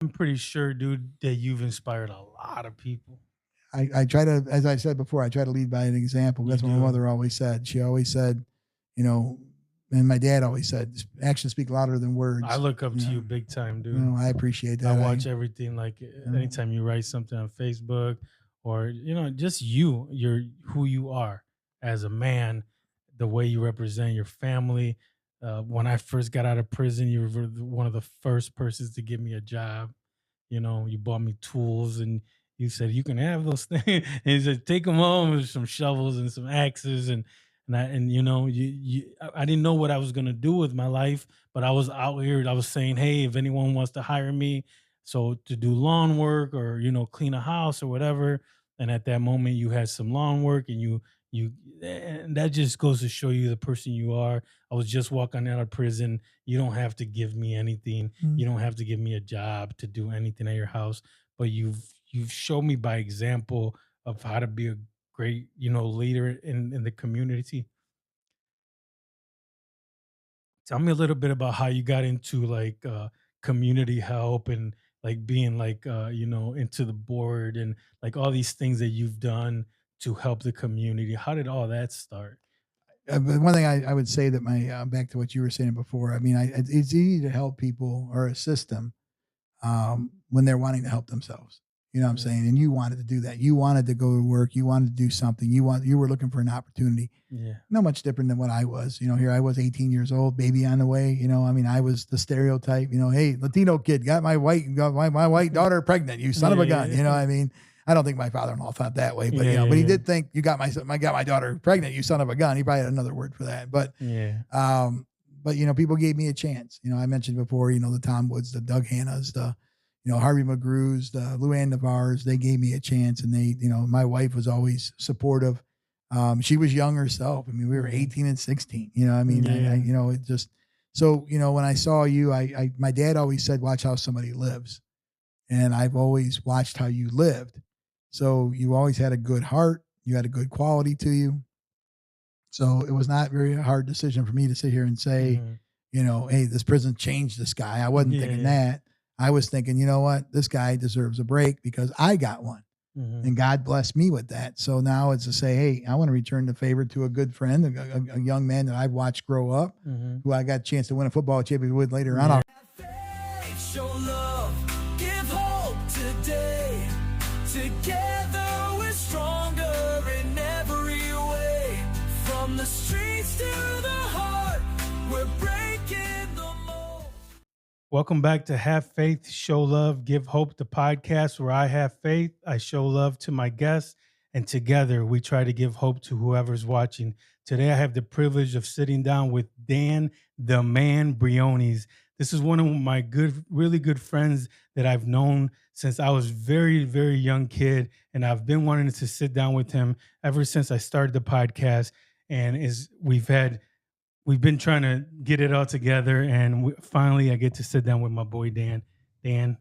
I'm pretty sure, dude, that you've inspired a lot of people. I try to, as I said before, I try to lead by an example. You That's what my do. mother always said. She always said, you know, and my dad always said, actions speak louder than I words. look up to you big time, You dude. know, I appreciate I that. watch everything. Like You anytime you write something on Facebook, or just you're who you are as a man, the way you represent your family. When I first got out of prison, you were one of the first persons to give me a job. You bought me tools and you said you can have those things. And he said take them home with some shovels and some axes and I didn't know what I was gonna do with my life, but I was out here. I was saying, hey, if anyone wants to hire me, so to do lawn work or clean a house or whatever. And at that moment, you had some lawn work, and you and that just goes to show you the person you are. I was just walking out of prison. You don't have to give me anything. know, You don't have to give me a job to do anything at your house, but you've shown me by example of how to be a great, leader in the community. Tell me a little bit about how you got into like community help and like being like into the board and like all these things that you've done to help the community. How did all that start? but one thing I would say that my back to what you were saying before. I mean, it's easy to help people or assist them when they're wanting to help themselves. You know what I'm Yeah. saying? And you wanted to do that. You wanted to go to work. You wanted to do something. You were looking for an opportunity. Yeah. No much different than what I was. Here I was 18 years old, baby on the way. I mean, I was the stereotype. Hey, Latino kid got my white daughter pregnant. You son of a gun. Yeah. I mean, I don't think my father-in-law thought that way, but Yeah. but he Yeah. did think you got my daughter pregnant. You son of a gun. He probably had another word for that, but Yeah. but people gave me a chance. I mentioned before, the Tom Woods, the Doug Hannas, the Harvey McGrews, the Luann Navars. They gave me a chance, and they, my wife was always supportive. She was young herself. I mean, we were 18 and 16. I mean, Yeah. it just so when I saw you, my dad always said, "Watch how somebody lives," and I've always watched how you lived. So you always had a good heart. You had a good quality to you. So it was not very hard decision for me to sit here and say, Mhm. hey, this prison changed this guy. I wasn't thinking Yeah. that. I was thinking, you know what, this guy deserves a break because I got one. Mhm. And God blessed me with that. So now it's to say, hey, I want to return the favor to a good friend, a young man that I've watched grow up, Mhm. who I got a chance to win a football championship with later on. Yeah. Faith, show love, give hope today. Together we're stronger in every way. From the streets to the heart, we're breaking the mold. Welcome back to Have Faith, Show Love, Give Hope, the podcast where I have faith, I show love to my guests, and together we try to give hope to whoever's watching. Today I have the privilege of sitting down with Dan, the man Briones. This is one of my really good friends that I've known since I was very, very young kid, and I've been wanting to sit down with him ever since I started the podcast. And we've been trying to get it all together, and finally I get to sit down with my boy Dan. Dan,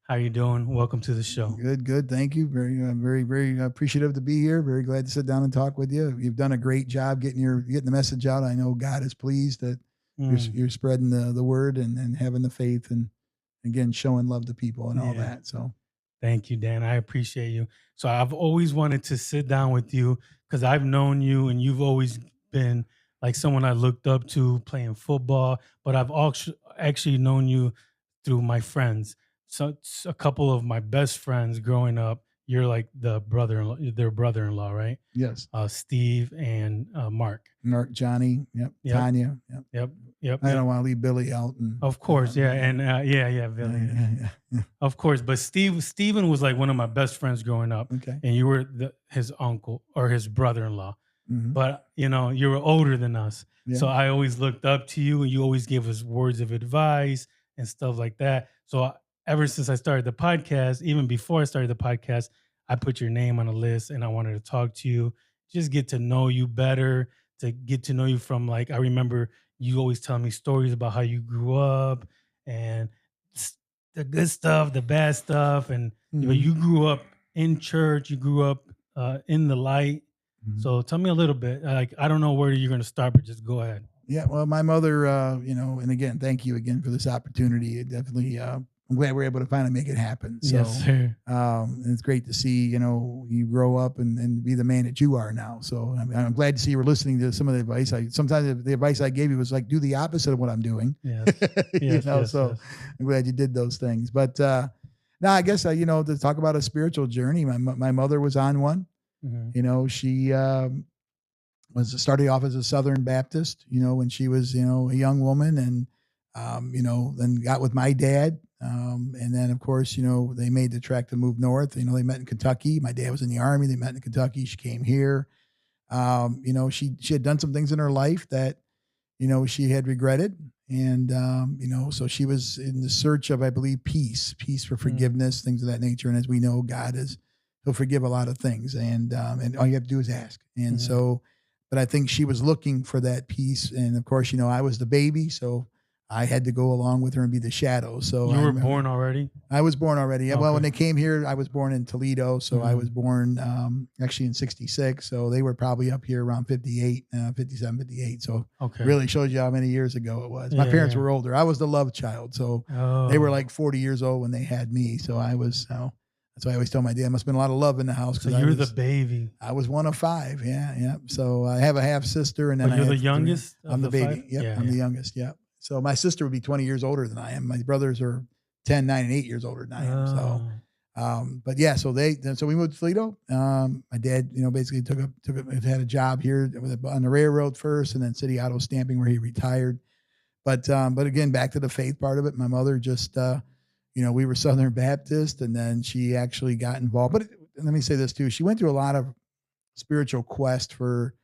how you doing? Welcome to the show. Good. Thank you. Very, very appreciative to be here. Very glad to sit down and talk with you. You've done a great job getting the message out. I know God is pleased that you're spreading the word and having the faith and again showing love to people and all Yeah. that. So Thank you, Dan. I appreciate you. So I've always wanted to sit down with you because I've known you and you've always been like someone I looked up to playing football, but I've actually known you through my friends. So it's a couple of my best friends growing up, you're like their brother-in-law, right? yes, Steve and Mark. Mark, Johnny, yep, Yep. Tanya, yep. Yep. Yep. I Yep. don't want to leave Billy out. And Of course, yeah, and yeah, Billy. yeah. Of course, but Steven was like one of my best friends growing up, Okay. and you were his uncle or his brother-in-law. Mhm. But you were older than us, Yeah. so I always looked up to you, and you always gave us words of advice and stuff like that. So ever since I started the podcast, even before I started the podcast, I put your name on a list, and I wanted to talk to you, just get to know you better, to get to know you from like I remember you always telling me stories about how you grew up and the good stuff, the bad stuff, and Mhm. you grew up in church, you grew up in the light. Mhm. So tell me a little bit. Like I don't know where you're going to start, but just go ahead. Yeah, well, my mother, and again, thank you again for this opportunity. It definitely I'm glad we're able to finally make it happen. So, Yes, sir. it's great to see, you grow up and be the man that you are now. So I'm glad to see you were listening to some of the advice. Sometimes the advice I gave you was like, do the opposite of what I'm doing. Yes. Yes, So yes. I'm glad you did those things. But, now I guess, to talk about a spiritual journey, my mother was on one. Mhm. She, was started off as a Southern Baptist, when she was, a young woman, and, then got with my dad. And then of course, they made the trek to move north. They met in Kentucky. My dad was in the Army. They met in Kentucky. She came here. She had done some things in her life that, she had regretted. And, so she was in the search of, I believe, peace for forgiveness, things of that nature. And as we know, he'll forgive a lot of things. And all you have to do is ask. And so, but I think she was looking for that peace. And of course, I was the baby, so I had to go along with her and be the shadow. So You were born already? I was born already. Okay. Well, when they came here, I was born in Toledo. So I was born actually in 66. So they were probably up here around 58, 57, 58. So really shows you how many years ago it was. My parents were older. I was the love child. So they were like 40 years old when they had me. So I was, that's why I always tell my dad, must have been a lot of love in the house. So you're the baby. I was one of five. Yeah. So I have a half sister, and then you're the youngest. I'm the baby. Five? Yep, I'm the youngest. Yep. So my sister would be 20 years older than I am. My brothers are 10, 9, and 8 years older than I am. So, but yeah, so we moved to Toledo. My dad, basically had a job here on the railroad first, and then City Auto Stamping, where he retired. But again, back to the faith part of it. My mother just, we were Southern Baptist, and then she actually got involved. But let me say this too: she went through a lot of spiritual quest for,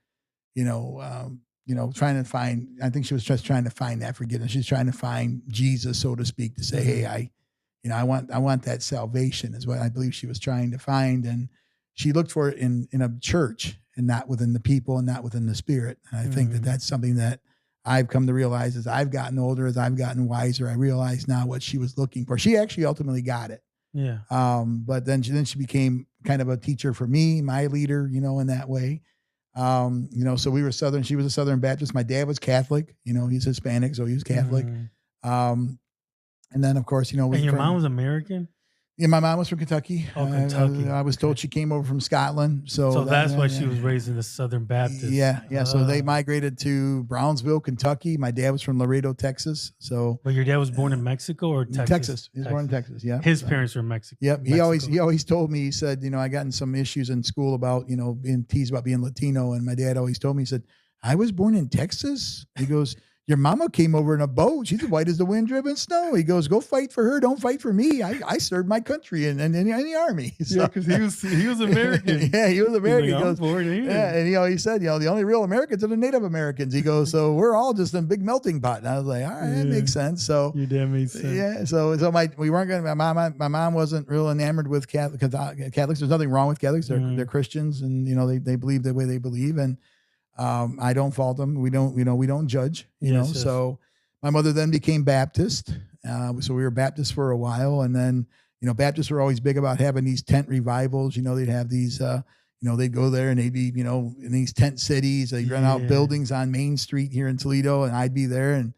trying to find. I think she was just trying to find that forgiveness. She's trying to find Jesus, so to speak, to say, "Hey, I want that salvation," is what I believe she was trying to find, and she looked for it in a church and not within the people and not within the Spirit. And I think that that's something that I've come to realize as I've gotten older, as I've gotten wiser. I realize now what she was looking for. She actually ultimately got it. Yeah. But then she became kind of a teacher for me, my leader, in that way. So we were Southern. She was a Southern Baptist. My dad was Catholic. He's Hispanic, so he was Catholic. And then of course, and your mom was American? Yeah, my mom was from Kentucky. Oh, Kentucky. I was told she came over from Scotland. So that's why she was raised in the Southern Baptist. Yeah. So they migrated to Brownsville, Kentucky. My dad was from Laredo, Texas. So, but your dad was born in Mexico or Texas? Texas. He was born in Texas. Yeah. His parents were Mexican. Yep. He always told me. He said, I got in some issues in school about being teased about being Latino, and my dad always told me. He said, I was born in Texas. He goes, your mama came over in a boat. She's white as the wind driven snow. He goes, go fight for her. Don't fight for me. I served my country in the army. So, yeah, because he was American. Yeah, he was American. Like, he goes, born here. Yeah, and he said, the only real Americans are the Native Americans. He goes, so we're all just in a big melting pot. And I was like, all right, that makes sense. So your dad made sense. Yeah. So we weren't going to. My mom wasn't real enamored with Catholics. There's nothing wrong with Catholics. They're Christians, and they believe the way they believe, and I don't fault them. We don't judge. Yes. So. My mother then became Baptist. So we were Baptist for a while. And then, Baptists were always big about having these tent revivals. They'd have these, they'd go there and they'd be, in these tent cities. They'd rent out buildings on Main Street here in Toledo, and I'd be there. And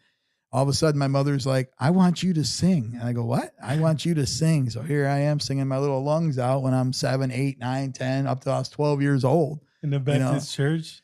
all of a sudden my mother's like, I want you to sing. And I go, what? I want you to sing. So here I am singing my little lungs out when I'm 7, 8, 9, 10, up till I was 12 years old. In the Baptist church?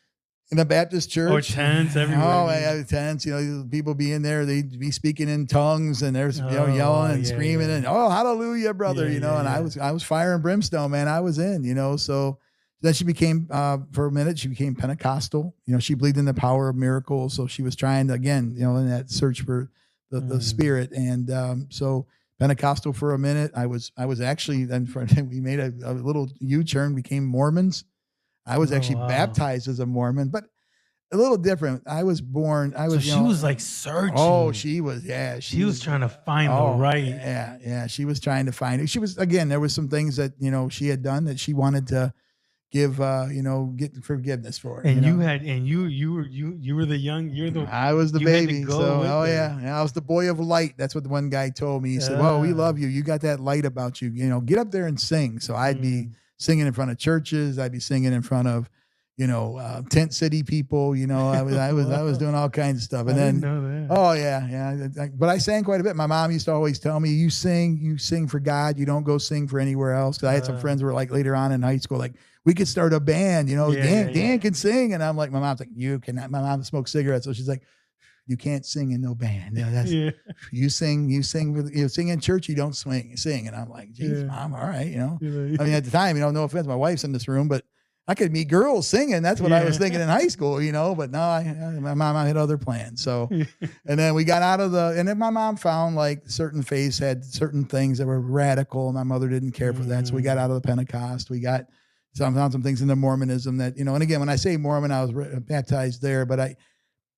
In the Baptist church. Or tents everywhere. Oh, yeah, tents. People be in there. They'd be speaking in tongues, and there's yelling and screaming and hallelujah, brother. And I was fire and brimstone, man. I was in. So then she became for a minute. She became Pentecostal. She believed in the power of miracles. So she was trying to again, in that search for the Spirit. And so Pentecostal for a minute. I was actually then we made a little U-turn, became Mormons. I was actually baptized as a Mormon, but a little different. She was like searching. Oh, she was. Yeah. She was trying to find the right. Yeah. Yeah. She was trying to find it. She was, again, there was some things that, she had done that she wanted to give, get forgiveness for. And you were the young, I was the baby. So, I was the boy of light. That's what the one guy told me. He said, well, we love you. You got that light about you, get up there and sing. So I'd be singing in front of churches. I'd be singing in front of, tent city people. I was doing all kinds of stuff. And I then, didn't know that. oh yeah. But I sang quite a bit. My mom used to always tell me, you sing for God. You don't go sing for anywhere else. Cause I had some friends who were like later on in high school, like we could start a band, Dan can sing. And I'm like, my mom's like, you cannot. My mom smokes cigarettes. So she's like, you can't sing in no band. That's you sing in church. You don't sing. And I'm like, geez, Mom, all right. I mean, at the time, no offense, my wife's in this room, but I could meet girls singing. That's what I was thinking in high school, but no, my mom had other plans. So, and then we got out of and then my mom found like certain faiths had certain things that were radical. And my mother didn't care for that. So we got out of the Pentecost. We got found some things in the Mormonism that, and again, when I say Mormon, I was baptized there, but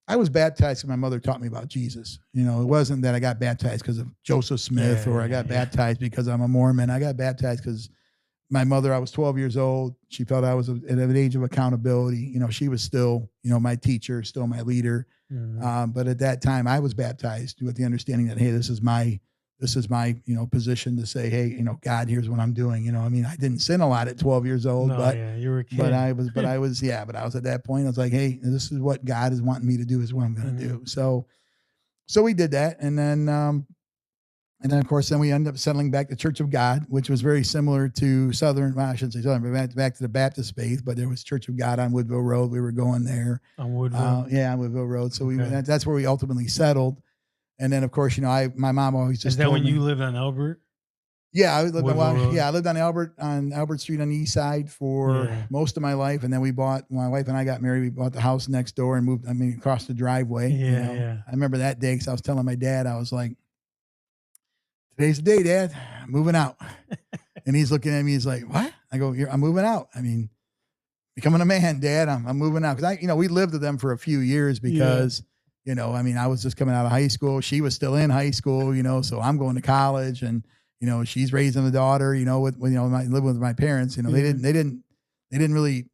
I was baptized because my mother taught me about Jesus. It wasn't that I got baptized because of Joseph Smith or I got baptized because I'm a Mormon. I got baptized because my mother, I was 12 years old. She felt I was at an age of accountability. She was still, my teacher, still my leader. Mm-hmm. But at that time I was baptized with the understanding that, hey, this is my, position to say, hey, God, here's what I'm doing. I didn't sin a lot at 12 years old, you were a kid. but I was at that point. I was like, hey, this is what God is wanting me to do, is what I'm going to do. So we did that. And then of course, we ended up settling back to Church of God, which was very similar to I shouldn't say Southern, but back to the Baptist faith, but there was Church of God on Woodville Road. We were going there. On Woodville? On Woodville Road. So that's where we ultimately settled. And then, of course, my mom always just. Is that when you lived on Albert? Yeah, I lived on Albert Street on the east side for most of my life, and then when my wife and I got married, we bought the house next door and moved. Across the driveway. I remember that day because I was telling my dad, I was like, "Today's the day, Dad. I'm moving out." And he's looking at me. He's like, "What?" I go, "I'm moving out. Becoming a man, Dad. I'm moving out." Because we lived with them for a few years because. I was just coming out of high school. She was still in high school, so I'm going to college and, she's raising a daughter, living with my parents, they didn't really,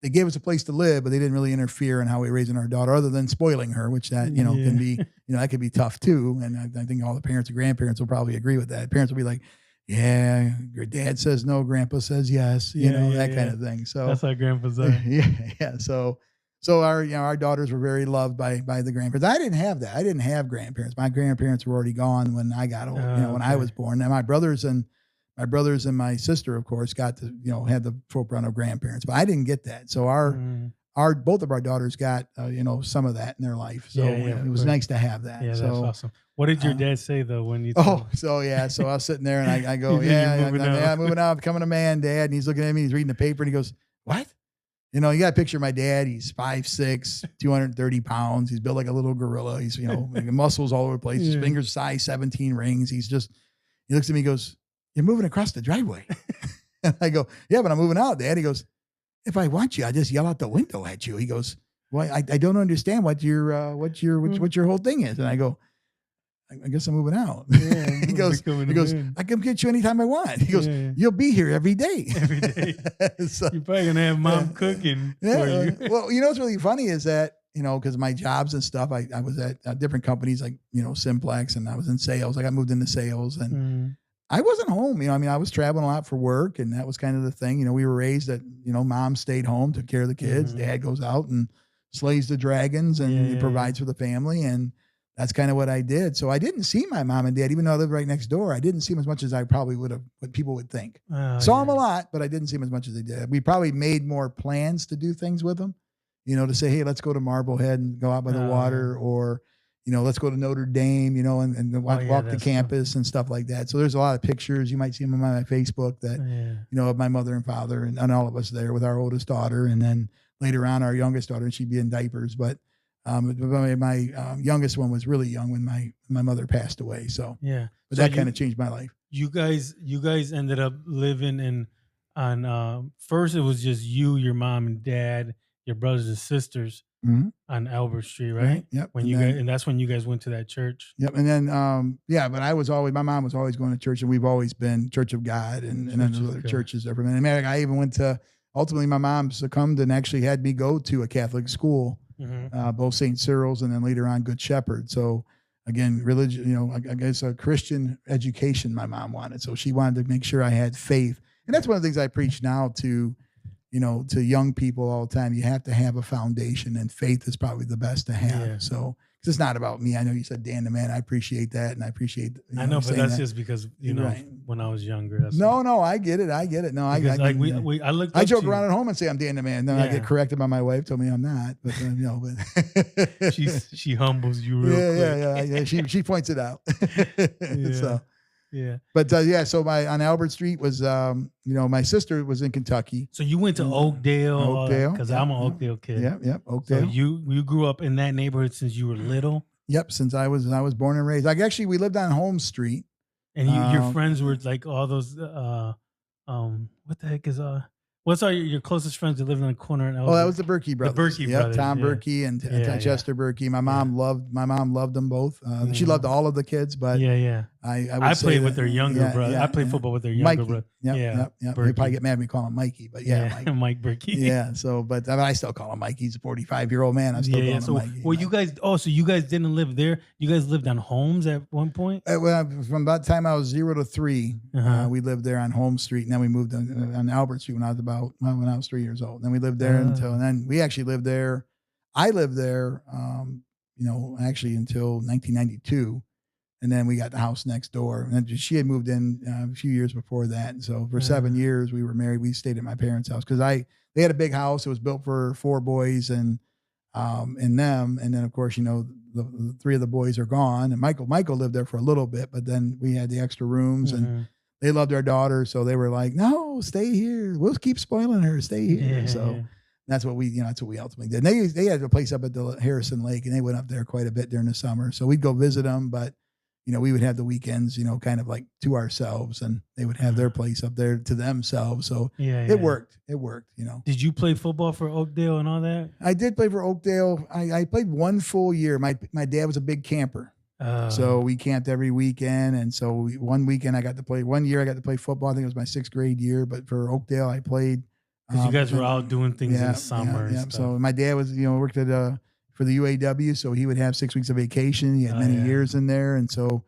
they gave us a place to live, but they didn't really interfere in how we were raising our daughter other than spoiling her, which that, can be, that could be tough too. And I think all the parents and grandparents will probably agree with that. Parents will be like, yeah, your dad says no, grandpa says yes, that kind of thing. So that's how grandpa's are. Yeah. So our daughters were very loved by the grandparents. I didn't have that. I didn't have grandparents. My grandparents were already gone when I got old. When I was born. And my brothers and my sister, of course, got to had the full run of grandparents. But I didn't get that. So both of our daughters got some of that in their life. So it was nice to have that. Yeah, that's awesome. What did your dad say though when you? So I was sitting there and I go, moving out, becoming a man, Dad. And he's looking at me. He's reading the paper and he goes, "What?" You got to picture my dad. He's 5'6", 230 pounds. He's built like a little gorilla. He's, muscles all over the place. His fingers size 17 rings. He looks at me and goes, "You're moving across the driveway." And I go, "Yeah, but I'm moving out, Dad." He goes, "If I want you, I just yell out the window at you." He goes, "Well, I don't understand what your whole thing is." And I go, I guess I'm moving out. Yeah, he goes, "I can get you anytime I want." He goes, "You'll be here every day." Every day. So, you're probably going to have mom cooking for you. Well, what's really funny is that, because my jobs and stuff, I was at different companies like, Simplex, and I was in sales. I got moved into sales and I wasn't home. I was traveling a lot for work, and that was kind of the thing. We were raised that, mom stayed home, took care of the kids. Dad goes out and slays the dragons and he provides for the family. And that's kind of what I did. So I didn't see my mom and dad, even though I lived right next door. I didn't see them as much as I probably would have, what people would think. Saw them a lot, but I didn't see them as much as they did. We probably made more plans to do things with them, to say, hey, let's go to Marblehead and go out by the water, or, let's go to Notre Dame, and walk the campus and stuff like that. So there's a lot of pictures. You might see them on my Facebook that, of my mother and father and all of us there with our oldest daughter. And then later on, our youngest daughter, and she'd be in diapers, but my youngest one was really young when my mother passed away. So but that kind of changed my life. You guys ended up living on first it was just you, your mom and dad, your brothers and sisters on Albert Street, right? Yep. And that's when you guys went to that church. Yep. And then but my mom was always going to church, and we've always been Church of God and then other churches there. And I even went to, ultimately my mom succumbed and actually had me go to a Catholic school. Both St. Cyril's and then later on Good Shepherd. So again, religion, I guess a Christian education my mom wanted. So she wanted to make sure I had faith. And that's one of the things I preach now to, to young people all the time, you have to have a foundation, and faith is probably the best to have. Yeah. So, 'cause it's not about me. I know you said Dan the man. I appreciate that, and I appreciate. I know, you but saying that's that. just because Right. when I was younger. That's No, I get it. I get it. No, because, I like mean, I looked. I up joke to around at home and say I'm Dan the man. Then I Yeah. get corrected by my wife. Told me I'm not, but but she humbles you real quick. yeah. She points it out. Yeah. So, Yeah. but So on Albert Street was my sister was in Kentucky. So you went to Oakdale, because yeah, I'm an yeah. Oakdale kid. Yep, So Oakdale. you grew up in that neighborhood since you were little, Yep, since I was born and raised. Like actually, we lived on Holmes Street. and your friends were like all those. What the heck is what's all your closest friends that lived in the corner? And Oh, that was the Berkey brothers. Berkey Yep, brothers, Tom yeah. Berkey and Yeah, Chester Berkey. My mom loved them both. She Yeah. loved all of the kids, but yeah. I would I say played with that- their younger yeah, brother. yeah, I played yeah. football with their younger Mikey. brother. Yep, Yeah, yep. They Berkey. probably get mad at me calling him Mikey, but yeah, Mike. Mike Berkey. Yeah. So, but I still call him Mike. He's a 45-year-old man. I'm still calling him So, Mikey. well, you guys. Oh, so you guys didn't live there. You guys lived on Holmes at one point. From about the time I was 0 to 3, Uh-huh. we lived there on Holmes Street, and then we moved on Albert Street when I was 3 years old. Then we lived there and then we actually lived there. I lived there, actually until 1992, and then we got the house next door. And then she had moved in a few years before that, and so for 7 years we were married. We stayed at my parents' house because they had a big house. It was built for 4 boys and them, and then of course the 3 of the boys are gone, and Michael lived there for a little bit, but then we had the extra rooms and they loved our daughter, so they were like, no, stay here, we'll keep spoiling her, stay here. Yeah, So yeah. that's what we ultimately did. And they had a place up at the Harrison Lake, and they went up there quite a bit during the summer, so we'd go visit them, but we would have the weekends kind of like to ourselves, and they would have their place up there to themselves. So it worked. Did you play football for Oakdale and all that? I did play for Oakdale. I played 1 full year. My dad was a big camper. So we camped every weekend. And so one weekend I got to play, 1 year I got to play football. I think it was my 6th grade year, but for Oakdale I played. Because you guys were out doing things in the summer. Yeah. And stuff. So my dad was, worked at, for the UAW. So he would have 6 weeks of vacation. He had many years in there. And so,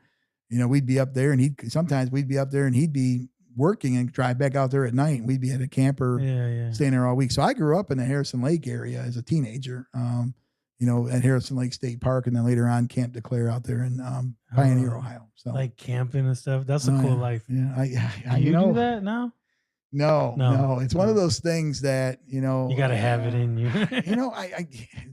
we'd be up there, and sometimes we'd be up there and he'd be working and drive back out there at night. And we'd be at a camper staying there all week. So I grew up in the Harrison Lake area as a teenager. At Harrison Lake State Park, and then later on Camp DeClaire out there in Pioneer, Ohio. So like camping and stuff. That's a cool life. Yeah, Can you do that now? No. It's one of those things that you got to have it in you.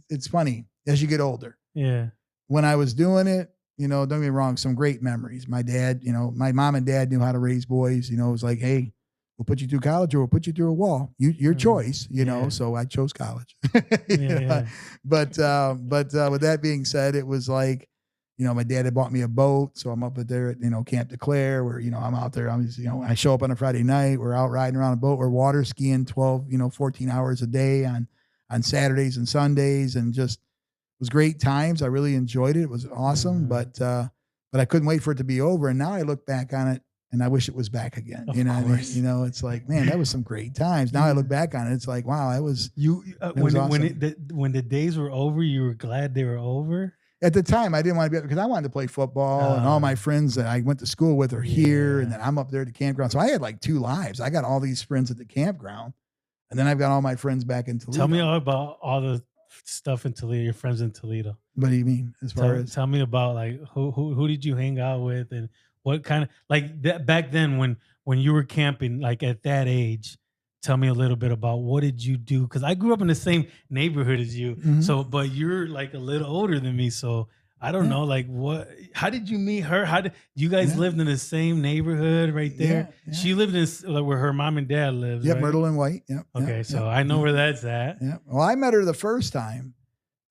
It's funny as you get older. Yeah. When I was doing it, don't get me wrong, some great memories. My dad, my mom and dad knew how to raise boys. It was like, hey, we'll put you through college or we'll put you through a wall. Your choice, So I chose college. But with that being said, it was like, my dad had bought me a boat. So I'm up there at, Camp DeClaire where, I'm out there. I show up on a Friday night. We're out riding around a boat. We're water skiing 12, 14 hours a day on Saturdays and Sundays, and just was great times. I really enjoyed it. It was awesome, but I couldn't wait for it to be over. And now I look back on it and I wish it was back again. Of What I mean? course. It's like, man, that was some great times. Now I look back on it. It's like, wow, when the days were over, you were glad they were over. At the time, I didn't want to be because I wanted to play football, and all my friends that I went to school with are here, and then I'm up there at the campground. So I had like 2 lives. I got all these friends at the campground, and then I've got all my friends back in Toledo. Tell me all about all the stuff in Toledo, your friends in Toledo. What do you mean? Tell me about like who did you hang out with, and what kind of like that back then when you were camping, like at that age. Tell me a little bit about what did you do? Because I grew up in the same neighborhood as you. Mhm. So, but you're like a little older than me. So I don't know, like how did you meet her? How did you guys lived in the same neighborhood right there? Yeah. She lived in like where her mom and dad lives. Yep, right? Myrtle and White. Yep. Okay. So I know where that's at. Yeah. Well, I met her the first time.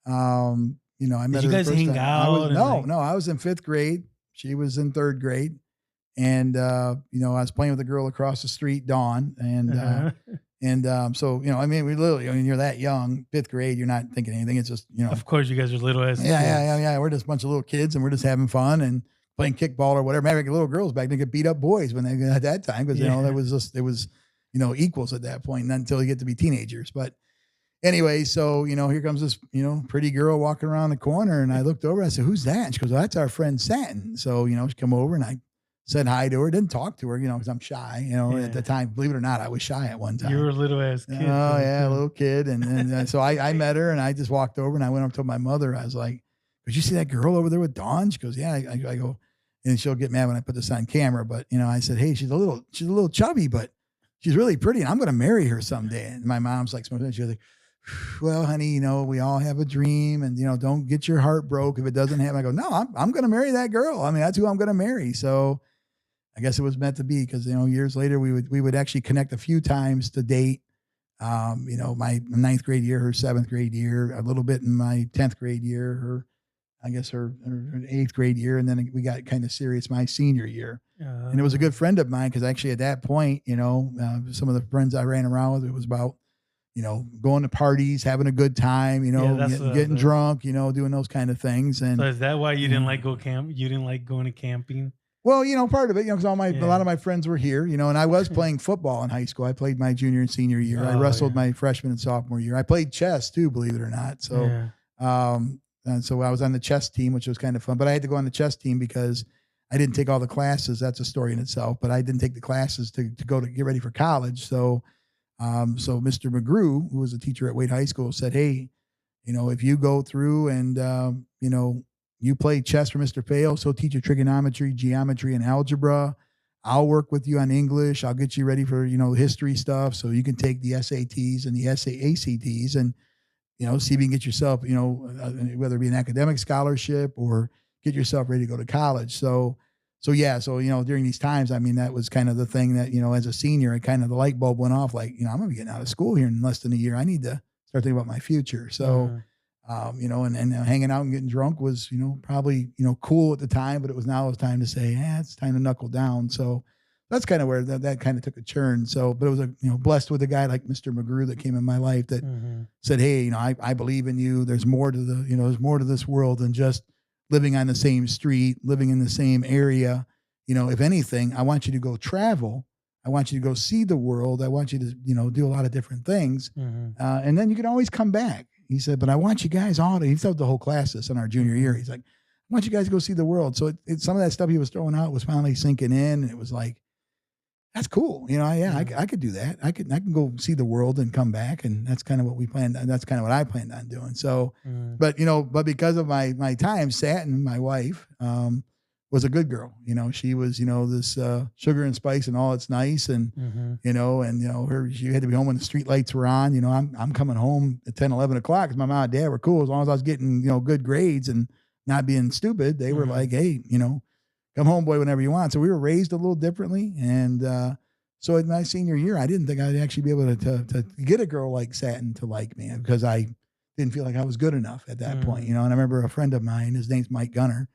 I met you her guys the first hang time. out? I was in 5th grade. She was in 3rd grade. And, I was playing with a girl across the street, Dawn. And, so, we literally, you're that young, 5th grade, you're not thinking anything. It's just, Of course, you guys are little as yeah. We're just a bunch of little kids and we're just having fun and playing kickball or whatever. Maybe little girls back then could beat up boys when they at that time. Cause it was equals at that point, not until you get to be teenagers. But anyway, so, here comes this, pretty girl walking around the corner, and I looked over, I said, who's that? And she goes, well, that's our friend Satin. So, she come over and I said hi to her, didn't talk to her, because I'm shy, at the time, believe it or not, I was shy at one time. You were a little ass kid. Oh yeah, a little kid. And so I met her and I just walked over and I went up to my mother. I was like, did you see that girl over there with Dawn? She goes, yeah. I go, and she'll get mad when I put this on camera. But, I said, hey, she's a little chubby, but she's really pretty and I'm going to marry her someday. And my mom's like, she was like, well, honey, we all have a dream and, don't get your heart broke if it doesn't happen. I go, no, I'm going to marry that girl. I mean, that's who I'm going to marry. So I guess it was meant to be because, years later we would actually connect a few times to date. My 9th grade year, her 7th grade year, a little bit in my 10th grade year, her 8th grade year. And then we got kind of serious my senior year. And it was a good friend of mine because actually at that point, some of the friends I ran around with, it was about, going to parties, having a good time, getting drunk, doing those kind of things. And so is that why you didn't like you didn't like going to camping? Well, part of it, because a lot of my friends were here, and I was playing football in high school. I played my junior and senior year. I wrestled my freshman and sophomore year. I played chess too, believe it or not. So, and so I was on the chess team, which was kind of fun, but I had to go on the chess team because I didn't take all the classes. That's a story in itself, but I didn't take the classes to go to get ready for college. So, Mr. McGrew, who was a teacher at Waite High School, said, hey, if you go through and, you play chess for Mr. Fales, so teach you trigonometry, geometry, and algebra. I'll work with you on English. I'll get you ready for, history stuff so you can take the SATs and the ACTs and, see if you can get yourself, whether it be an academic scholarship or get yourself ready to go to college. So during these times, I mean, that was kind of the thing that, as a senior, the light bulb went off like, I'm going to be getting out of school here in less than a year. I need to start thinking about my future. So, and hanging out and getting drunk was, probably, cool at the time, but it was time to say, it's time to knuckle down. So that's kind of where that kind of took a turn. So, but it was blessed with a guy like Mr. McGrew that came in my life that said, hey, I believe in you. There's more to there's more to this world than just living on the same street, living in the same area. If anything, I want you to go travel. I want you to go see the world. I want you to, do a lot of different things. And then you can always come back. He said, but I want you guys all to, he told the whole class this in our junior year. He's like, I want you guys to go see the world. So some of that stuff he was throwing out was finally sinking in. And it was like, that's cool. I could do that. I can go see the world and come back. And that's kind of what we planned. That's kind of what I planned on doing. So, but because of my time, Satin, my wife, was a good girl. She was, this sugar and spice and all it's nice. And, she had to be home when the street lights were on. I'm coming home at 10, 11 o'clock because my mom and dad were cool. As long as I was getting, good grades and not being stupid, they were like, hey, come home, boy, whenever you want. So we were raised a little differently. And so in my senior year, I didn't think I'd actually be able to get a girl like Satin to like me because I didn't feel like I was good enough at that point. And I remember a friend of mine, his name's Mike Gunner.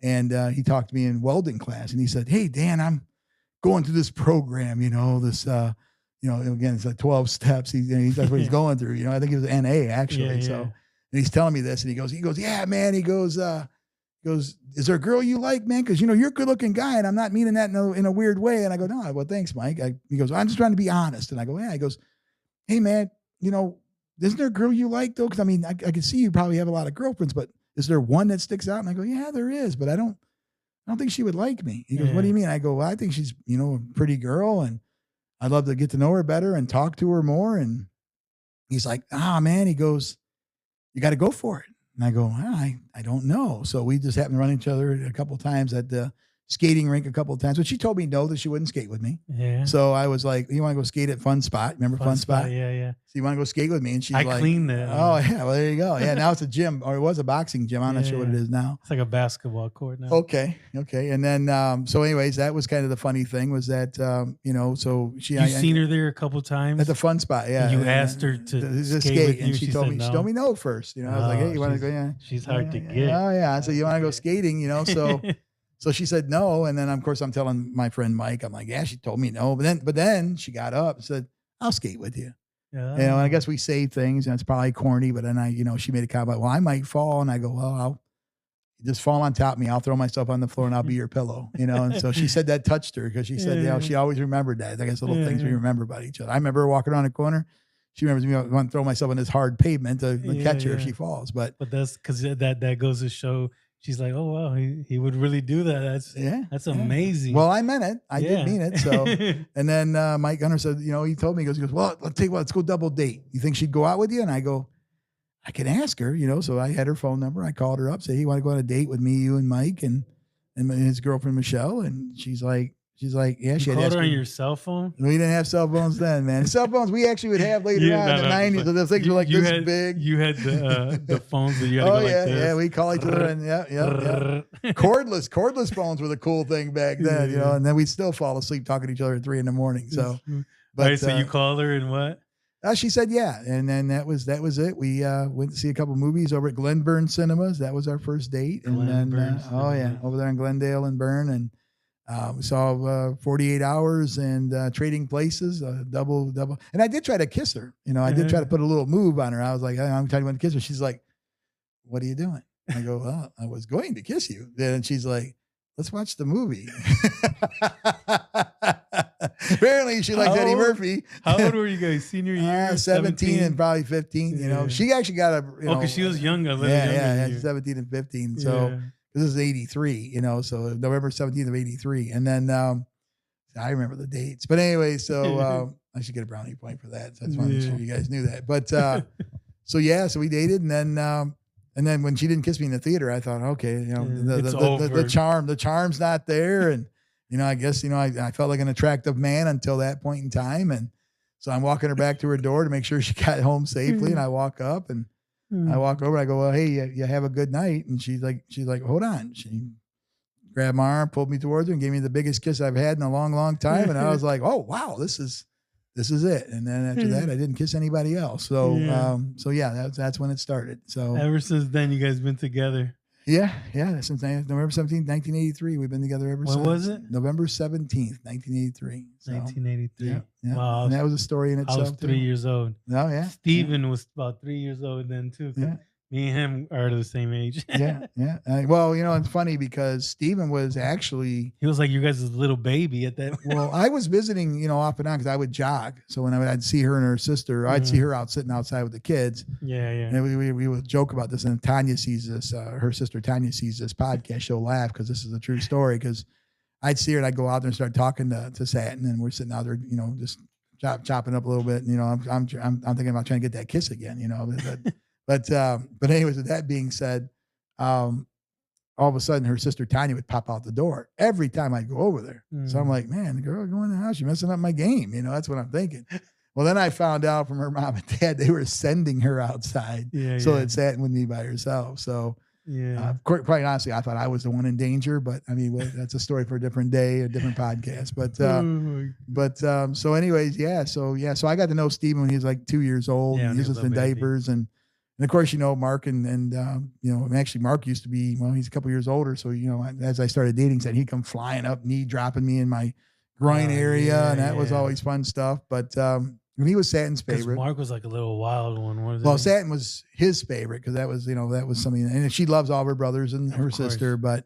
And he talked to me in welding class and he said, hey, Dan, I'm going through this program, this, again, it's like 12 steps. That's what he's going through. I think it was NA actually. So, and he's telling me this and he goes, yeah, man. He goes, is there a girl you like, man? Cause you're a good looking guy and I'm not meaning that in a weird way. And I go, no, well, thanks, Mike. He goes, I'm just trying to be honest. And I go, yeah. He goes, hey man, isn't there a girl you like though? Cause I mean, I can see you probably have a lot of girlfriends, but is there one that sticks out? And I go, yeah, there is, but I don't think she would like me. He goes, what do you mean? I go, well, I think she's, a pretty girl and I'd love to get to know her better and talk to her more. And he's like, man, he goes, you got to go for it. And I go, I don't know. So we just happened to run each other a couple of times at the skating rink a couple of times, but she told me no, that she wouldn't skate with me. Yeah. So I was like, you want to go skate at Fun Spot? Remember Fun Spot? Yeah. So you want to go skate with me? And she's I like, cleaned that. Oh yeah. Well, there you go. Yeah. Now it's a gym, or it was a boxing gym. I'm not sure what it is now. It's like a basketball court now. Okay. And then, so anyways, that was kind of the funny thing was that, so You've seen her there a couple times at the Fun Spot. Yeah. And you asked her to skate with you. And she told me no first, I was like, hey, you want to go? Yeah. She's hard to get. Oh yeah. So you want to go skating, so. So she said no, and then of course I'm telling my friend Mike, I'm like, yeah, she told me no, but then she got up and said, I'll skate with you. Yeah. And I guess we say things, and it's probably corny, but then she made a comment, well, I might fall, and I go, well, I'll just fall on top of me. I'll throw myself on the floor, and I'll be your pillow, And so she said that touched her because she said, she always remembered that. I guess little things we remember about each other. I remember her walking around a corner. She remembers me going to throw myself on this hard pavement to catch her if she falls. But that's because that goes to show she's like, oh wow, he would really do that. That's amazing. Well, I meant it. I did Yeah. mean it. So, and then Mike Gunner said, he told me, he goes, well, let's tell you what, let's go double date. You think she'd go out with you? And I go, I can ask her, So I had her phone number. I called her up, said, hey, you want to go on a date with me, you and Mike and his girlfriend Michelle? And she's like, yeah. She You had called her on me. your cell phone? We didn't have cell phones then, man. Cell phones we actually would have later on in the 90s. So those things were like this big. You had the phones that you had to go like this. Yeah. We call each other and yeah. Cordless phones were the cool thing back then, and then we'd still fall asleep talking to each other at 3 a.m. So, but right, so you called her and what? She said, yeah. And then that was it. We went to see a couple movies over at Glenburn Cinemas. That was our first date. And then, over there in Glendale and Burn. And we saw 48 Hours and Trading Places, double. And I did try to kiss her. I did try to put a little move on her. I was like, I'm trying to kiss her. She's like, what are you doing? I go, well, I was going to kiss you. Then she's like, let's watch the movie. Apparently she likes Eddie Murphy. How old were you guys? Senior year? 17 and probably 15. She actually got a, because she was younger. Yeah, 17 and 15. So this is 83, so November 17th of 83. And then I remember the dates. But anyway, so I should get a brownie point for that. So I just wanted to make sure you guys knew that. But so we dated, and then when she didn't kiss me in the theater, I thought, okay, the charm's not there. And, I guess, I felt like an attractive man until that point in time. And so I'm walking her back to her door to make sure she got home safely. And I walk up and I walk over, I go, well, hey, you have a good night. And she's like, hold on. She grabbed my arm, pulled me towards her and gave me the biggest kiss I've had in a long, long time. And I was like, oh, wow, this is it. And then after that, I didn't kiss anybody else. So, that's when it started. So ever since then, you guys been together. Yeah. Since November 17th, 1983, we've been together ever since. When was it? November 17th, 1983. So, 1983. Yeah. Wow. And that was a story in itself. I was 3 years old. Oh, yeah. Steven was about 3 years old then, too. Yeah. Me and him are the same age. Yeah. Well, it's funny because Steven was actually... He was like you guys' little baby at that. Well, I was visiting, off and on because I would jog. So when I'd see her and her sister, I'd see her out sitting outside with the kids. Yeah. And we would joke about this. And Tanya sees this, her sister Tanya sees this podcast. She'll laugh because this is a true story. Because I'd see her and I'd go out there and start talking to Satin. And we're sitting out there, just chopping up a little bit. And, I'm thinking about trying to get that kiss again, But anyways, with that being said, all of a sudden her sister Tanya would pop out the door every time I'd go over there. So I'm like, man, the girl going in the house, she's messing up my game. That's what I'm thinking. Well, then I found out from her mom and dad, they were sending her outside so that Satin wouldn't be by herself. So quite honestly, I thought I was the one in danger, but I mean, that's a story for a different day, a different podcast. But so anyways, so I got to know Steven when he was like 2 years old. And he was just in diapers and of course, Mark and actually Mark used to be, he's a couple years older. So, as I started dating, said he'd come flying up, knee dropping me in my groin area. And that was always fun stuff. But when he was Satin's favorite. Mark was like a little wild one. Well, Satin was his favorite because that was something. And she loves all of her brothers and her sister. But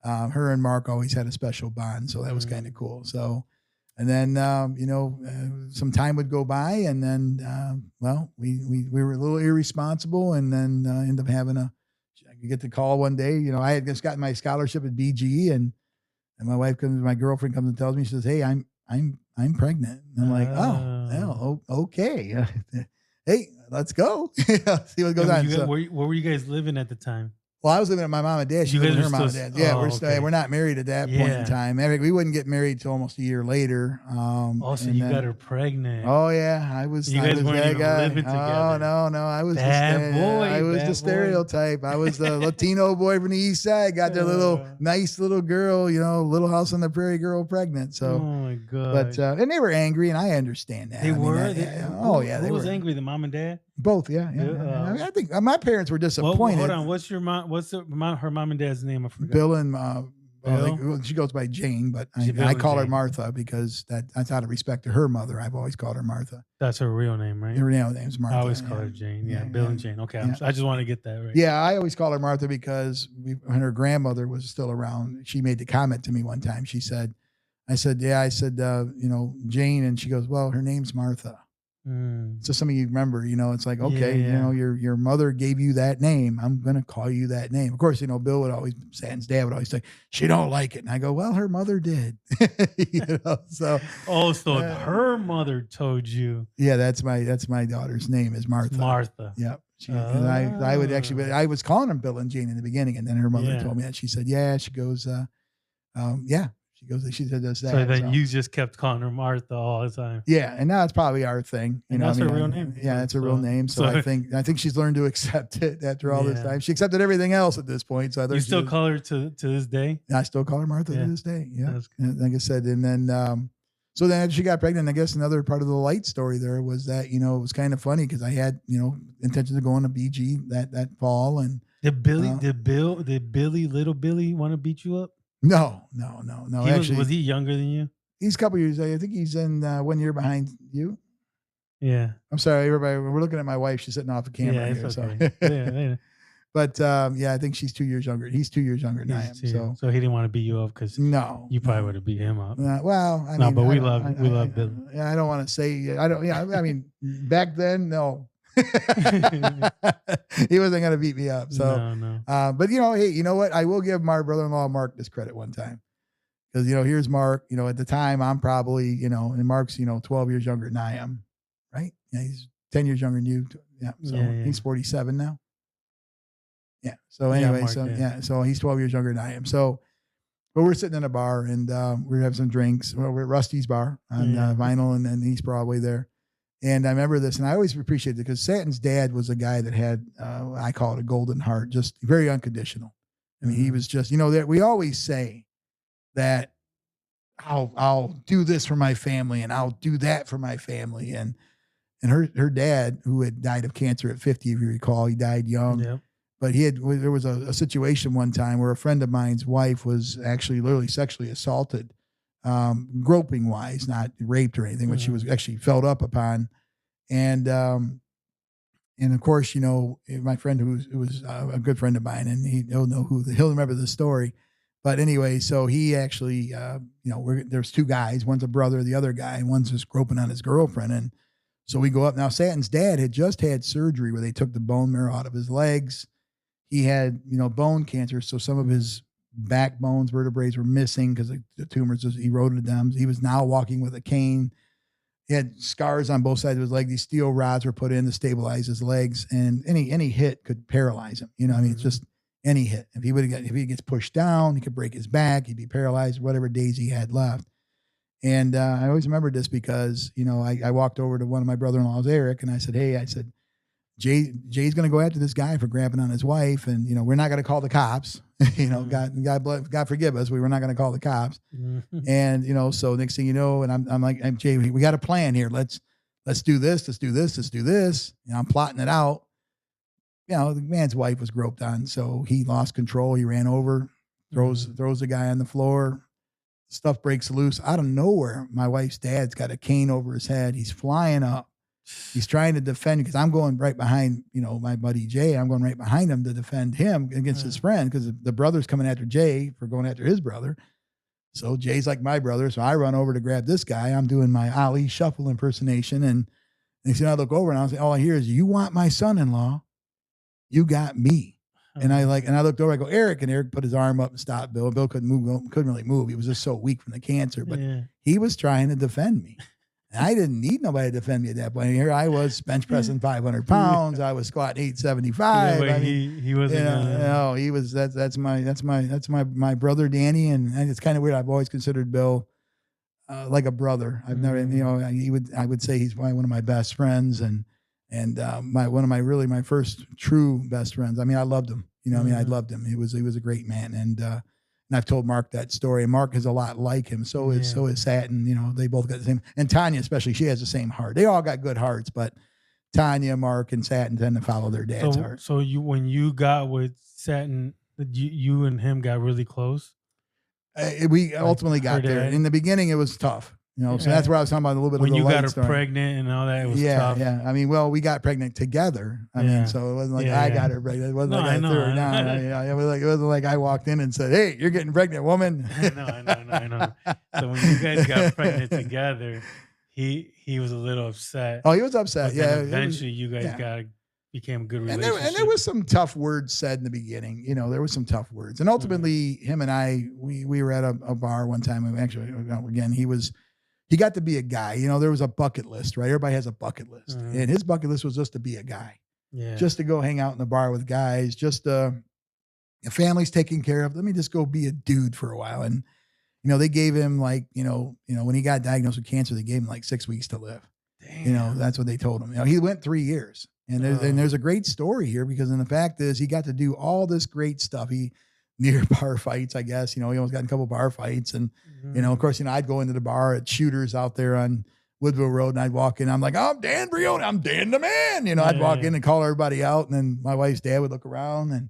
her and Mark always had a special bond. So that was kind of cool. So. And then, some time would go by and then, we were a little irresponsible and then ended up having I could get the call one day, I had just gotten my scholarship at BG and my girlfriend comes and tells me, she says, hey, I'm pregnant. And I'm like, oh, okay. Hey, let's go. See what goes on. Where were you guys living at the time? Well, I was living at my mom and dad. She lived with her mom and dad. Yeah, we're not married at that point in time. I mean, we wouldn't get married till almost a year later. So you got her pregnant. Oh yeah, I was. You guys weren't even living together. Oh no, I was bad boy. I was the stereotype. I was the Latino boy from the East Side. Got their nice little girl, Little House on the Prairie girl pregnant. So, oh my god. But and they were angry, and I understand that. They were. They who was were angry? The mom and dad. Both, yeah. I mean, I think my parents were disappointed. Well, hold on, what's your mom? What's her mom and dad's name? I forgot. Bill and Bill? She goes by Jane, but I call her Martha because that's out of respect to her mother. I've always called her Martha. That's her real name, right? Her real name's Martha. I always call her Jane. Yeah, Bill and Jane. Okay, I just want to get that right. Yeah, I always call her Martha because when her grandmother was still around, she made the comment to me one time. She said, Jane, and she goes, well, her name's Martha. Mm. So something you remember, it's like, okay, Yeah. your mother gave you that name. I'm going to call you that name. Of course, Bill would always, Stanton's dad would always say, she don't like it. And I go, well, her mother did. So. Oh, so her mother told you. Yeah, that's my daughter's name is Martha. Martha. Yep. And I would actually, I was calling him Bill and Jean in the beginning. And then her mother told me that. She said, yeah, she goes, yeah. She said this, that. So then you just kept calling her Martha all the time. Yeah, and now it's probably our thing. That's her real name. Yeah, that's her real name. So I think she's learned to accept it after all this time. She accepted everything else at this point. So I think you still call her to this day. I still call her Martha to this day. Yeah, like I said, and then so then after she got pregnant, I guess another part of the light story there was that it was kind of funny because I had intention of going to BG that fall. And did little Billy want to beat you up? No. Actually, was he younger than you? He's a couple years. I think he's in 1 year behind you. Yeah. I'm sorry, everybody. We're looking at my wife. She's sitting off the camera here. Okay. So. Yeah. But I think she's 2 years younger. He's 2 years younger than I am. So he didn't want to beat you up because you probably would have beat him up. Well, I mean, but we love Billy. Yeah, I don't want to say. I don't. Yeah, I mean, back then, no. He wasn't going to beat me up. So, no. But hey, you know what? I will give my brother-in-law Mark this credit one time because here's Mark. At the time I'm probably and Mark's 12 years younger than I am, right? Yeah, he's 10 years younger than you. Yeah, so he's 47 now. Yeah. So anyway, Mark, so he's 12 years younger than I am. So, but we're sitting in a bar and we're having some drinks. Well, we're at Rusty's bar on Vinyl and East Broadway there. And I remember this, and I always appreciate it because Stanton's dad was a guy that had, I call it a golden heart, just very unconditional. I mean, he was just, that we always say that I'll do this for my family and I'll do that for my family. And her dad, who had died of cancer at 50, if you recall, he died young. Yep. But there was a situation one time where a friend of mine's wife was actually literally sexually assaulted. Groping wise, not raped or anything, but she was actually felt up upon. And of course, my friend who was a good friend of mine, and he'll remember the story. But anyway, so he actually, there's two guys, one's a brother, the other guy, and one's just groping on his girlfriend. And so we go up. Now, Stanton's dad had just had surgery where they took the bone marrow out of his legs. He had, bone cancer. So some of his backbones, vertebrae were missing because the tumors just eroded them. He was now walking with a cane. He had scars on both sides of his leg. These steel rods were put in to stabilize his legs, and any hit could paralyze him. It's just any hit. If he gets pushed down, he could break his back. He'd be paralyzed, whatever days he had left. And I always remember this because I walked over to one of my brother-in-laws, Eric, and I said, "Hey," I said, Jay's going to go after this guy for grabbing on his wife. And, we're not going to call the cops, God forgive us. We were not going to call the cops. Mm-hmm. And, so next thing you know, and I'm like, Jay, we got a plan here. Let's do this. Let's do this. Let's do this. I'm plotting it out. The man's wife was groped on. So he lost control. He ran over, throws the guy on the floor. Stuff breaks loose out of nowhere. My wife's dad's got a cane over his head. He's flying up. He's trying to defend because I'm going right behind, my buddy Jay. I'm going right behind him to defend him against his friend because the brother's coming after Jay for going after his brother. So Jay's like my brother. So I run over to grab this guy. I'm doing my Ali Shuffle impersonation. And I look over and I was like, all I hear is, "You want my son-in-law? You got me." And I looked over, I go, "Eric," and Eric put his arm up and stopped Bill. Bill couldn't really move. He was just so weak from the cancer, but he was trying to defend me. I didn't need nobody to defend me at that point. Here I was bench pressing 500 pounds. I was squatting 875. Yeah, he wasn't. No, he was. That's my brother Danny, and it's kind of weird. I've always considered Bill like a brother. I've never, I would say he's probably one of my best friends, and one of my first true best friends. I mean, I loved him. I loved him. He was a great man, and I've told Mark that story, and Mark is a lot like him. So is Satin. They both got the same, and Tanya especially. She has the same heart. They all got good hearts, but Tanya, Mark, and Satin tend to follow their dad's heart. So when you got with Satin, you and him got really close. We ultimately got there. In the beginning, it was tough. So that's where I was talking about a little bit when of the you got her story. pregnant and all that. It was tough. Yeah. I mean, we got pregnant together. I mean, so it wasn't like I got her pregnant. It wasn't I threw her down. It wasn't like I walked in and said, "Hey, you're getting pregnant, woman." I know. So when you guys got pregnant together, he was a little upset. Oh, he was upset. But then Yeah. eventually you guys yeah. became a good And relationship. there was some tough words said in the beginning. There was some tough words. And ultimately, him and I, we were at a bar one time. And actually, again, he got to be a guy. There was a bucket list, right? Everybody has a bucket list. And his bucket list was just to be a guy. Yeah. Just to go hang out in the bar with guys, just a family's taken care of. Let me just go be a dude for a while. And, they gave him like, when he got diagnosed with cancer, they gave him like 6 weeks to live. Damn. That's what they told him. He went 3 years. And there's a great story here because the fact is he got to do all this great stuff. He near bar fights, I guess, he almost got in a couple bar fights. And, of course, I'd go into the bar at Shooters out there on Woodville Road, and I'd walk in. I'm like, I'm Dan Briones. I'm Dan the man. I'd walk in and call everybody out. And then my wife's dad would look around and,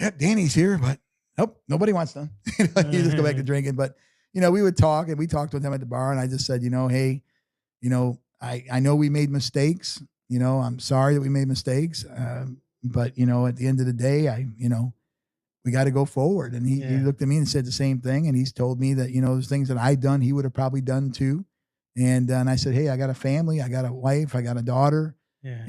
yep, Danny's here, but nope, nobody wants none. You just go back to drinking. But, we would talk, and we talked with him at the bar. And I just said, hey, I know we made mistakes. I'm sorry that we made mistakes. But, at the end of the day, we got to go forward. And he looked at me and said the same thing. And he's told me that, there's things that I've done, he would have probably done too. And I said, hey, I got a family, I got a wife, I got a daughter. Yeah.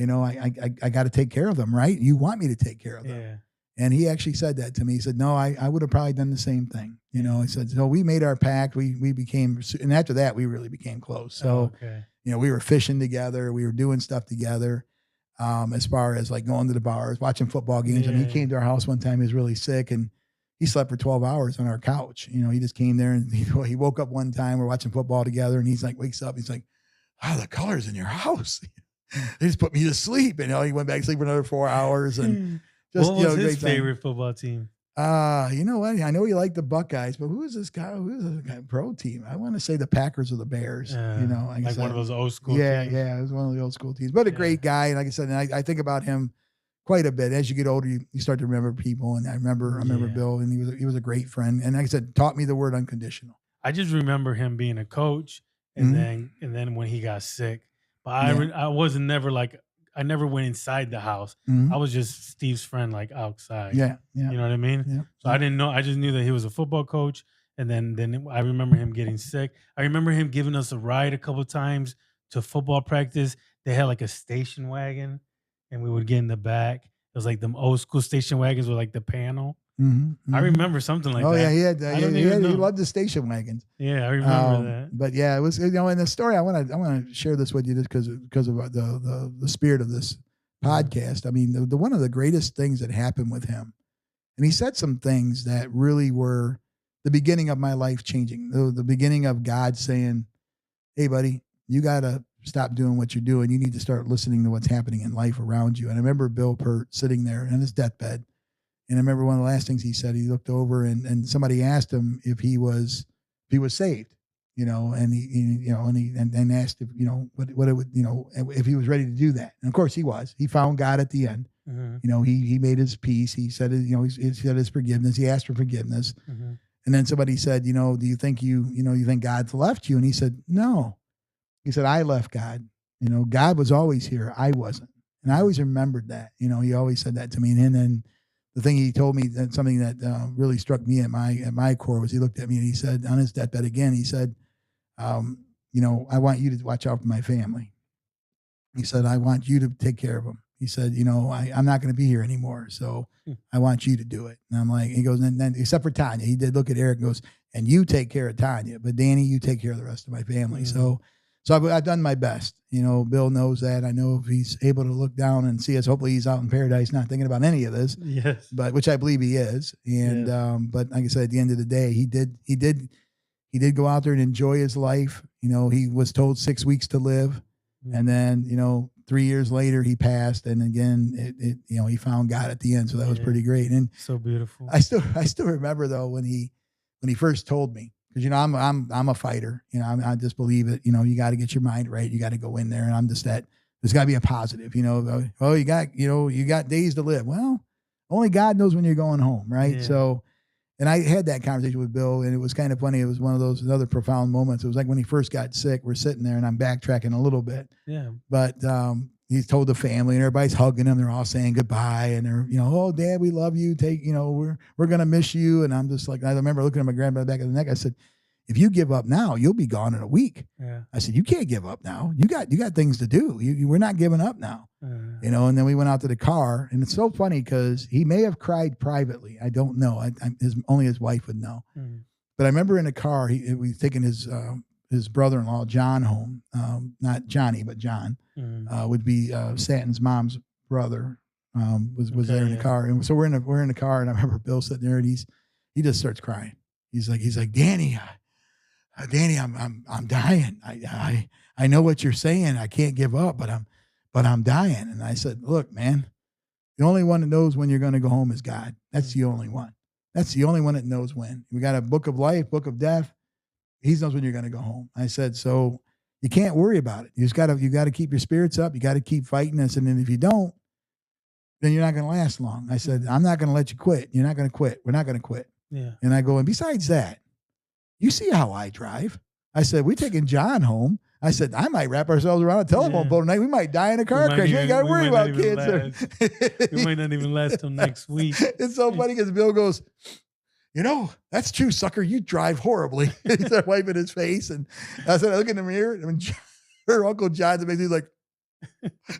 I got to take care of them, right? You want me to take care of them. Yeah. And he actually said that to me. He said, no, I would have probably done the same thing. He said, so we made our pact. We became, and after that, we really became close. So, we were fishing together. We were doing stuff together. As far as like going to the bars, watching football games. I mean, he came to our house one time. He was really sick, and he slept for 12 hours on our couch. He just came there, and he woke up one time. We're watching football together, and he's like, wakes up. He's like, the colors in your house. They just put me to sleep. And he went back to sleep for another 4 hours. And just, what was his favorite football team? You know what? I know he liked the Buckeyes, but who is this guy? Who is this guy pro team? I want to say the Packers or the Bears. Like one of those old school teams. teams. Yeah, it was one of the old school teams. But a great guy. And like I said, and I think about him quite a bit. As you get older, you start to remember people. And I remember Bill, and he was a great friend. And like I said, taught me the word unconditional. I just remember him being a coach, and then when he got sick. But I wasn't never like. I never went inside the house. I was just Steve's friend, like outside. Yeah. You know what I mean? Yeah. So I didn't know. I just knew that he was a football coach. And then I remember him getting sick. I remember him giving us a ride a couple of times to football practice. They had like a station wagon, and we would get in the back. It was like them old school station wagons with like the panel. I remember something like that. Oh yeah, he loved the station wagons. Yeah, I remember that. But yeah, it was in the story. I want to share this with you just because of the spirit of this podcast. I mean, the one of the greatest things that happened with him, and he said some things that really were the beginning of my life changing. The beginning of God saying, "Hey, buddy, you got to stop doing what you're doing. You need to start listening to what's happening in life around you." And I remember Bill Pert sitting there on his deathbed. And I remember one of the last things he said, he looked over and somebody asked him if he was saved, and he asked if, what it would, if he was ready to do that. And of course he was. He found God at the end. He made his peace. He said, he said his forgiveness. He asked for forgiveness. And then somebody said, do you think you think God's left you? And he said, no. He said, I left God. God was always here. I wasn't. And I always remembered that. He always said that to me. And then the thing he told me, that something that really struck me at my core, was he looked at me and he said, on his deathbed again, he said, I want you to watch out for my family. He said, I want you to take care of them. He said, I'm not going to be here anymore, so I want you to do it. And I'm like, he goes, and then except for Tanya, he did look at Eric and goes, and you take care of Tanya, but Danny, you take care of the rest of my family. So I've done my best. Bill knows that. I know if he's able to look down and see us, hopefully he's out in paradise, not thinking about any of this. Yes. But which I believe he is. And but like I said, at the end of the day, he did go out there and enjoy his life. He was told 6 weeks to live, and then 3 years later he passed, and again he found God at the end. So that was pretty great. And so beautiful. I still remember though when he first told me. Because I'm a fighter, I just believe it. You got to get your mind right. You got to go in there, and I'm just that. There's got to be a positive. Oh, you got days to live. Well, only God knows when you're going home, right? Yeah. So, and I had that conversation with Bill, and it was kind of funny. It was one of those another profound moments. It was like when he first got sick. We're sitting there, and I'm backtracking a little bit. Yeah. But he's told the family, and everybody's hugging him. They're all saying goodbye, and they're, oh, Dad, we love you. We're gonna miss you. And I'm just like, I remember looking at my grandpa back of the neck. I said, if you give up now, you'll be gone in a week. Yeah. I said, you can't give up now. You got things to do. We're not giving up now. And then we went out to the car, and it's so funny because he may have cried privately. I don't know. Only his wife would know. But I remember in the car, we was taking his brother-in-law, John, home. Not Johnny, but John, would be Stanton's mom's brother. Was there in the car. And so we're in the car, and I remember Bill sitting there, and he just starts crying. He's like, Danny, I'm dying. I know what you're saying. I can't give up, but I'm dying. And I said, look, man, the only one that knows when you're going to go home is God. That's the only one. That's the only one that knows when. We got a book of life, book of death. He knows when you're going to go home. I said, so you can't worry about it. You got to keep your spirits up. You got to keep fighting this. And then if you don't, then you're not going to last long. I said, I'm not going to let you quit. You're not going to quit. We're not going to quit. Yeah. And I go, and besides that, you see how I drive. I said, we're taking John home. I said, I might wrap ourselves around a telephone pole tonight. We might die in a car crash. You ain't got to worry about cancer. We might not even last till next week. It's so funny because Bill goes, that's true, sucker. You drive horribly. He started wiping his face. And I said, I look in the mirror, and her Uncle John's basically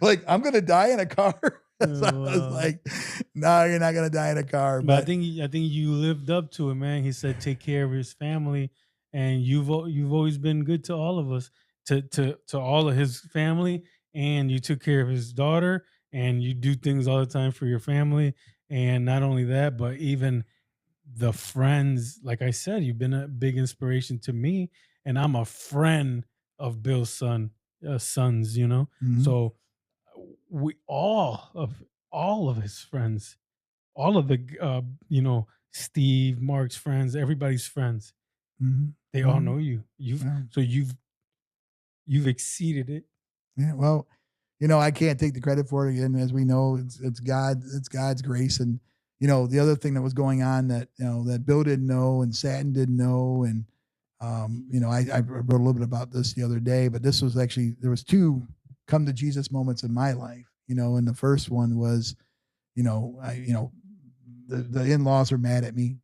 like, I'm going to die in a car. So I was like, no, you're not going to die in a car. But I think you lived up to it, man. He said, take care of his family. And you've always been good to all of us, to all of his family. And you took care of his daughter, and you do things all the time for your family. And not only that, but even the friends, like I said, you've been a big inspiration to me, and I'm a friend of Bill's sons, Mm-hmm. So we all of his friends, all of the Steve, Mark's friends, everybody's friends, they all know you. So you've exceeded it. Yeah, well, I can't take the credit for it. Again, as we know, it's God's grace. And the other thing that was going on that that Bill didn't know and Satin didn't know, and I wrote a little bit about this the other day, but this was actually, there was two come to Jesus moments in my life, and the first one was, the in-laws are mad at me,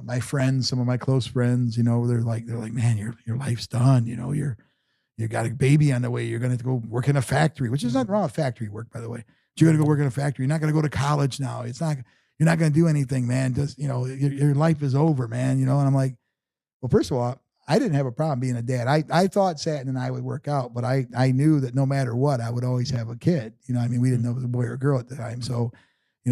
my friends, some of my close friends, they're like, man, your life's done. You got a baby on the way. You're going to go work in a factory, which is nothing wrong with factory work, by the way. But you're going to go work in a factory. You're not going to go to college now. You're not going to do anything, man. Just, your life is over, man. And I'm like, well, first of all, I didn't have a problem being a dad. I thought Satin and I would work out, but I knew that no matter what, I would always have a kid. We didn't know if it was a boy or a girl at the time. So,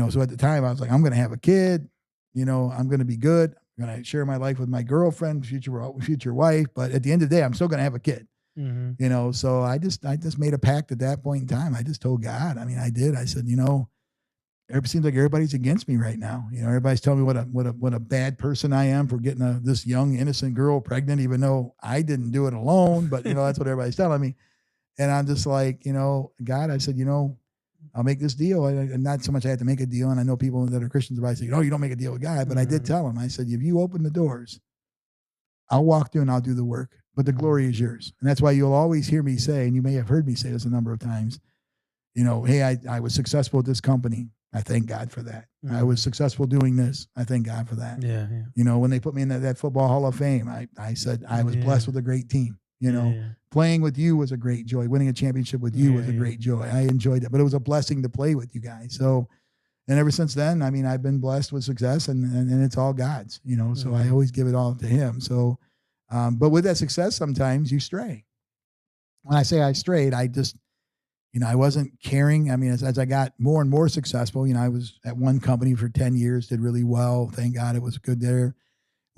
so at the time I was like, I'm going to have a kid, I'm going to be good. I'm going to share my life with my girlfriend, future wife. But at the end of the day, I'm still going to have a kid. So I just made a pact at that point in time. I just told God. I did. I said, it seems like everybody's against me right now. Everybody's telling me what a bad person I am for getting this young innocent girl pregnant, even though I didn't do it alone. But that's what everybody's telling me. And I'm just like, God, I said, I'll make this deal. And not so much I had to make a deal. And I know people that are Christians probably say, oh, you don't make a deal with God. But I did tell him. I said, if you open the doors, I'll walk through and I'll do the work. But the glory is yours. And that's why you'll always hear me say, and you may have heard me say this a number of times, hey, I was successful at this company. I thank God for that. I was successful doing this. I thank God for that. Yeah. When they put me in that football Hall of Fame, I said I was blessed with a great team. Playing with you was a great joy. Winning a championship with you was a great joy. I enjoyed it, but it was a blessing to play with you guys. So, and ever since then, I've been blessed with success, and it's all God's. So I always give it all to Him. So, but with that success, sometimes you stray. When I say I strayed, I just, I wasn't caring. As I got more and more successful, I was at one company for 10 years, did really well. Thank God it was good there.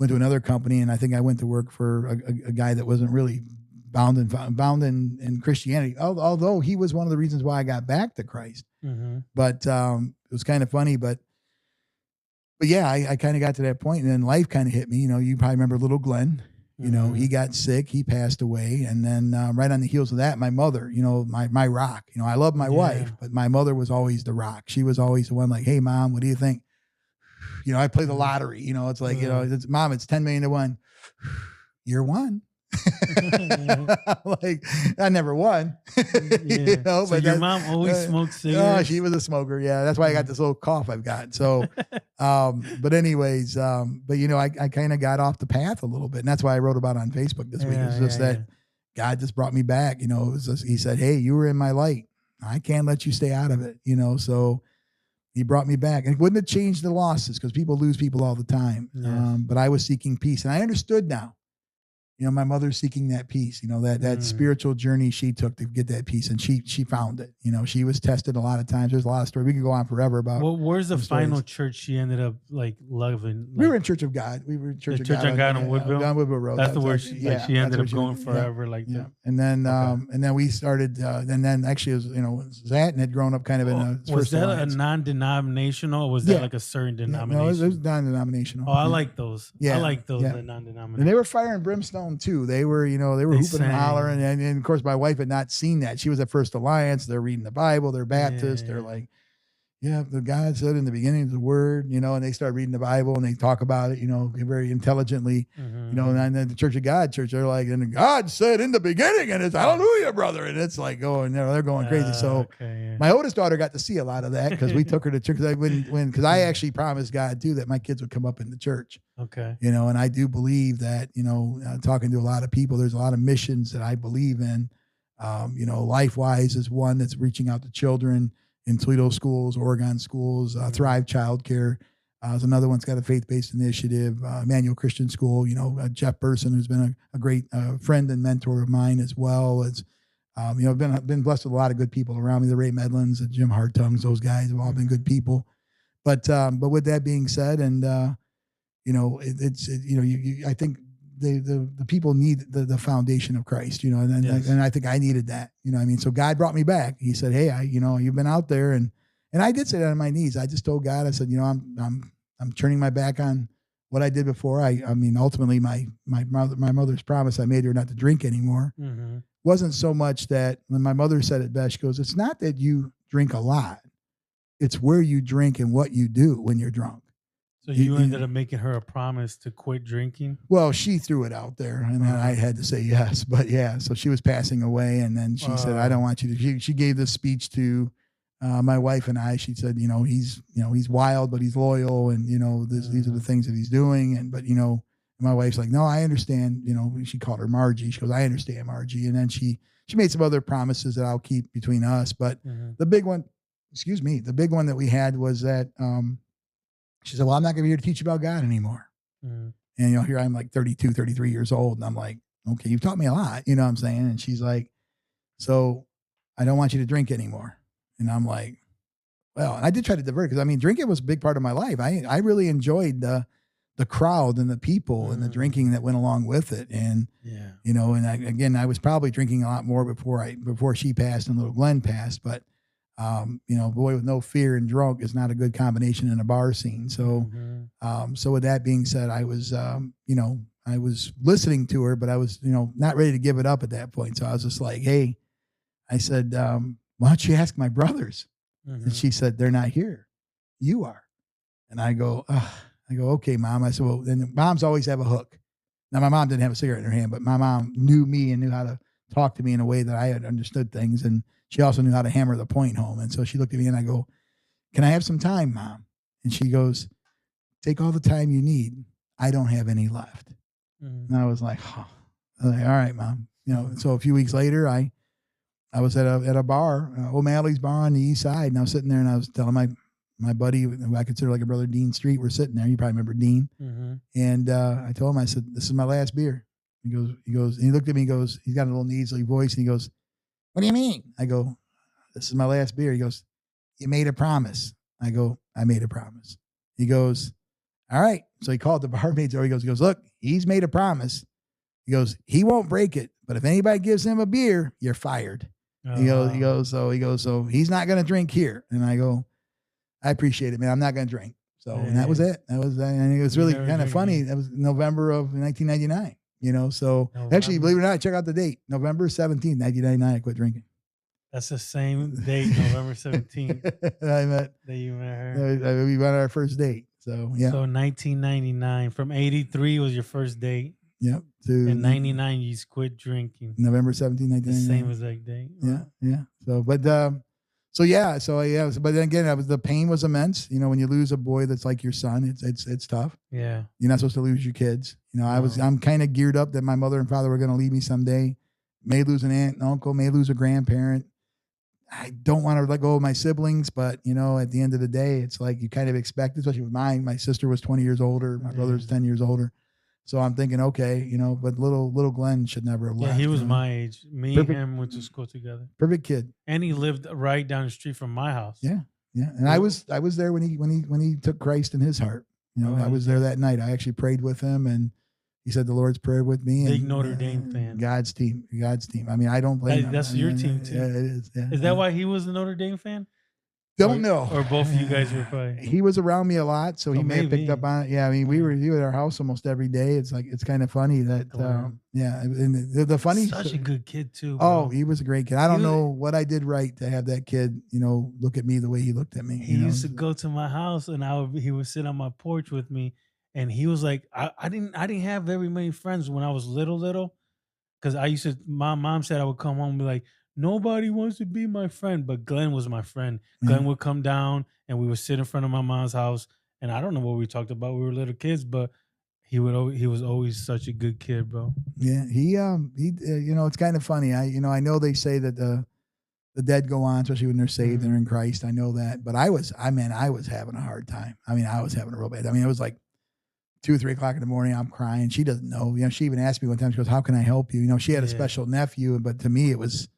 Went to another company, and I think I went to work for a guy that wasn't really bound in Christianity, although he was one of the reasons why I got back to Christ. But it was kind of funny. But yeah, I kind of got to that point, and then life kind of hit me. You probably remember little Glenn. He got sick, he passed away. And then right on the heels of that, my mother, my rock, I love my wife, but my mother was always the rock. She was always the one like, hey mom, what do you think? I play the lottery, it's like, it's Mom, it's 10 million to 1. Year one. Like, I never won. Yeah. So but your mom always smoked oh, cigarettes? she was a smoker. Yeah, that's why I got this little cough I've got. So, but anyways, but I kind of got off the path a little bit, and that's why I wrote about it on Facebook this week. It's just that God just brought me back. It was just, He said, "Hey, you were in my light. I can't let you stay out of it." So He brought me back, and it wouldn't have changed the losses because people lose people all the time. Yes. But I was seeking peace, and I understood now. My mother's seeking that peace, that spiritual journey she took to get that peace, and she found it. She was tested a lot of times. There's a lot of stories. We could go on forever about. Well, where's the final stories. church she ended up loving? We were in Church of God. We were in Church of Church God on God on Woodville. On Woodville Road. That's the word she ended up going forever like that. And then we started. And then actually, it was Zatin had grown up kind of in a. Was that a non-denominational? Or was that like a certain denomination? No, it was non-denominational. Oh, I like those. Yeah. I like those. Yeah. The non-denominational. And they were fire and brimstone too. They were, they were hooping and hollering. And of course, my wife had not seen that. She was at First Alliance. They're reading the Bible. They're Baptist. They're like, the God said in the beginning of the word, and they start reading the Bible and they talk about it, very intelligently, and then the Church of God church, they're like, and God said in the beginning, and it's hallelujah, brother. And it's like going, they're going crazy. So my oldest daughter got to see a lot of that because we took her to church because I actually promised God too that my kids would come up in the church. Okay. And I do believe that, talking to a lot of people, there's a lot of missions that I believe in. LifeWise is one that's reaching out to children in Toledo schools, Oregon schools, Thrive Childcare. There's another one's got a faith-based initiative, Emmanuel Christian School. Jeff Burson, who's been a great friend and mentor of mine as well. As I've been blessed with a lot of good people around me. The Ray Medlins, the Jim Hartungs, those guys have all been good people. But with that being said, and I think the people need the foundation of Christ, and I think I needed that, so God brought me back. He said, "Hey, you've been out there." And I did say that on my knees. I just told God, I said, I'm turning my back on what I did before. Ultimately my mother's promise I made her not to drink anymore wasn't so much that when my mother said it best, she goes, "It's not that you drink a lot. It's where you drink and what you do when you're drunk." So you ended up making her a promise to quit drinking? Well, she threw it out there, and then I had to say yes. But so she was passing away, and then she said, "I don't want you to." She gave this speech to my wife and I. She said, he's wild, but he's loyal, and these are the things that he's doing. But my wife's like, "No, I understand." She called her Margie. She goes, "I understand, Margie." And then she made some other promises that I'll keep between us. But the big one that we had was that. She said, "Well, I'm not going to be here to teach you about God anymore." And, here I'm like 32, 33 years old. And I'm like, "Okay, you've taught me a lot." You know what I'm saying? And she's like, "So I don't want you to drink anymore." And I'm like, well, and I did try to divert because drinking was a big part of my life. I really enjoyed the crowd and the people and the drinking that went along with it. And, and I was probably drinking a lot more before she passed and little Glenn passed, but boy with no fear and drunk is not a good combination in a bar scene. So, so with that being said, I was, I was listening to her, but I was, not ready to give it up at that point. So I was just like, "Hey," I said, "Why don't you ask my brothers?" And she said, "They're not here. You are." And I go, "Okay, Mom." I said, "Well," and moms always have a hook. Now my mom didn't have a cigarette in her hand, but my mom knew me and knew how to talk to me in a way that I had understood things. And she also knew how to hammer the point home. And so she looked at me and I go, "Can I have some time, Mom?" And she goes, "Take all the time you need. I don't have any left." And I was like, "Oh." I was like, "All right, Mom." So a few weeks later, I was at a bar, O'Malley's bar on the east side. And I was sitting there and I was telling my buddy, who I consider like a brother, Dean Street, we're sitting there. You probably remember Dean. And I told him, I said, "This is my last beer." He goes, and he looked at me, he goes, he's got a little nasally voice. And he goes, "What do you mean?" I go, "This is my last beer." He goes, "You made a promise." I go, "I made a promise." He goes, "All right." So he called the barmaids over. He goes, "Look, he's made a promise." He goes, "He won't break it, but if anybody gives him a beer, you're fired." He goes, so he's not going to drink here. And I go, "I appreciate it, man. I'm not going to drink." So, and that was it. And it was really kind of funny. That was November of 1999, so actually, believe it or not, check out the date, November 17th, 1999, I quit drinking. That's the same date, November 17th. That you met her. We went on our first date. So, yeah. So 1999, from 83 was your first date. Yep. To In 99, you quit drinking. November 17, The 1999. same exact day. Yeah, yeah. But then again, the pain was immense. You know, when you lose a boy that's like your son, it's tough. Yeah. You're not supposed to lose your kids. You know, No. I'm kind of geared up that my mother and father were going to leave me someday. May lose an aunt and uncle, may lose a grandparent. I don't want to let go of my siblings, but you know, at the end of the day, it's like you kind of expect, especially with mine. My sister was 20 years older, my brother's 10 years older. So I'm thinking, okay, you know, but little Glenn should never have Yeah, left. he was you know? my age. Me Perfect. and him went to school together. Perfect kid. And he lived right down the street from my house. Yeah, yeah. And I was there when he took Christ in his heart. You know, I was there that night. I actually prayed with him, and he said the Lord's Prayer with me. Big and, Notre Dame fan. God's team. I mean, I don't blame him. That's your team too. Yeah, it is. Yeah, Is that why he was a Notre Dame fan? Don't know. Or both of you guys were probably. He was around me a lot, so he may have picked maybe. up on it. Yeah, I mean, he was at our house almost every day. It's like it's kind of funny that. Yeah, and the funny. Such a good kid too. Bro. Oh, he was a great kid. I don't know what I did right to have that kid, you know, look at me the way he looked at me. He used to go to my house, and he would sit on my porch with me, and he was like, I didn't have very many friends when I was little, because I used to. My mom said I would come home and be like, nobody wants to be my friend, but Glenn was my friend. Glenn would come down, and we would sit in front of my mom's house, and I don't know what we talked about. We were little kids, but he was always such a good kid, bro. Yeah, he you know, it's kind of funny. I know they say that the dead go on, especially when they're saved and they're in Christ. I know that, but I was having a hard time. I mean, I was having a real bad. I mean, it was like 2 or 3 o'clock in the morning. I'm crying. She doesn't know. You know, she even asked me one time. She goes, "How can I help you?" You know, she had a special nephew, but to me, it was.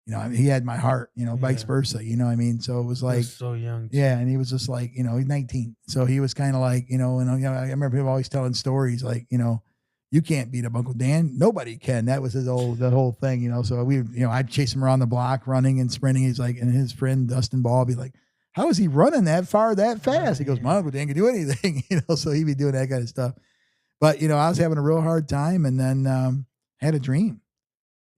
You know, I mean, he had my heart, you know, vice versa, you know what I mean? So it was like, so young. Yeah. And he was just like, you know, he's 19. So he was kind of like, you know, and I remember people always telling stories like, you know, you can't beat up Uncle Dan. Nobody can. That was that whole thing, you know? So I'd chase him around the block running and sprinting. He's like, and his friend Dustin Ball would be like, how is he running that far, that fast? He goes, my Uncle Dan can do anything, you know? So he'd be doing that kind of stuff. But, you know, I was having a real hard time, and then had a dream.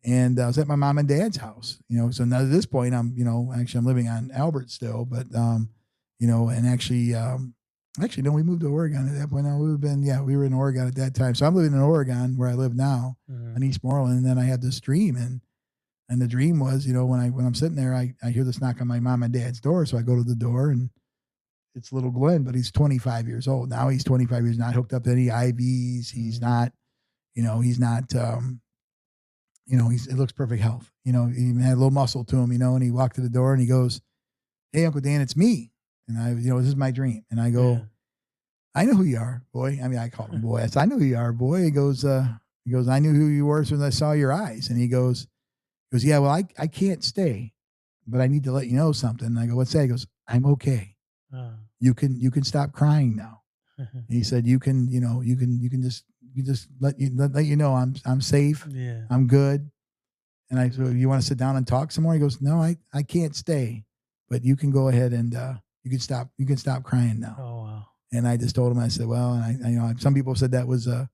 And I was at my mom and dad's house, you know. So now at this point, I'm living on Albert still, but you know, and actually, no, we moved to Oregon at that point. No, we were in Oregon at that time. So I'm living in Oregon where I live now, in Eastmoreland. And then I had this dream, and the dream was, you know, when I'm sitting there, I hear this knock on my mom and dad's door. So I go to the door, and it's little Glenn, but he's 25 years old now. He's 25 years, not hooked up to any IVs. He's not, you know, you know, it looks perfect health. You know, he even had a little muscle to him, you know, and he walked to the door and he goes, "Hey, Uncle Dan, it's me." And you know, this is my dream. And I go, "I know who you are, boy." I mean, I called him boy. I said, "I know who you are, boy." He goes, "I knew who you were as soon as I saw your eyes." And he goes, "Yeah, well, I can't stay, but I need to let you know something." And I go, "What's that?" He goes, "I'm okay. You can stop crying now." And he said, you can just let you know I'm safe. Yeah. I'm good. And I said, "You want to sit down and talk some more?" He goes, "No, I can't stay, but you can go ahead and you can stop crying now." Oh wow. And I just told him, I said, "Well," and I you know, some people said that was a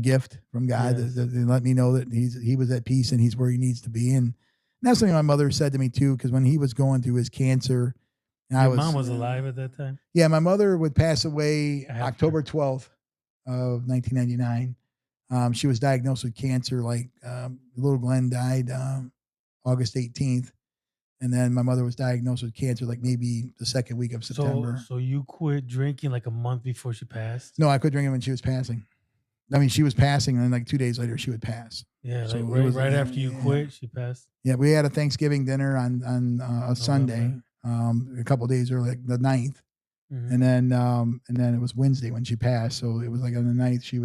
gift from God that let me know that he was at peace and he's where he needs to be. And that's something my mother said to me too, because when he was going through his cancer, Your mom was alive at that time? Yeah, my mother would pass away October 12th of 1999. She was diagnosed with cancer. Like little Glenn died August 18th, and then my mother was diagnosed with cancer like maybe the second week of September. So you quit drinking like a month before she passed? No, I quit drinking when she was passing. I mean, she was passing, and then like 2 days later, she would pass. Yeah, so like right after you quit, she passed. Yeah, we had a Thanksgiving dinner on a Sunday. A couple of days early, like the 9th. And then it was Wednesday when she passed. So it was like on the 9th, she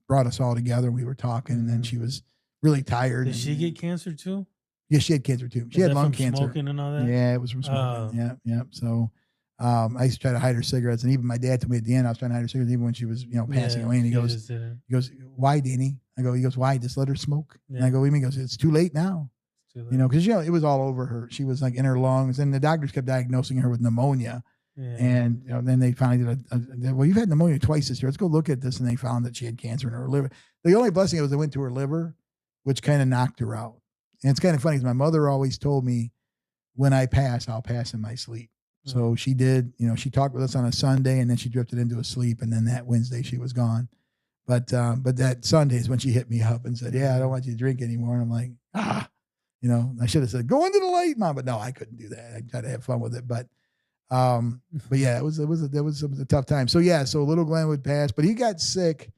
brought us all together. We were talking, and then she was really tired. Did she get cancer too? Yeah, she had cancer too. She had lung cancer. Smoking and all that? Yeah, it was from smoking. Yeah. So I used to try to hide her cigarettes, and even my dad told me at the end I was trying to hide her cigarettes even when she was, you know, passing away. And he goes, "Why, Danny?" I go, he goes, "Why? Just let her smoke." Yeah. And I go, "What do you mean?" He goes, "It's too late now." You know, because, you know, it was all over her. She was like in her lungs, and the doctors kept diagnosing her with pneumonia. Yeah. And you know, then they finally did well, you've had pneumonia twice this year. Let's go look at this. And they found that she had cancer in her liver. The only blessing was they went to her liver, which kind of knocked her out. And it's kind of funny because my mother always told me, when I pass, I'll pass in my sleep. Mm-hmm. So she did, you know, she talked with us on a Sunday, and then she drifted into a sleep. And then that Wednesday she was gone. But that Sunday is when she hit me up and said, "Yeah, I don't want you to drink anymore." And I'm like, I should have said, "Go into the light, Mom," but no, I couldn't do that. I tried to have fun with it, but yeah, it was a tough time. So yeah, so little Glenn would pass, but he got sick.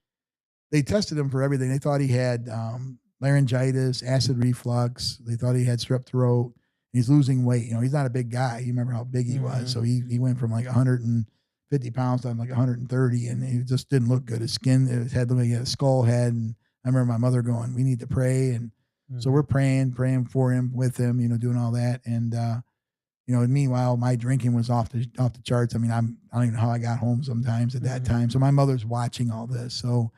They tested him for everything. They thought he had laryngitis, acid reflux. They thought he had strep throat. He's losing weight. He's not a big guy. You remember how big he was. So he went from like 150 pounds down to like 130, and he just didn't look good. His skin, his head looked like he had a skull head. And I remember my mother going, "We need to pray." And so we're praying for him, with him, doing all that. And, meanwhile, my drinking was off the charts. I mean, I don't even know how I got home sometimes at that time. So my mother's watching all this. So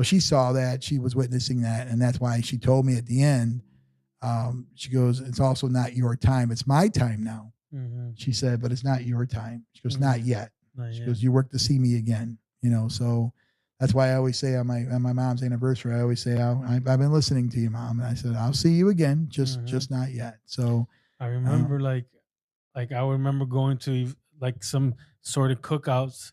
she saw that, she was witnessing that. And that's why she told me at the end, she goes, "It's also not your time. It's my time now." She said, "But it's not your time." She goes, "Not yet." She goes, "You work to see me again." So that's why I always say on my mom's anniversary, I always say, "I've been listening to you, Mom." And I said, "I'll see you again. Just not yet." So I remember like I remember going to like some sort of cookouts,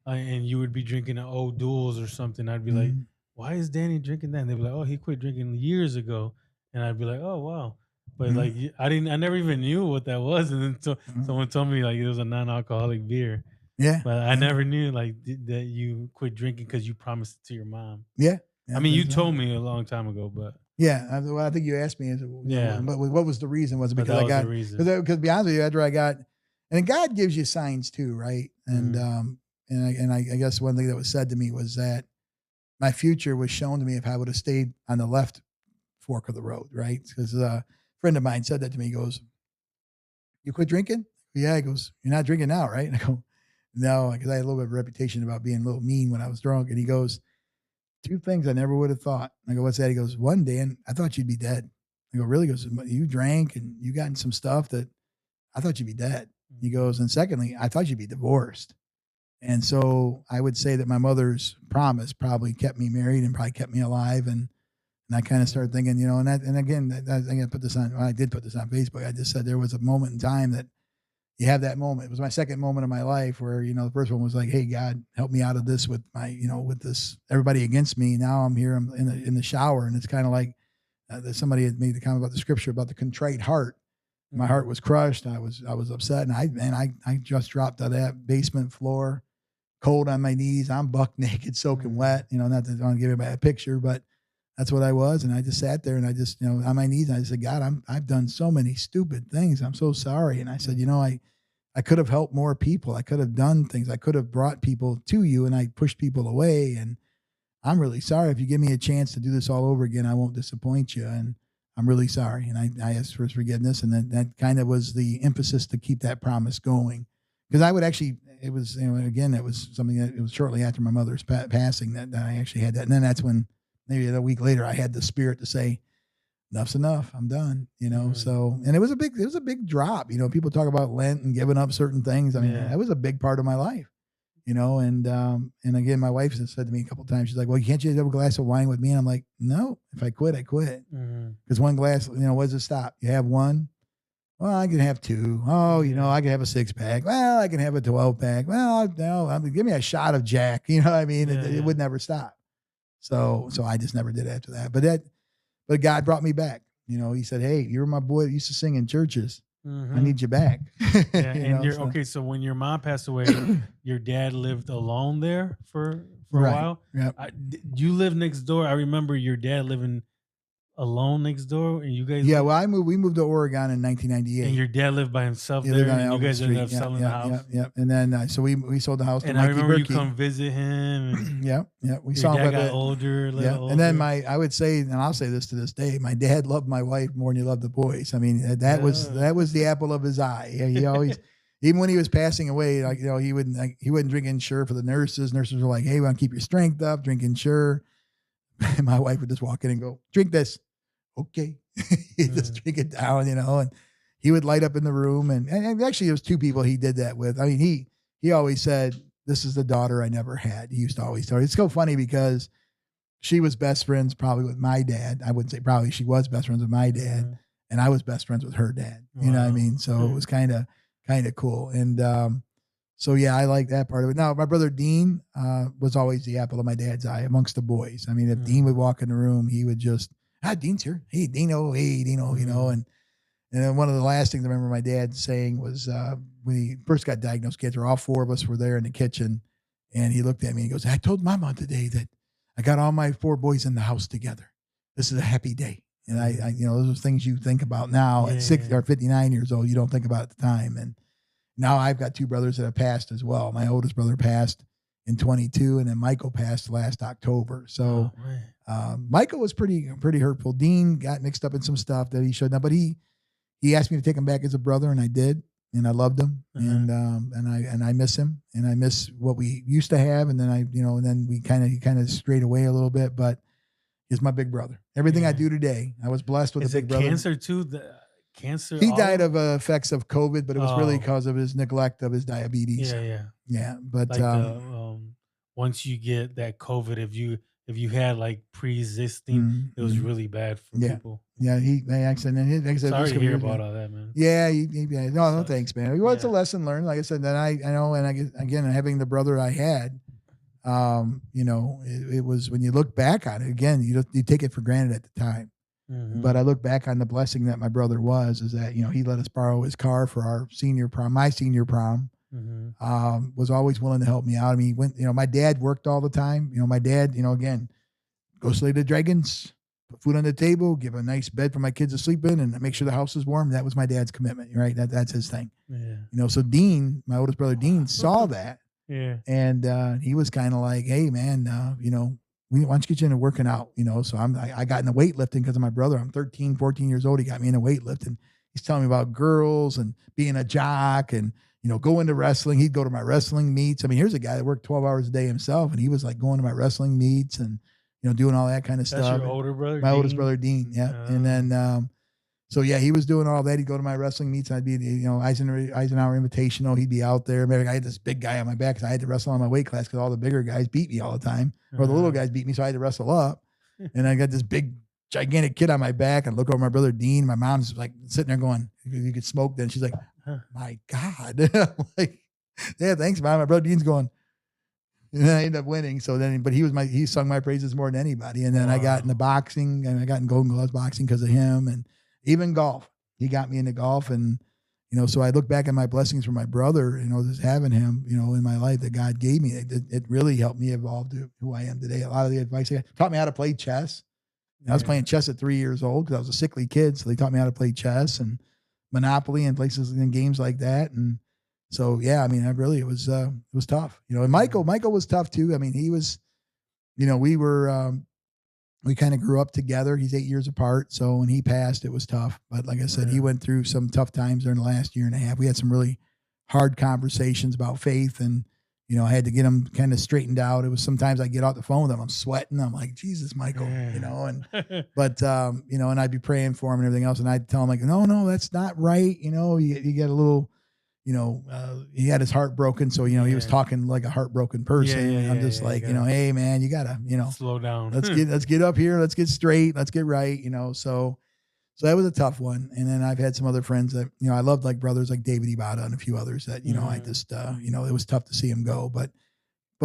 and you would be drinking an old duels or something. I'd be like, "Why is Danny drinking that?" And they'd be like, "Oh, he quit drinking years ago." And I'd be like, "Oh, wow." But like, I never even knew what that was. And then someone told me like it was a non-alcoholic beer. Yeah. But I never knew like that you quit drinking because you promised it to your mom. Yeah. I mean, you told me a long time ago, but yeah, I think you asked me, what was the reason? Was it because I got, because to be honest with you, after I got, and God gives you signs too, right? And I guess one thing that was said to me was that my future was shown to me if I would have stayed on the left fork of the road, right? Because a friend of mine said that to me. He goes, "You quit drinking?" "Yeah." He goes, "You're not drinking now, right?" And I go, "No," because I had a little bit of a reputation about being a little mean when I was drunk. And he goes, "Two things I never would have thought." I go, "What's that?" He goes, "One, Dan, I thought you'd be dead." I go, "Really?" He goes, "You drank and you got in some stuff that I thought you'd be dead." He goes, "And secondly, I thought you'd be divorced." And so I would say that my mother's promise probably kept me married and probably kept me alive. And I kind of started thinking, and again, I'm going to put this on, I did put this on Facebook. I just said there was a moment in time that you have that moment. It was my second moment of my life where, the first one was like, "Hey, God, help me out of this with my, with this, everybody against me." Now I'm here, I'm in the shower. And it's kind of like somebody had made the comment about the scripture about the contrite heart. My heart was crushed. I was upset. And I just dropped on that basement floor, cold on my knees. I'm buck naked, soaking wet, not that I want to give anybody a picture, but that's what I was. And I just sat there and I just, on my knees, and I said, "God, I've done so many stupid things. I'm so sorry." And I said, I could have helped more people. I could have done things. I could have brought people to you, and I pushed people away. And I'm really sorry. If you give me a chance to do this all over again, I won't disappoint you. And I'm really sorry. And I asked for his forgiveness. And then that kind of was the emphasis to keep that promise going. Because I would actually, it was, again, it was something that it was shortly after my mother's passing that I actually had that. And then that's when maybe a week later I had the spirit to say, "Enough's enough. I'm done." So, and it was a big drop. People talk about Lent and giving up certain things. I mean, that was a big part of my life, and again, my wife has said to me a couple of times, she's like, "Well, can't you have a glass of wine with me?" And I'm like, "No, if I quit, I quit." Because one glass, what does it stop? You have one. Well, I can have two. Oh, I can have a 6-pack. Well, I can have a 12-pack. Well, no, give me a shot of Jack. It would never stop. So I just never did after that. But God brought me back. He said, "Hey, you were my boy that used to sing in churches. I need you back." Okay. So when your mom passed away, your dad lived alone there for a while. Yeah. You lived next door. I remember your dad living alone next door, and you guys. Yeah. Well, we moved to Oregon in 1998. And your dad lived by himself there, and you guys ended up selling the house. Yeah. And then so we sold the house. And to I Mikey remember Berkey. you come visit him. And Yeah. We your saw dad him. got older. Older. And then I would say, and I'll say this to this day, my dad loved my wife more than he loved the boys. I mean, that was the apple of his eye. He always, even when he was passing away, like he wouldn't drink Ensure for the nurses. Nurses were like, "Hey, we want to keep your strength up. Drink Ensure." And my wife would just walk in and go, "Drink this." Okay. He'd just drink it down, and he would light up in the room. And actually there was two people he did that with. I mean, he always said, "This is the daughter I never had." He used to always tell her. It's so funny because she was best friends probably with my dad. I wouldn't say probably, she was best friends with my dad, and I was best friends with her dad. You know what I mean? So it was kind of cool. And So yeah, I like that part of it. Now, my brother Dean was always the apple of my dad's eye amongst the boys. I mean, if Dean would Mm, walk in the room, he would just, Dean's here. Hey, Dino, mm, and then one of the last things I remember my dad saying was when he first got diagnosed, cancer, all four of us were there in the kitchen, and he looked at me and he goes, "I told Mama today that I got all my four boys in the house together. This is a happy day." And mm. those are things you think about now at Yeah, 60 yeah. or 59 years old. You don't think about at the time. And now I've got two brothers that have passed as well. My oldest brother passed in 22, and then Michael passed last October. So Oh man. Michael was pretty hurtful. Dean got mixed up in some stuff that he shouldn't have, but he asked me to take him back as a brother, and I did, and I loved him, Uh-huh. and I miss him, and I miss what we used to have, and then and then he kind of strayed away a little bit, but he's my big brother. Everything I Yeah. do today, I was blessed with a Is big it brother. cancer too? The cancer He all died of of effects of COVID, but it was really Oh, because of his neglect of his diabetes. yeah, yeah. Yeah, but Like the once you get that COVID, if you had like pre-existing, mm, it was mm, really bad for yeah, people. yeah, he accident. Like I said, this Sorry a to couple hear years about ago. all that, man. Yeah, yeah. No, no, Sucks. thanks, man. Well, it's a Yeah. lesson learned. Like I said, that I know, and again, having the brother I had, it was when you look back on it again, you take it for granted at the time. But Mhm. I look back on the blessing that my brother is that he let us borrow his car for our senior prom, my senior prom. Mhm. Was always willing to help me out. I mean, he went, my dad worked all the time. My dad, again, go slay the dragons, put food on the table, give a nice bed for my kids to sleep in, and make sure the house is warm. That was my dad's commitment, right? That's his thing. Yeah. So Dean, my oldest brother Dean, saw that, Yeah. and he was kind of like, "Hey, man, why don't you get you into working out?" So I got into weightlifting because of my brother. I'm 13, 14 years old. He got me into weightlifting. He's telling me about girls and being a jock and going to wrestling. He'd go to my wrestling meets. I mean, here's a guy that worked 12 hours a day himself, and he was like going to my wrestling meets and doing all that kind of That's stuff. your older brother, My oldest Dean? brother Dean, yeah, and Oh. then so yeah, he was doing all that. He'd go to my wrestling meets. I'd be, Eisenhower Invitational. He'd be out there. Maybe I had this big guy on my back because I had to wrestle on my weight class because all the bigger guys beat me all the time, or the little Uh-huh. guys beat me, so I had to wrestle up. And I got this big, gigantic kid on my back, and look over my brother Dean. My mom's like sitting there going, "You could smoke." Then she's like, Huh. "My God!" I'm like, yeah, thanks, mom. My brother Dean's going. And I ended up winning. So then, but he sung my praises more than anybody. And then I got into Wow. boxing, and I got in Golden Gloves boxing because of him, and even golf. He got me into golf, and so I look back at my blessings from my brother, just having him, in my life that God gave me. It really helped me evolve to who I am today. A lot of the advice he taught me how to play chess. I was Yeah. playing chess at 3 years old because I was a sickly kid, so they taught me how to play chess and Monopoly and places and games like that. And so, yeah, I mean, it was tough, and Yeah. Michael was tough too. I mean, he was, we were, we kind of grew up together. He's 8 years apart. So when he passed, it was tough. But like I said, he Yeah. went through some tough times during the last year and a half. We had some really hard conversations about faith, and, I had to get him kind of straightened out. It was sometimes I get off the phone with him, I'm sweating. I'm like, Jesus, Michael, and, Yeah. but, and I'd be praying for him and everything else. And I'd tell him like, no, that's not right. You get a little, he had his heart broken. So, he was Yeah. talking like a heartbroken Yeah, person. yeah, And I'm yeah, just yeah. You like, gotta hey man, you gotta, slow down. let's get up here. Let's get straight. Let's get right. So that was a tough one. And then I've had some other friends that, I loved, like brothers like David Ibata and a few others that, I Mhm. just, it was tough to see him go, but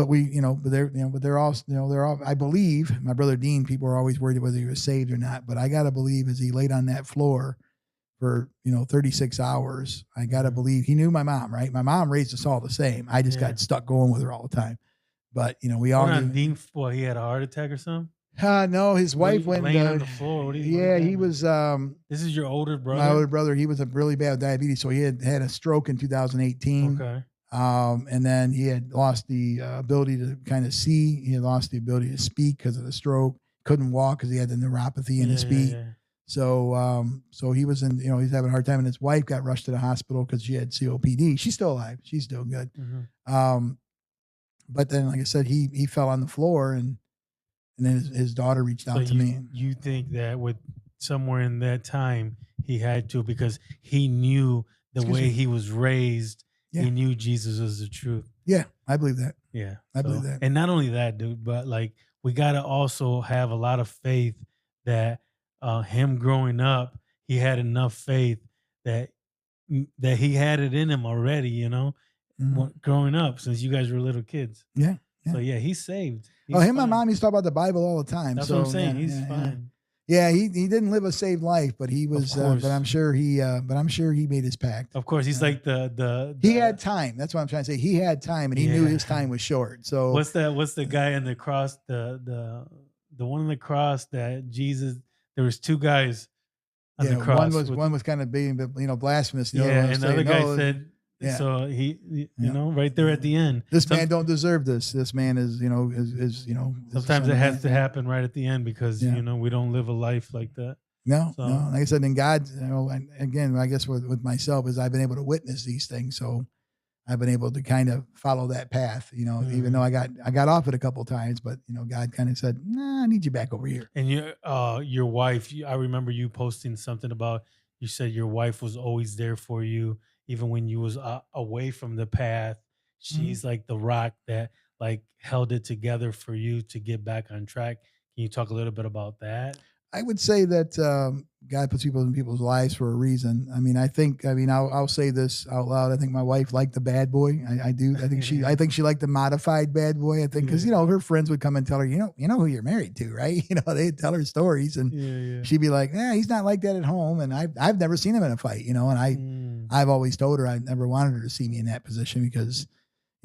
we, but they're all, I believe my brother Dean, people are always worried whether he was saved or not, but I got to believe as he laid on that floor for, 36 hours, I got to Mhm. believe he knew my mom, right? My mom raised us all the same. I just Yeah. got stuck going with her all the time, but we all Hold on, knew. Dean. What? He had a heart attack or something? No, his What? wife went, Laying on the floor. What do you yeah, got, he man? was, This is your older my older brother. brother, he was a really bad diabetes. So he had a stroke in 2018. Okay. And then he had lost the ability to kind of see. He had lost the ability to speak because of the stroke. Couldn't walk because he had the neuropathy in Yeah, his yeah, feet. yeah. So he was in, he's having a hard time. And his wife got rushed to the hospital because she had COPD. She's still alive. She's still good. Mhm. Um, but then, like I said, he fell on the floor, and then his daughter reached So out to me. you think that with somewhere in that time he had to because he knew the Excuse way me. he was raised, Yeah. he knew Jesus was the truth. Yeah, I believe that. Yeah. I believe So that. and not only that, dude, but like we gotta also have a lot of faith that him growing up, he had enough faith that that he had it in him already, growing up since you guys were little kids. Yeah. So Yeah. yeah, he's saved. Oh, He's him and my fine. mom used to talk about the Bible all the time. That's so what I'm saying. yeah, He's yeah, yeah. fine. Yeah, he didn't live a saved life, but he was. course. But I'm sure he made his pact. Of course, he's like He had time. That's what I'm trying to say. He had time, and he knew Yeah. his time was short. So What's the guy in the cross? The one on the cross that Jesus. There was two guys on the cross. one was kind of being, blasphemous. The yeah, other one was and the other saying, guy "No, said. yeah. So he Yeah. right there at the end. This man don't deserve this. This man is, is Sometimes it has to happen right at the end because Yeah. we don't live a life like that. No, So- no. Like I said, in God, and again, I guess with myself is I've been able to witness these things. So I've been able to kind of follow that path, even though I got off it a couple of times, but God kind of said, "Nah, I need you back over here." And your wife, I remember you posting something about, you said your wife was always there for you, even when you was away from the path. She's like the rock that like held it together for you to get back on track. Can you talk a little bit about that? I would say that God puts people in people's lives for a reason. I'll say this out loud. I think my wife liked the bad boy. I do. I think she liked the modified bad boy. I think because her friends would come and tell her, you know who you're married to, right? They'd tell her stories, and she'd be like, he's not like that at home. And I've never seen him in a fight, and I've always told her I never wanted her to see me in that position because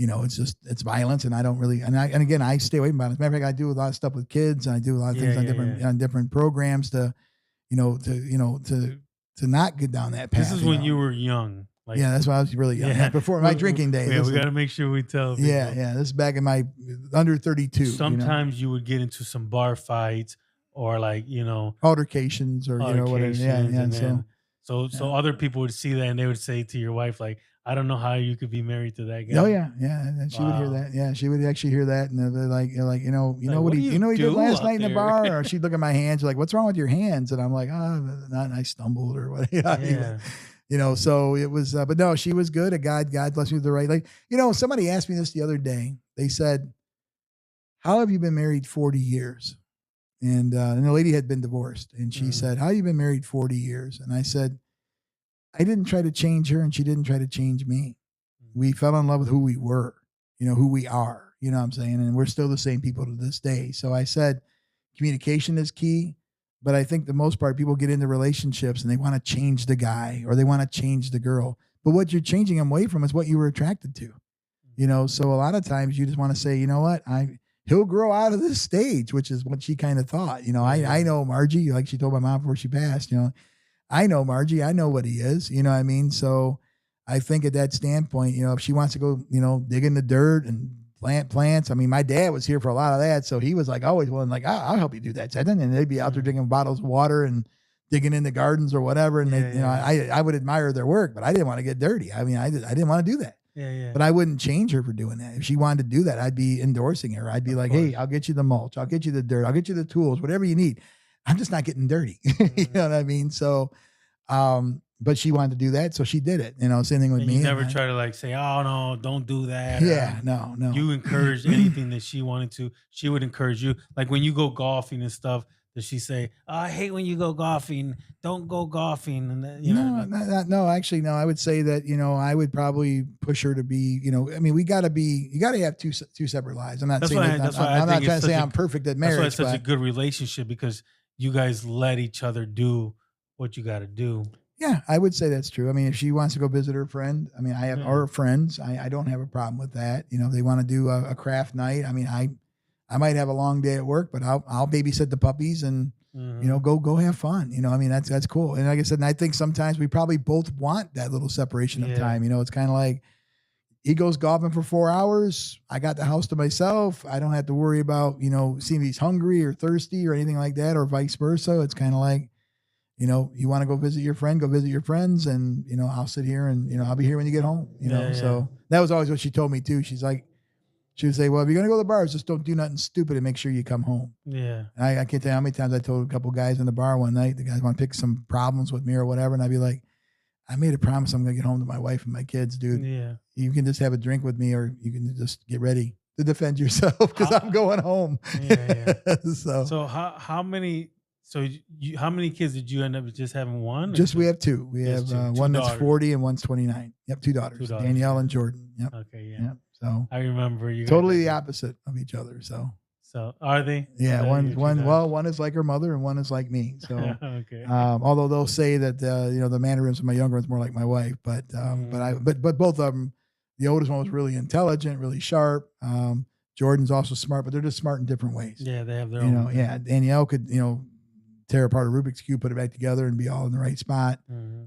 it's violence, and I don't really, and again, I stay away from violence. Matter of fact, I do a lot of stuff with kids, and I do a lot of things on different programs to not get down that path. This is when you were young. Like, that's why I was really young. Before my drinking days. Yeah, we got to make sure we tell people. Yeah. This is back in my under 32. Sometimes you would get into some bar fights or altercations or whatever. Yeah. So other people would see that and they would say to your wife, like, I don't know how you could be married to that guy. Oh yeah. And she would hear that. Yeah, she would actually hear that, and they're like, what he did last night in the bar, or she'd look at my hands, like, what's wrong with your hands? And I'm like, I stumbled or what. So it was, but no, she was good. God bless me with the right. Somebody asked me this the other day. They said, "How have you been married 40 years?" And the lady had been divorced, and she said, "How have you been married 40 years?" And I said, I didn't try to change her, and she didn't try to change me. We fell in love with who we were, who we are, what I'm saying? And we're still the same people to this day. So I said, communication is key, but I think the most part, people get into relationships and they want to change the guy or they want to change the girl. But what you're changing them away from is what you were attracted to, So a lot of times you just want to say, you know what, he'll grow out of this stage, which is what she kind of thought. I know Margie, like she told my mom before she passed, I know Margie. I know what he is. You know what I mean? So I think at that standpoint, if she wants to go, dig in the dirt and plant plants. I mean, my dad was here for a lot of that. So he was like always willing, like, I'll help you do that. And they'd be out there drinking bottles of water and digging in the gardens or whatever. And I would admire their work, but I didn't want to get dirty. I mean, I didn't want to do that. Yeah. But I wouldn't change her for doing that. If she wanted to do that, I'd be endorsing her. I'd be like, hey, I'll get you the mulch. I'll get you the dirt. I'll get you the tools, whatever you need. I'm just not getting dirty. You know what I mean? So, but she wanted to do that, so she did it. Same thing with me. You never try to say, "Oh no, don't do that." No. You encouraged anything that she wanted to. She would encourage you. Like when you go golfing and stuff, does she say, "Oh, I hate when you go golfing. Don't go golfing"? And that, No. Actually, no. I would say that I would probably push her to be. I mean, you got to have two separate lives. I'm not saying I'm not trying to say I'm perfect at marriage. That's why it's such a good relationship because you guys let each other do what you got to do. Yeah, I would say that's true. I mean, if she wants to go visit her friend, I mean, I have our friends. I don't have a problem with that. If they want to do a craft night, I mean, I might have a long day at work, but I'll babysit the puppies and go have fun. I mean, that's cool. And like I said, and I think sometimes we probably both want that little separation of time. It's kind of like he goes golfing for 4 hours. I got the house to myself. I don't have to worry about seeing if he's hungry or thirsty or anything like that, or vice versa. It's kind of like, you want to go visit your friend, go visit your friends, and I'll sit here and I'll be here when you get home. So that was always what she told me too. She's like, she would say, well, if you're gonna go to the bars, just don't do nothing stupid and make sure you come home. Yeah. And I can't tell you how many times I told a couple guys in the bar one night, the guys want to pick some problems with me or whatever, and I'd be like, I made a promise I'm gonna get home to my wife and my kids, dude. Yeah. You can just have a drink with me, or you can just get ready to defend yourself because I'm going home. Yeah. So how many So how many kids did you end up with just having one? Just we have two. We have Just two. one that's Daughters. 40 and one's 29. Yep, two daughters, Danielle and Jordan. Yep. Okay, yeah. Yep. So I remember you. totally the opposite of each other. So are they? Yeah, Are one is like her mother and one is like me. So okay. Although they'll say that the mannerisms of my younger one's more like my wife, but both of them, the oldest one was really intelligent, really sharp. Jordan's also smart, but they're just smart in different ways. Yeah, they have their own. Yeah, Danielle could tear apart a Rubik's Cube, put it back together, and be all in the right spot.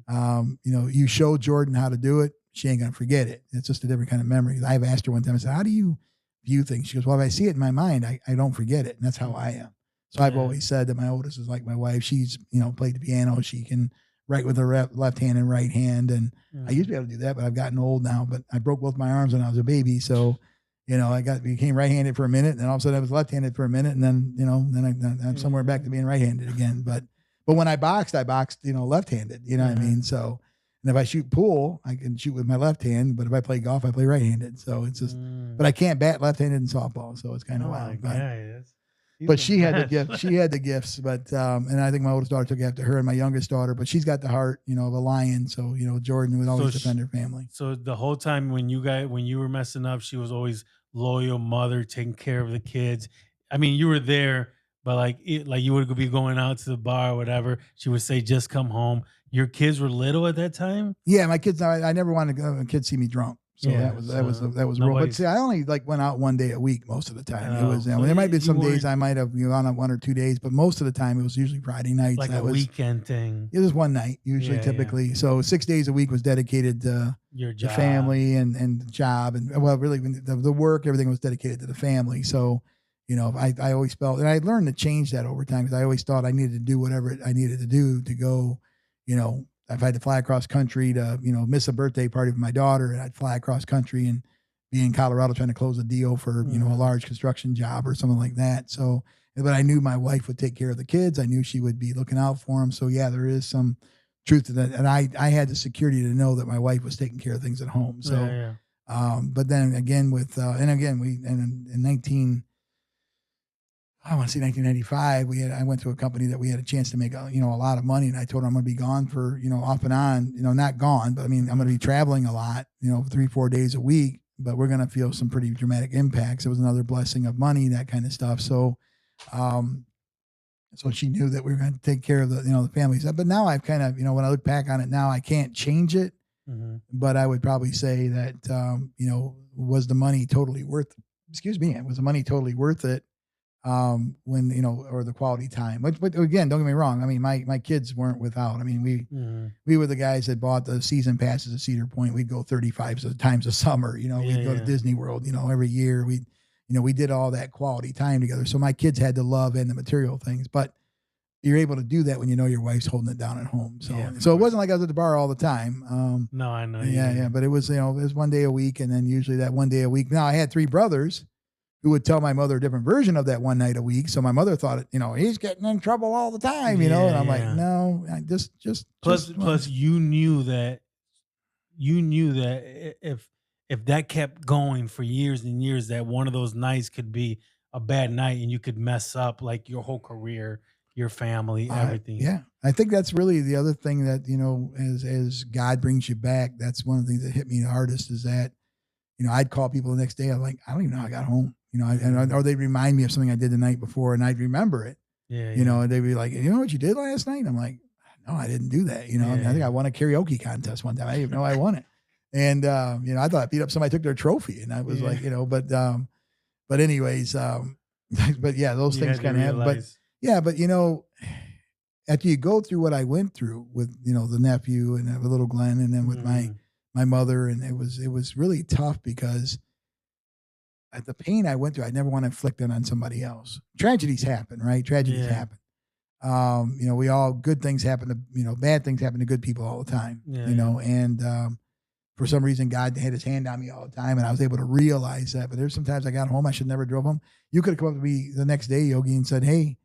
You show Jordan how to do it, she ain't gonna forget it. It's just a different kind of memory. I've asked her one time, I said, how do you view things? She goes, well, if I see it in my mind, I don't forget it. And that's how I am. So I've always said that my oldest is like my wife. She's, played the piano. She can write with her left hand and right hand. And I used to be able to do that, but I've gotten old now. But I broke both my arms when I was a baby. So, I became right-handed for a minute. And then all of a sudden I was left-handed for a minute. And then, I'm somewhere back to being right-handed again. But when I boxed, left-handed, what I mean? So, and if I shoot pool, I can shoot with my left hand, but if I play golf, I play right-handed. So it's just, but I can't bat left-handed in softball. So it's kind of wild. But she had the gift. She had the gifts. But and I think my oldest daughter took after her, and my youngest daughter. But she's got the heart, of a lion. So Jordan would always defend her family. So the whole time when you were messing up, she was always loyal mother, taking care of the kids. I mean, you were there, but like you would be going out to the bar or whatever. She would say, "Just come home." Your kids were little at that time? Yeah, my kids. I never wanted to go. Kids see me drunk, so that was real. But see, I only went out one day a week most of the time. It was. There might be some days I might have gone out 1 or 2 days, but most of the time it was usually Friday nights. Like a weekend thing. It was one night usually, typically. Yeah. So 6 days a week was dedicated to your job, the family, and the job, and really the work. Everything was dedicated to the family. So. I always felt, and I learned to change that over time because I always thought I needed to do whatever I needed to do to go. If I had to fly across country to, miss a birthday party for my daughter, and I'd fly across country and be in Colorado trying to close a deal for, a large construction job or something like that. So, but I knew my wife would take care of the kids. I knew she would be looking out for them. So yeah, there is some truth to that. And I had the security to know that my wife was taking care of things at home. So, but then again I want to say 1995, I went to a company that we had a chance to make a lot of money, and I told her I'm going to be gone for off and on, not gone, but I mean I'm going to be traveling a lot, 3-4 days a week, but we're going to feel some pretty dramatic impacts. It was another blessing of money, that kind of stuff. So, so she knew that we were going to take care of the families. But now I've kind of when I look back on it now, I can't change it, but I would probably say that was the money totally worth? Was the money totally worth it? When or the quality time, but again, don't get me wrong. I mean, my kids weren't without. I mean, we were the guys that bought the season passes at Cedar Point. We'd go 35 times a summer. We'd go to Disney World. Every year. We did all that quality time together. So my kids had the love and the material things, but you're able to do that when your wife's holding it down at home. So it wasn't like I was at the bar all the time. No, I know. Yeah, but it was it was one day a week, and then usually that one day a week. Now I had 3 brothers who would tell my mother a different version of that one night a week. So my mother thought, he's getting in trouble all the time, and I'm like, no, I just. Plus you knew that if that kept going for years and years, that one of those nights could be a bad night and you could mess up like your whole career, your family, everything. Yeah. I think that's really the other thing that, as God brings you back, that's one of the things that hit me the hardest is that, I'd call people the next day. I'm like, I don't even know how I got home. Or they'd remind me of something I did the night before, and I'd remember it. And they'd be like, what you did last night? And I'm like, no, I didn't do that. I think I won a karaoke contest one time. I didn't even know I won it. And, I thought I beat up somebody, took their trophy. And I was like, but anyways, but yeah, those things kind of happen. But after you go through what I went through with, the nephew and with little Glenn, and then with my mother, and it was really tough because the pain I went through, I never want to inflict it on somebody else. Tragedies happen, right? Tragedies happen. We all, good things happen to, bad things happen to good people all the time, and for some reason, God had his hand on me all the time, and I was able to realize that. But there's sometimes I got home, I should never drove home. You could have come up to me the next day, Yogi, and said, hey,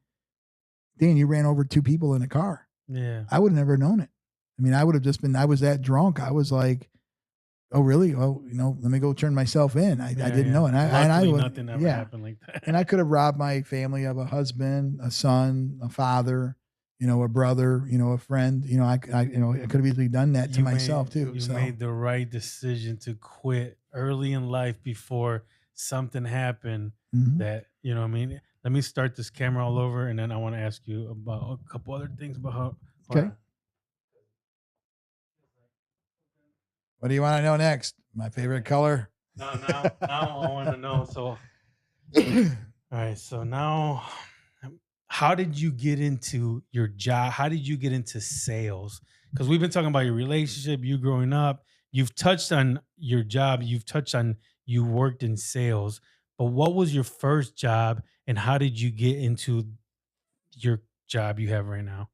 Dan, you ran over 2 people in a car. Yeah. I would have never known it. I mean, I would have just been, I was that drunk. I was like, oh, really? Oh, let me go turn myself in. I didn't know. And nothing ever happened like that. And I could have robbed my family of a husband, a son, a father, a brother, a friend, I could have easily done that to myself too. You So made the right decision to quit early in life before something happened mhm. that, you know what I mean? Let me start this camera all over and then I want to ask you about a couple other things about how hold Okay. on. What do you want to know next? My favorite color. No, now I want to know. So all right, so now how did you get into your job? How did you get into sales? Because we've been talking about your relationship, you growing up. You've touched on your job. You've touched on you worked in sales. But what was your first job, and how did you get into your job you have right now,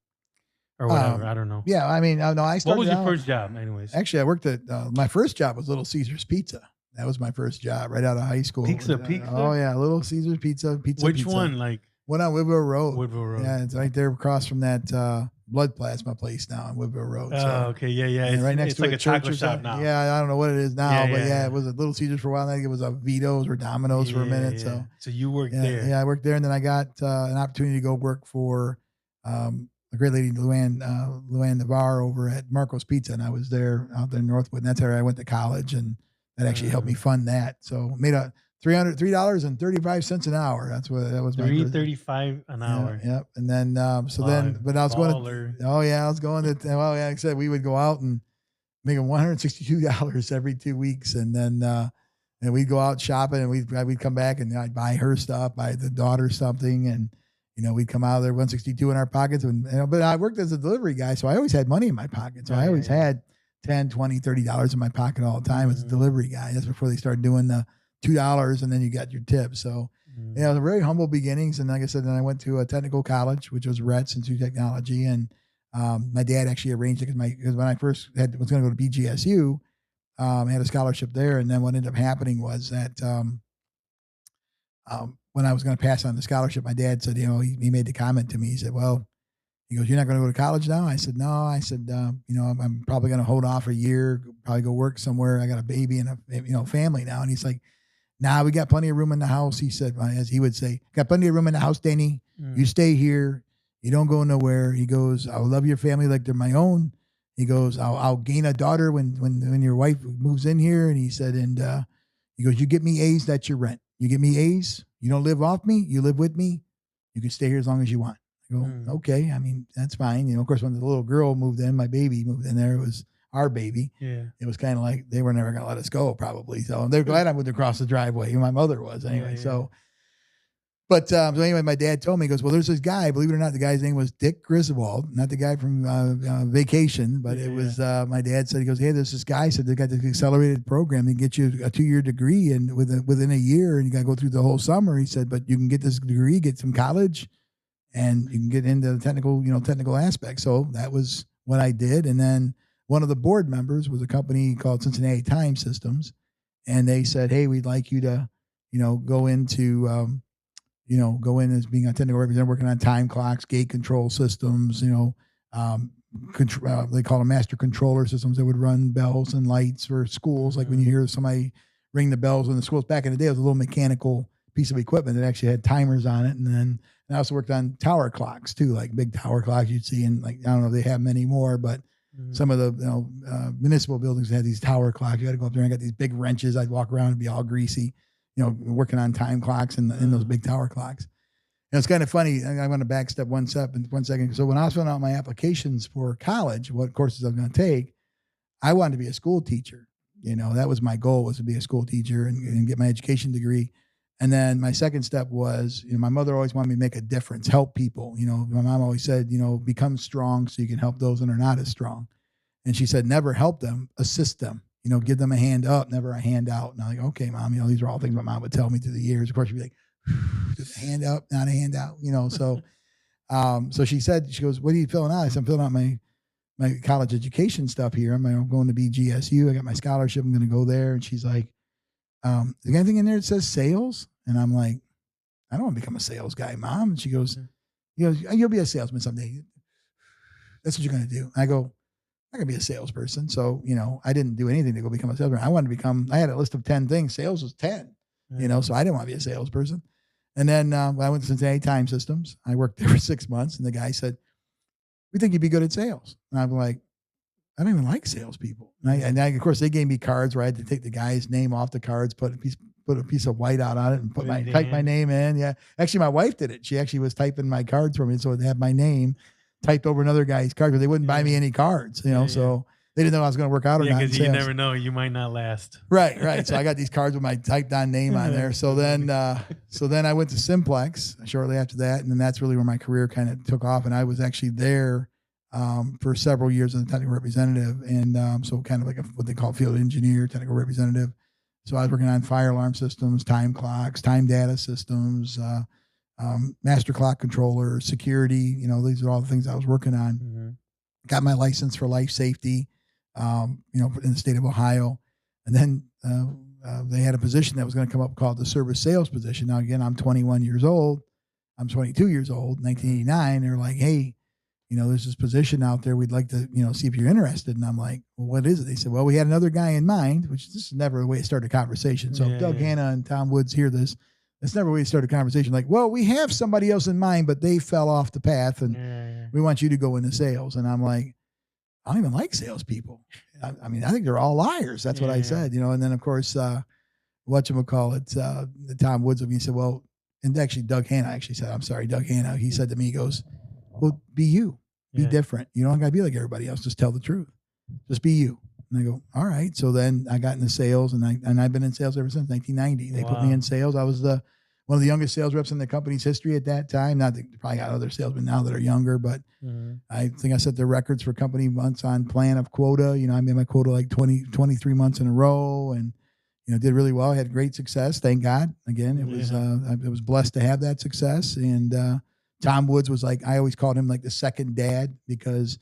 or whatever? um, I don't know. yeah, I mean, no, I What was started your out. first job, anyways? Actually, I worked at my first job was Little Caesars Pizza. That was my first job right out of high school. Pizza, Oh pizza. yeah, Little Caesars Pizza, Which pizza. one? Like Went on Woodville Road. Woodville Road. Yeah, it's right there across from that blood plasma place now on Woodville Road. Oh, So okay, yeah, yeah. and right next It's to like a church taco or shop something. now. Yeah, I don't know what it is now, Yeah, but yeah, yeah, yeah. it was a Little Caesars for a while. I think it was a Vito's or Domino's for a minute. Yeah. So So you worked yeah, there. yeah, I worked there, and then I got an opportunity to go work for a great lady, Luann Navarre, over at Marco's Pizza, and I was there out there in Northwood. And that's where I went to college, and that actually helped me fund that. So made a $3.35 an hour. That was my first. $3.35 an hour. Yeah, yep. And then but I was Baller. I was going to well, yeah, like I said, we would go out and make $162 every 2 weeks, and then and we'd go out shopping, and we'd come back, and I'd buy her stuff, buy the daughter something, and we'd come out of there 162 in our pockets. And but I worked as a delivery guy, so I always had money in my pocket. So I always had 10, 20, $30 in my pocket all the time as a delivery guy. That's before they started doing the $2 and then you got your tip. So it was very humble beginnings. And like I said, then I went to a technical college, which was Retz Institute of Technology. And my dad actually arranged it because when I first was going to go to BGSU, I had a scholarship there. And then what ended up happening was that when I was going to pass on the scholarship, my dad said, he made the comment to me. He said, well, he goes, "You're not going to go to college now?" I said, "No." I said, I'm probably going to hold off a year, probably go work somewhere. I got a baby and a family now. And he's like, "Nah, we got plenty of room in the house." He said, as he would say, "Got plenty of room in the house, Danny. You stay here. You don't go nowhere." He goes, "I'll love your family like they're my own." He goes, I'll gain a daughter when your wife moves in here." And he said, and he goes, "You get me A's, that's your rent. You get me A's. You don't live off me. You live with me. You can stay here as long as you want." I go, "Okay. I mean, that's fine." Of course, when the little girl moved in, my baby moved in there, it was our baby. Yeah. It was kind of like they were never going to let us go, probably. So they're glad I moved across the driveway. My mother was anyway. Yeah. So, but so anyway, my dad told me, he goes, "Well, there's this guy, believe it or not, the guy's name was Dick Griswold, not the guy from Vacation, but it was, my dad said, he goes, 'Hey, there's this guy,' said, 'they got this accelerated program. They get you a 2-year degree and within a year, and you got to go through the whole summer.' He said, 'But you can get this degree, get some college, and you can get into the technical aspects.' So that was what I did. And then one of the board members was a company called Cincinnati Time Systems, and they said, 'Hey, we'd like you to, go into, go in as being a technical representative, working on time clocks, gate control systems, they call them master controller systems that would run bells and lights for schools. Like when you hear somebody ring the bells in the schools back in the day, it was a little mechanical piece of equipment that actually had timers on it. And then I also worked on tower clocks too, like big tower clocks you'd see. And like, I don't know if they have many more, but some of the municipal buildings had these tower clocks. You got to go up there and got these big wrenches. I'd walk around and be all greasy, working on time clocks and those big tower clocks. And it's kind of funny. I'm going to backstep one second. So when I was filling out my applications for college, what courses I'm going to take, I wanted to be a school teacher. That was my goal, was to be a school teacher and get my education degree. And then my second step was, my mother always wanted me to make a difference, help people. My mom always said, become strong so you can help those that are not as strong. And she said, never help them, assist them. Give them a hand up, never a hand out. And I'm like, okay, Mom, these are all things my mom would tell me through the years. Of course, she'd be like, just a hand up, not a hand out, so so she said, she goes, "What are you filling out?" I said, "I'm filling out my college education stuff here. I'm going to BGSU. I got my scholarship. I'm going to go there." And she's like, "Is there anything in there that says sales?" And I'm like, "I don't want to become a sales guy, Mom." And she goes, "You'll be a salesman someday. That's what you're going to do." I go, "I can be a salesperson." So, I didn't do anything to go become a salesman. I had a list of 10 things. Sales was 10, so I didn't want to be a salesperson. And then I went to Cincinnati Time Systems. I worked there for 6 months, and the guy said, we think you'd be good at sales. And I'm like, I don't even like salespeople. And of course, they gave me cards where I had to take the guy's name off the cards, put a piece of white out on it, and type my name in. Yeah, actually, my wife did it. She actually was typing my cards for me, so it had my name typed over another guy's card, because they wouldn't buy me any cards. So they didn't know I was going to work out or not. Because you never know, you might not last. Right. So I got these cards with my typed on name on there. So then I went to Simplex shortly after that, and then that's really where my career kind of took off. And I was actually there for several years as a technical representative, and so kind of like what they call field engineer, technical representative. So I was working on fire alarm systems, time clocks, time data systems, master clock controller, security. These are all the things I was working on. Mm-hmm. Got my license for life safety, in the state of Ohio. And then they had a position that was going to come up called the service sales position. Now, again, I'm 21 years old. I'm 22 years old, 1989. They're like, hey, there's this position out there. We'd like to, see if you're interested. And I'm like, well, what is it? They said, well, we had another guy in mind, which this is never the way it started a conversation. So Doug Hanna and Tom Woods hear this. It's never the way to start a conversation. Like, well, we have somebody else in mind, but they fell off the path, and we want you to go into sales. And I'm like, I don't even like salespeople. I mean, I think they're all liars. That's what I said, And then, of course, Tom Woods of me said, well, and actually Doug Hanna Doug Hanna. He said to me, he goes, well, be you. Be different. You don't got to be like everybody else. Just tell the truth. Just be you. And I go, all right. So then I got into sales, and I've been in sales ever since 1990. They put me in sales. I was one of the youngest sales reps in the company's history at that time. Not that probably got other salesmen now that are younger, but I think I set the records for company months on plan of quota. I made my quota like 23 months in a row, and did really well. I had great success. Thank God. Again, it was I was blessed to have that success. And Tom Woods was like, I always called him like the second dad, because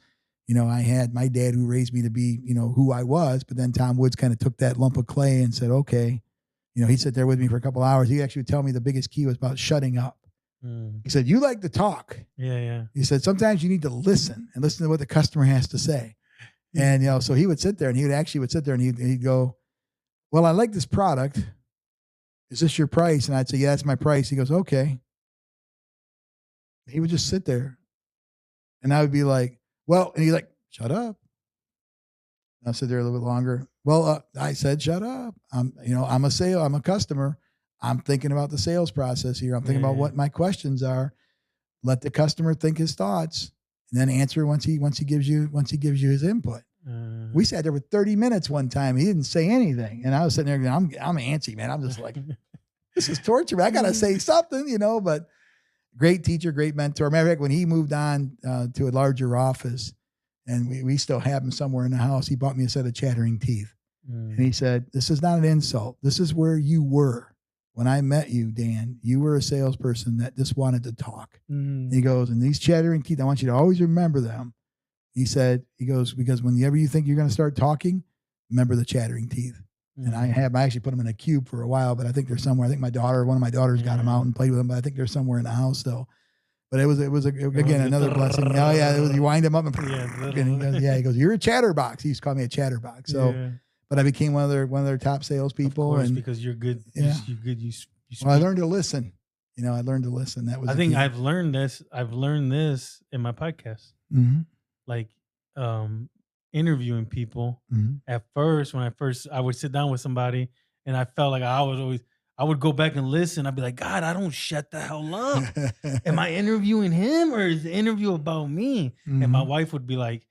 I had my dad who raised me to be who I was, but then Tom Woods kind of took that lump of clay and said, okay. He'd sit there with me for a couple hours. He actually would tell me the biggest key was about shutting up. He said, you like to talk. Yeah. He said, sometimes you need to listen to what the customer has to say. And, so he would sit there, and he'd go, well, I like this product. Is this your price? And I'd say, yeah, that's my price. He goes, okay. He would just sit there, and I would be like, well, and he's like, shut up. And I'll sit there a little bit longer. Well, I said, shut up. I'm a customer. I'm thinking about the sales process here. I'm thinking about what my questions are. Let the customer think his thoughts, and then answer once he gives you his input. We sat there for 30 minutes one time. He didn't say anything, and I was sitting there going, I'm antsy, man. I'm just like, this is torture. I gotta say something, but. Great teacher, great mentor. Matter of fact, when he moved on to a larger office, and we still have him somewhere in the house, he bought me a set of chattering teeth. And he said, this is not an insult. This is where you were. When I met you, Dan, you were a salesperson that just wanted to talk. He goes, and these chattering teeth, I want you to always remember them. He goes, because whenever you think you're going to start talking, remember the chattering teeth. And I actually put them in a cube for a while, but I think they're somewhere. I think one of my daughters got them out and played with them, but I think they're somewhere in the house still. But it was again, another blessing. Oh yeah. You wind them up and he goes, you're a chatterbox. He used to call me a chatterbox. So, but I became one of their top salespeople. Of course, and because you're good. Yeah. You're good. You well, I learned to listen. I learned to listen. That was, I think I've learned this in my podcast. Mm-hmm. Like, interviewing people. At first, when I would sit down with somebody, and I felt like I would go back and listen. I'd be like, God, I don't shut the hell up. Am I interviewing him, or is the interview about me? And my wife would be like,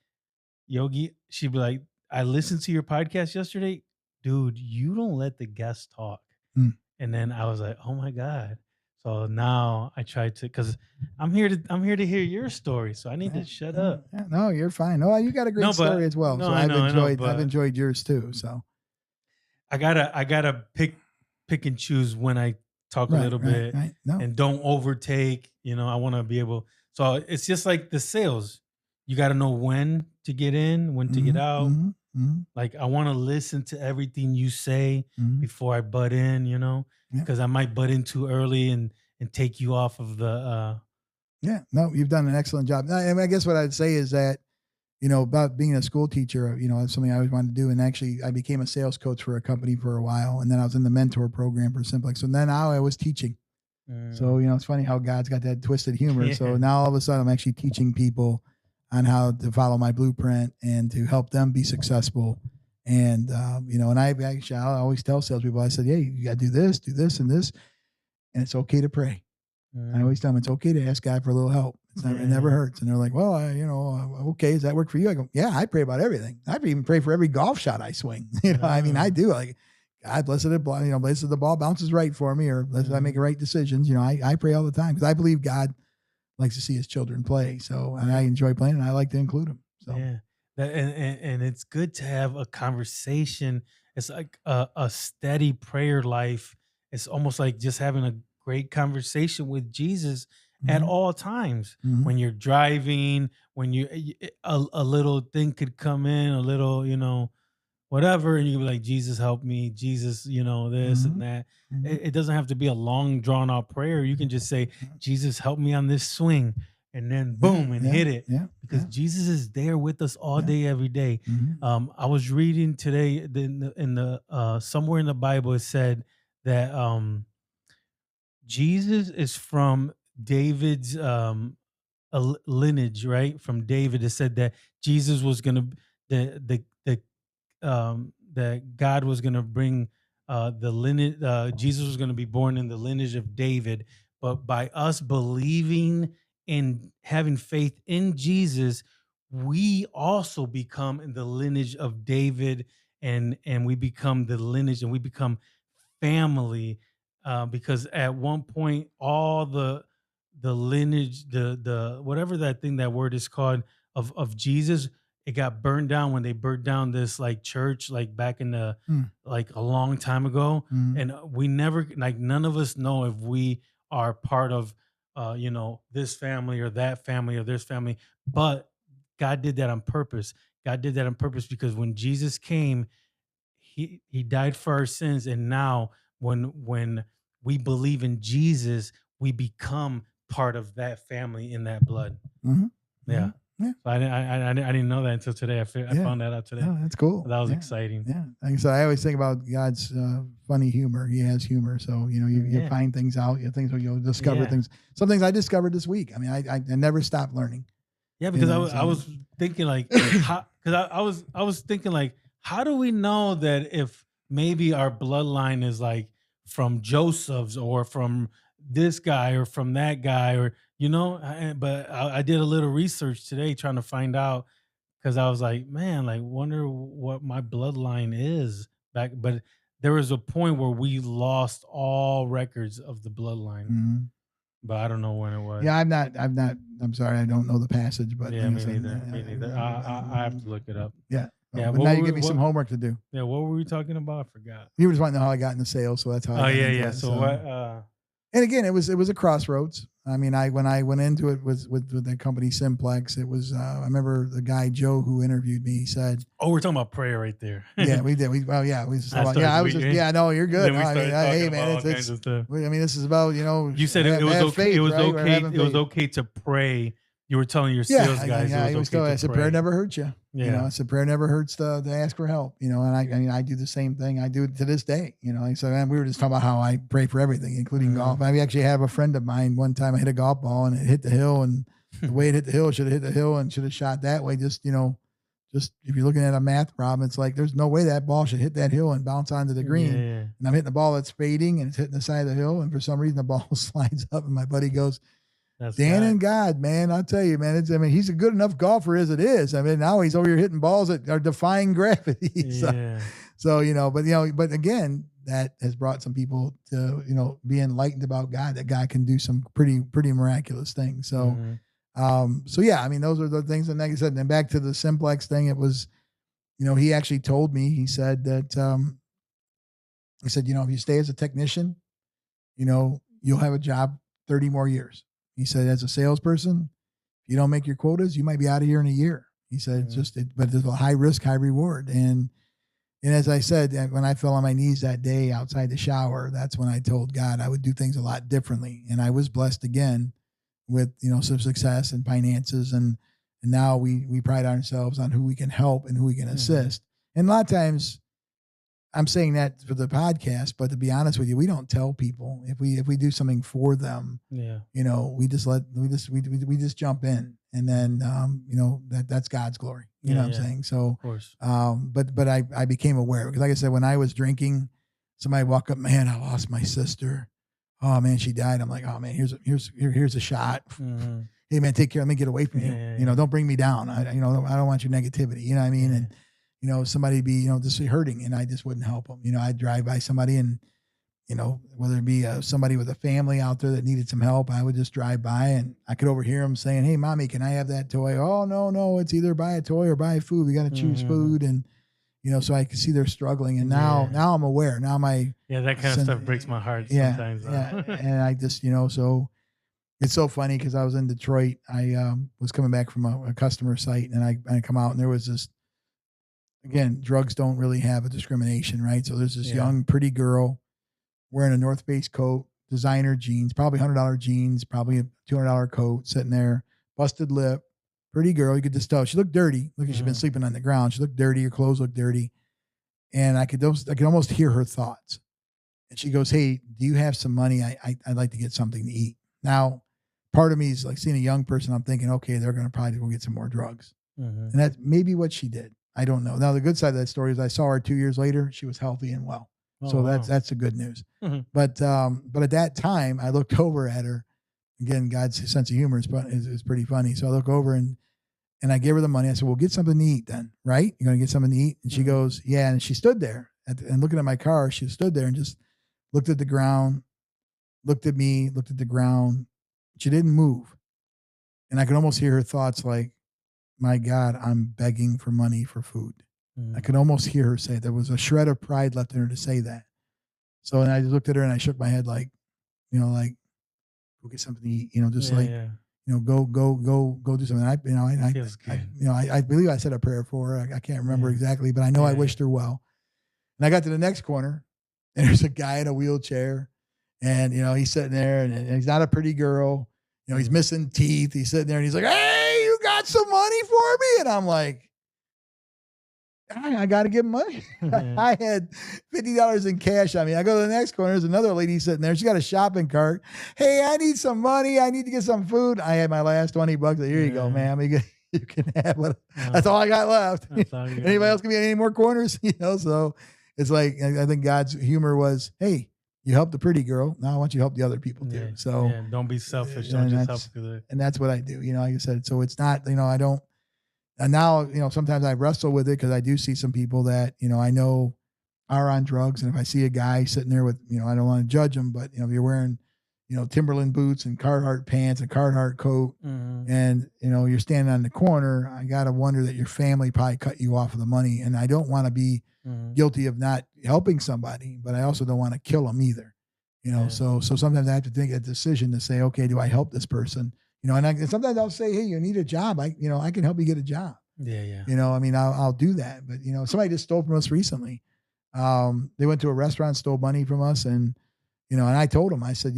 Yogi, she'd be like, I listened to your podcast yesterday. Dude, you don't let the guests talk. And then I was like, oh my God. So now I try to, because I'm here to hear your story. So I need to shut up. Yeah, no, you're fine. No, you got a great story as well. No, so I've enjoyed yours too. So I gotta pick and choose when I talk a little bit, No. and don't overtake. I want to be able. So it's just like the sales. You got to know when to get in, when to get out. Like, I want to listen to everything you say before I butt in. Because I might butt in too early and take you off of the. No, you've done an excellent job. I guess what I'd say is that, about being a school teacher, that's something I always wanted to do. And actually, I became a sales coach for a company for a while, and then I was in the mentor program for Simplex. So then now I was teaching. So it's funny how God's got that twisted humor. So now all of a sudden I'm actually teaching people on how to follow my blueprint and to help them be successful. And, and I always tell salespeople, I said, hey, you got to do this and this. And it's okay to pray. I always tell them it's okay to ask God for a little help. It never hurts. And they're like, well, okay, does that work for you? I go, yeah, I pray about everything. I even pray for every golf shot I swing. I mean, I do. Like, God bless it, bless it, the ball bounces right for me, or bless it, I make the right decisions. I pray all the time because I believe God likes to see his children play. So, and I enjoy playing, and I like to include them. So, yeah, and it's good to have a conversation. It's like a steady prayer life. It's almost like just having a great conversation with Jesus at all times. When you're driving, when a little thing could come in, a little, whatever, and you can be like, Jesus, help me, Jesus, this and that. It doesn't have to be a long, drawn out prayer. You can just say, Jesus, help me on this swing, and then boom, and hit it. Yeah, because Jesus is there with us all day, every day. I was reading today in the somewhere in the Bible, it said that Jesus is from David's lineage, right? From David. It said that Jesus was gonna that God was gonna bring the lineage. Jesus was gonna be born in the lineage of David, but by us believing and having faith in Jesus, we also become in the lineage of David, and we become the lineage, and we become family, because at one point all the lineage, the whatever that word is called, of Jesus, it got burned down when they burned down this like church, like back in the like a long time ago. And we never, like, none of us know if we are part of this family or that family or this family, but God did that on purpose. God did that on purpose because when Jesus came, he died for our sins, and now when we believe in Jesus, we become part of that family in that blood. Yeah. Yeah. So I didn't know that until today. I found that out today. Oh, that's cool. That was exciting. Yeah. Like I said, I always think about God's funny humor. He has humor. So, you find things out, you'll discover things. Some things I discovered this week. I mean, I never stop learning. Yeah, because I was thinking like, because I was thinking like, how do we know that if maybe our bloodline is like from Joseph's or from this guy or from that guy, or but I did a little research today trying to find out, because I was like, man, like, wonder what my bloodline is back. But there was a point where we lost all records of the bloodline, but I don't know when it was. Yeah, I'm sorry, I don't know the passage, but yeah, me neither. I have to look it up. Yeah. Yeah, but now you give me some homework to do. Yeah, what were we talking about? I forgot. You were just wanting to know how I got into sales, so that's how. Oh yeah. So what? And again, it was a crossroads. I mean, when I went into it with the company Simplex, it was. I remember the guy Joe who interviewed me. He said, "Oh, we're talking about prayer right there." Yeah, we did. We just about, I was just, no, you're good. No, I mean, hey man, I mean, this is about You said it was okay. Faith, it was right? Okay. It was okay to pray. You were telling your sales guys. I said prayer never hurts you. Yeah. I said prayer never hurts to ask for help. And I do the same thing. I do it to this day. So we were just talking about how I pray for everything, including golf. I actually have a friend of mine. One time I hit a golf ball and it hit the hill, and the way it hit the hill should have hit the hill and should have shot that way. Just if you're looking at a math problem, it's like there's no way that ball should hit that hill and bounce onto the green. Yeah. And I'm hitting the ball that's fading and it's hitting the side of the hill, and for some reason the ball slides up, and my buddy goes, That's Dan and God, man, I'll tell you, man. He's a good enough golfer as it is. I mean, now he's over here hitting balls that are defying gravity. Yeah. But again, that has brought some people to, be enlightened about God, that God can do some pretty miraculous things. So, I mean, those are the things. And like I said, and then back to the Simplex thing, it was, he actually told me, he said that, if you stay as a technician, you'll have a job 30 more years. He said, as a salesperson, if you don't make your quotas, you might be out of here in a year. He said, but there's a high risk, high reward. And as I said, when I fell on my knees that day outside the shower, that's when I told God I would do things a lot differently. And I was blessed again with, some success and finances. And now we pride ourselves on who we can help and who we can assist. And a lot of times, I'm saying that for the podcast, but to be honest with you, we don't tell people if we do something for them. Yeah. We just jump in, And then, that's God's glory. You know what I'm saying? So, Of course. but I became aware because, like I said, when I was drinking, somebody walk up, man, I lost my sister. Oh man, she died. I'm like, oh man, here's a shot. Mhm. Hey man, take care. Let me get away from you. Yeah. Don't bring me down. I don't want your negativity. You know what I mean? Yeah. And somebody be, just hurting, and I just wouldn't help them. I'd drive by somebody, and whether it be somebody with a family out there that needed some help, I would just drive by, and I could overhear them saying, "Hey, mommy, can I have that toy?" "Oh, no, it's either buy a toy or buy food. We got to choose food." And so I could see they're struggling, and now I'm aware. Now that kind of stuff breaks my heart sometimes. Yeah, and I just so it's so funny because I was in Detroit. I was coming back from a customer site, and I come out, and there was this. Again, drugs don't really have a discrimination, right? So there's this young, pretty girl wearing a North Face coat, designer jeans, probably $100 jeans, probably a $200 coat, sitting there, busted lip, pretty girl. You could just tell she looked dirty. Look, she'd been sleeping on the ground. She looked dirty. Her clothes looked dirty, and I could almost hear her thoughts. And she goes, "Hey, do you have some money? I'd like to get something to eat." Now, part of me is like seeing a young person. I'm thinking, okay, they're going to probably go get some more drugs, and that's maybe what she did. I don't know. Now, the good side of that story is I saw her 2 years later. She was healthy and well. So that's the good news. Mhm. But at that time, I looked over at her. Again, God's sense of humor is pretty funny. So I look over and I gave her the money. I said, "Well, get something to eat then, right? You're going to get something to eat?" And she goes, "Yeah." And she stood there and looking at my car, she stood there and just looked at the ground, looked at me, looked at the ground. She didn't move. And I could almost hear her thoughts like, "My God, I'm begging for money for food." I could almost hear her say it. There was a shred of pride left in her to say that. So, and I just looked at her and I shook my head like, like, go get something to eat, go do something. I believe I said a prayer for her. I can't remember exactly, but I know I wished her well. And I got to the next corner, and there's a guy in a wheelchair, and, he's sitting there, and he's not a pretty girl. He's missing teeth. He's sitting there, and he's like, "Hey, you got some money for me?" And I'm like, I got to give him money. I had $50 in cash on me. I go to the next corner. There's another lady sitting there. She got a shopping cart. "Hey, I need some money. I need to get some food." I had my last $20. Here you go, ma'am. You can have it. That's all I got left. Anybody else give me any more corners? So it's like, I think God's humor was, hey, you helped the pretty girl. Now I want you to help the other people too. So don't be selfish. Don't just help the. And that's what I do. Like I said, so it's not, I don't. And now, sometimes I wrestle with it because I do see some people that, I know are on drugs. And if I see a guy sitting there with, I don't want to judge him, but, if you're wearing, Timberland boots and Carhartt pants and Carhartt coat and, you're standing on the corner, I got to wonder that your family probably cut you off of the money. And I don't want to be guilty of not helping somebody, but I also don't want to kill them either. So sometimes I have to make a decision to say, okay, do I help this person? And sometimes I'll say, "Hey, you need a job. I can help you get a job." Yeah. I'll do that. But, somebody just stole from us recently. They went to a restaurant, stole money from us. And, and I told them, I said,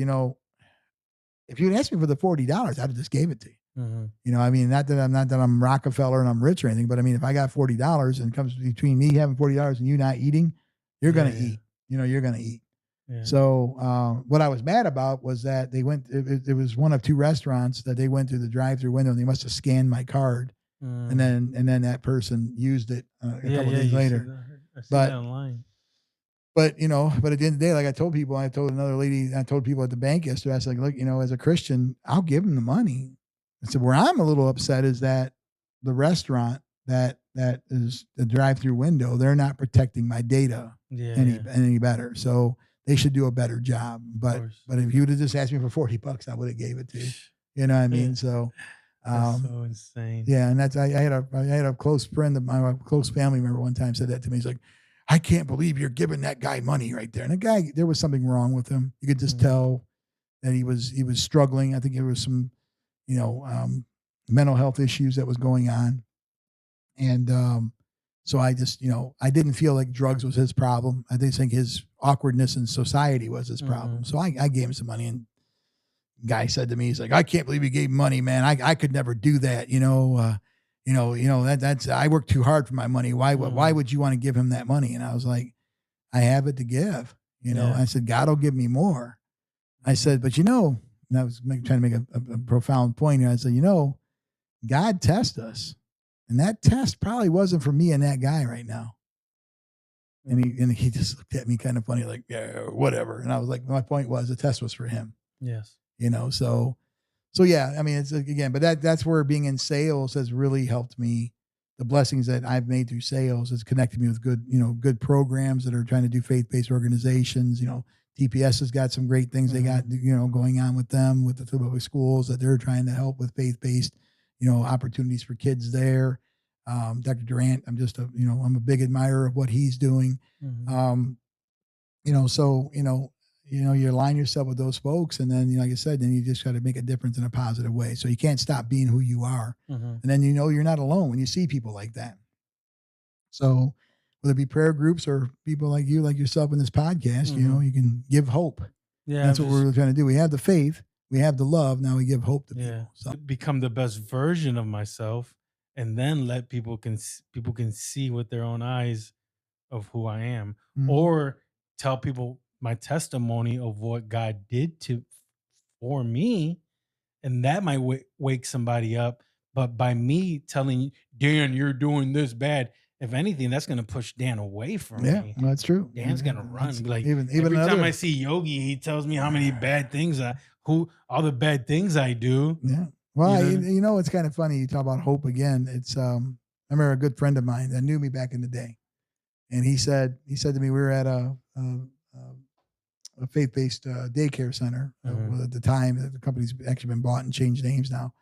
if you had asked me for the $40, I'd have just gave it to you. Not that I'm Rockefeller and I'm rich or anything, but if I got $40 and it comes between me having $40 and you not eating, you're going to eat, you're going to eat. Yeah. So what I was mad about was that they went. It was one of two restaurants that they went through the drive-through window, and they must have scanned my card, and then that person used it a couple days later. I see that online. But at the end of the day, like I told another lady, I told people at the bank yesterday, I said, "Look, as a Christian, I'll give them the money." I said, where I'm a little upset is that the restaurant that is the drive-through window, they're not protecting my data any better. So they should do a better job. But if you would have just asked me for $40, I would have gave it to you. You know what I mean? So that's so insane. Yeah, and that's I had a close friend of my close family member one time said that to me. He's like, "I can't believe you're giving that guy money right there." And the guy, there was something wrong with him. You could just tell that he was struggling. I think there was some, mental health issues that was going on. And so I just, I didn't feel like drugs was his problem. I think his awkwardness in society was his problem. So I gave him some money, and guy said to me, he's like, "I can't believe you gave money, man. I could never do that. That's I worked too hard for my money. Why would you want to give him that money?" And I was like, "I have it to give." I said, "God will give me more." I said, "But and I was trying to make a profound point here. I said, God tests us. And that test probably wasn't for me and that guy right now. And he just looked at me kind of funny, like, yeah, whatever. And I was like, my point was the test was for him, Yes. So yeah, I mean, it's again, but that's where being in sales has really helped me. The blessings that I've made through sales has connected me with good programs that are trying to do faith-based organizations. TPS has got some great things they got, going on with them, with the public schools that they're trying to help with faith-based, opportunities for kids there. Dr. Durant, I'm a big admirer of what he's doing. You align yourself with those folks, and then, like I said, then you just got to make a difference in a positive way. So you can't stop being who you are. And then, you're not alone when you see people like that. So whether it be prayer groups or people like you, like yourself in this podcast, you can give hope. Yeah. That's what we're trying to do. We have the faith, we have the love. Now we give hope to people. So become the best version of myself, and then let people can see with their own eyes of who I am, or tell people my testimony of what God did for me, and that might wake somebody up. But by me telling you, Dan, you're doing this bad, if anything, that's going to push Dan away from me. Well, that's true. Dan's going to run. Like, even every time I see Yogi, he tells me how many bad things all the bad things I do. Yeah. Well, it's kind of funny. You talk about hope again. It's I remember a good friend of mine that knew me back in the day, and he said to me, we were at a faith-based daycare center at the time. The company's actually been bought and changed names now,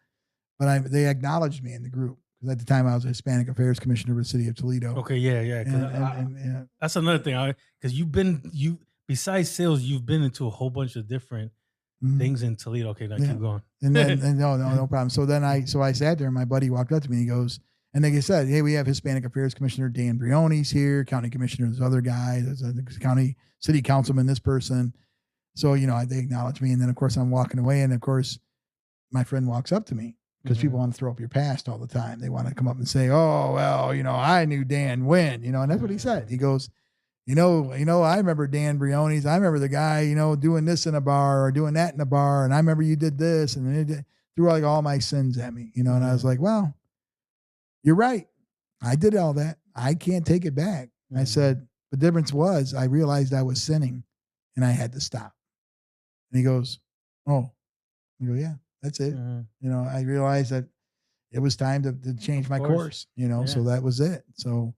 but they acknowledged me in the group because at the time I was a Hispanic Affairs Commissioner for the city of Toledo. Okay, yeah. That's another thing. Because besides sales, you've been into a whole bunch of different things in Toledo. Okay, now keep going. And then no problem. So then I sat there, and my buddy walked up to me. And he goes, and like I said, hey, we have Hispanic Affairs Commissioner Dan Briones here, County Commissioner, this other guy, there's a county city councilman, this person. So, they acknowledge me. And then, of course, I'm walking away. And, of course, my friend walks up to me because people want to throw up your past all the time. They want to come up and say, oh, well, I knew Dan when, and that's what he said. He goes, I remember Dan Briones. I remember the guy, doing this in a bar or doing that in a bar. And I remember you did this. And then it threw like all my sins at me, and I was like, well, you're right. I did all that. I can't take it back. I said, the difference was I realized I was sinning and I had to stop. And he goes, oh, I go, yeah, that's it. I realized that it was time to change my course, so that was it. So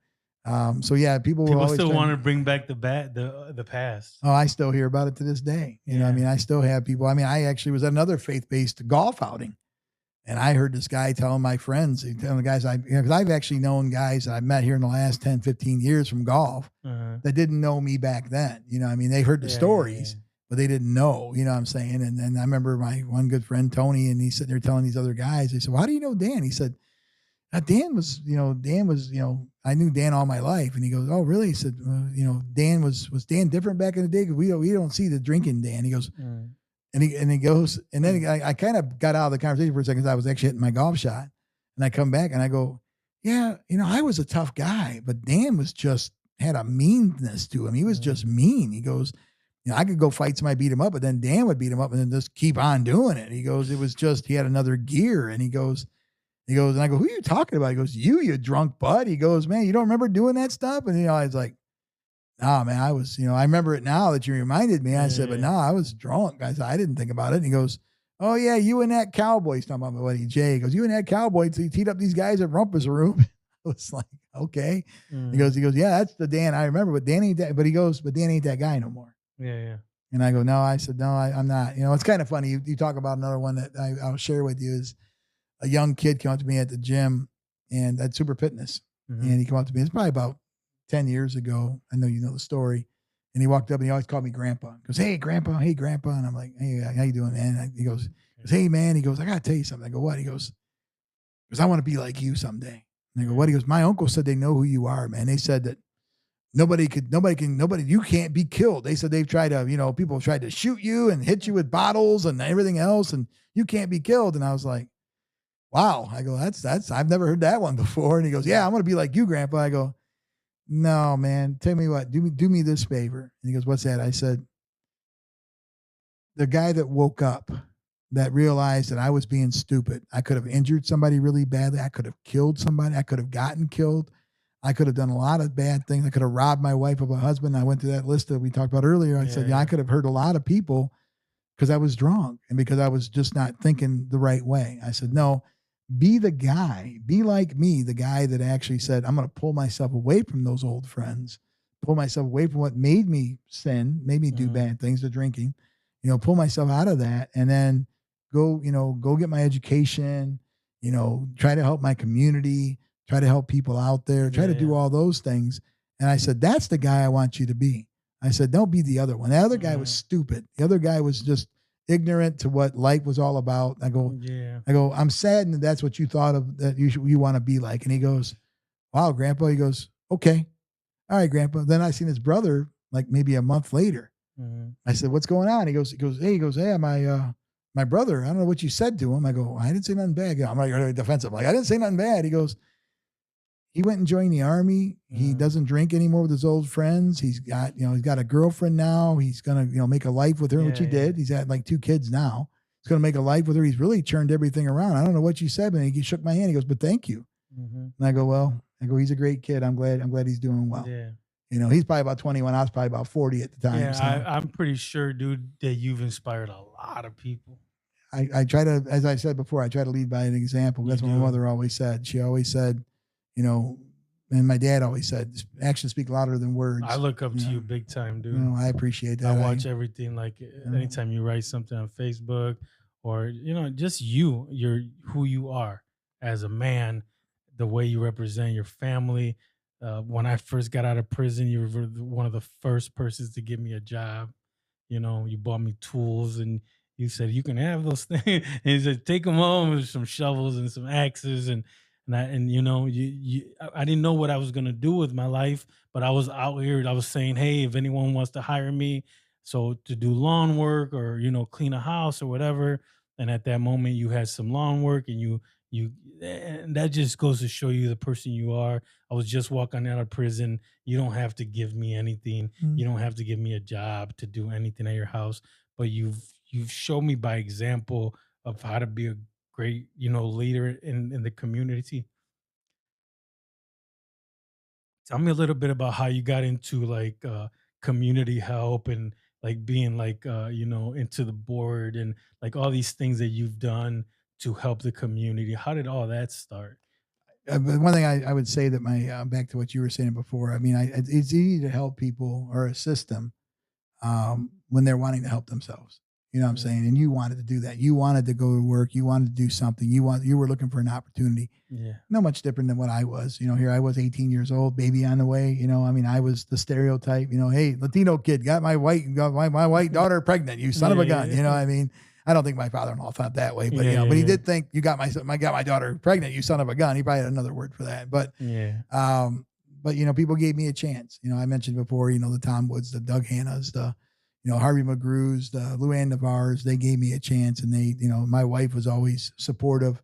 people still want to bring back the past. Oh, I still hear about it to this day. I still have people. I actually was at another faith-based golf outing. And I heard this guy telling my friends, telling the guys, because I've actually known guys that I've met here in the last 10, 15 years from golf that didn't know me back then. They heard the stories, but they didn't know, what I'm saying? And then I remember my one good friend, Tony, and he's sitting there telling these other guys, they said, well, how do you know Dan? He said, Dan was, I knew Dan all my life. And he goes, oh, really? He said, Dan was Dan different back in the day? Because we don't see the drinking Dan. He goes, And he goes, and then I kind of got out of the conversation for a second because I was actually hitting my golf shot. And I come back and I go, yeah, I was a tough guy, but Dan had a meanness to him. He was just mean. He goes, I could go fight somebody, beat him up, but then Dan would beat him up and then just keep on doing it. He goes, it was just, he had another gear. And he goes, and I go, who are you talking about? He goes, you drunk bud. He goes, man, you don't remember doing that stuff? And, I was like, oh man, I was, I remember it now that you reminded me. I said, but no, I was drunk. I said, I didn't think about it. And he goes, oh yeah, you and that cowboy. He's talking about my buddy Jay. He goes, you and that cowboy. So he teed up these guys at Rumpus Room. I was like, okay. He goes, yeah, that's the Dan I remember, but Dan ain't that. But he goes, but Dan ain't that guy no more. Yeah. And I go, no. I said, no, I'm not. It's kind of funny. You talk about another one that I'll share with you is a young kid came up to me at the gym and at Super Fitness, and he came up to me. It's probably about 10 years ago. I know you know the story. And he walked up and he always called me Grandpa. He goes, hey, Grandpa. And I'm like, hey, how you doing, man? He goes, hey, man. He goes, I got to tell you something. I go, what? He goes, I want to be like you someday. And I go, what? He goes, my uncle said they know who you are, man. They said that you can't be killed. They said they've tried to, people tried to shoot you and hit you with bottles and everything else, and you can't be killed. And I was like, wow. I go, that's, I've never heard that one before. And he goes, yeah, I want to be like you, Grandpa. I go, no, man, tell me what, do me this favor. And he goes, what's that? I said, the guy that woke up that realized that I was being stupid. I could have injured somebody really badly. I could have killed somebody. I could have gotten killed. I could have done a lot of bad things. I could have robbed my wife of a husband. I went through that list that we talked about earlier. I said, I could have hurt a lot of people because I was drunk and because I was just not thinking the right way. I said, no, be the guy, be like me, the guy that actually said, I'm going to pull myself away from those old friends, pull myself away from what made me sin, made me do bad things, the drinking, pull myself out of that and then go get my education, try to help my community, try to help people out there, try to do all those things. And I said, that's the guy I want you to be. I said, don't be the other one. The other guy was stupid. The other guy was just ignorant to what life was all about. I go, I'm saddened that that's what you thought of, that you want to be like. And he goes, wow, Grandpa. He goes, okay. All right, Grandpa. Then I seen his brother like maybe a month later. I said, what's going on? He goes, hey, my brother, I don't know what you said to him. I go, I didn't say nothing bad. I'm like really defensive. Like, I didn't say nothing bad. He goes, he went and joined the army. He doesn't drink anymore with his old friends. He's got a girlfriend now. He's going to, make a life with her, which he did. He's had like 2 kids now. He's going to make a life with her. He's really turned everything around. I don't know what you said, but he shook my hand. He goes, but thank you. And I go, he's a great kid. I'm glad he's doing well. Yeah. He's probably about 21. I was probably about 40 at the time. Yeah, so. I'm pretty sure, dude, that you've inspired a lot of people. I try to, as I said before, I try to lead by an example. That's what my mother always said. She always said, and my dad always said, actions speak louder than words. I look up to you big time, dude. I appreciate that. I watch everything. Like anytime you write something on Facebook or, just you're who you are as a man, the way you represent your family. When I first got out of prison, you were one of the first persons to give me a job. You bought me tools and you said, you can have those things. And he said, take them home with some shovels and some axes. I didn't know what I was going to do with my life, but I was out here. I was saying, hey, if anyone wants to hire me, so to do lawn work or, clean a house or whatever. And at that moment you had some lawn work and and that just goes to show you the person you are. I was just walking out of prison. You don't have to give me anything. You don't have to give me a job to do anything at your house, but you've shown me by example of how to be a great, leader in the community. Tell me a little bit about how you got into like community help and like being like into the board and like all these things that you've done to help the community. How did all that start? But one thing I would say that back to what you were saying before, I mean, it's easy to help people or assist them when they're wanting to help themselves. You know what I'm saying? And you wanted to do that. You wanted to go to work. You wanted to do something. You were looking for an opportunity. Yeah. No much different than what I was. Here I was 18 years old, baby on the way. I mean, I was the stereotype, hey, Latino kid got my white daughter pregnant, you son of a gun. I mean, I don't think my father-in-law thought that way, but but he did think you got my daughter pregnant, you son of a gun. He probably had another word for that. But people gave me a chance. I mentioned before, the Tom Woods, the Doug Hannas, the Harvey McGrews, the Luann Navarres, they gave me a chance, and they, my wife was always supportive.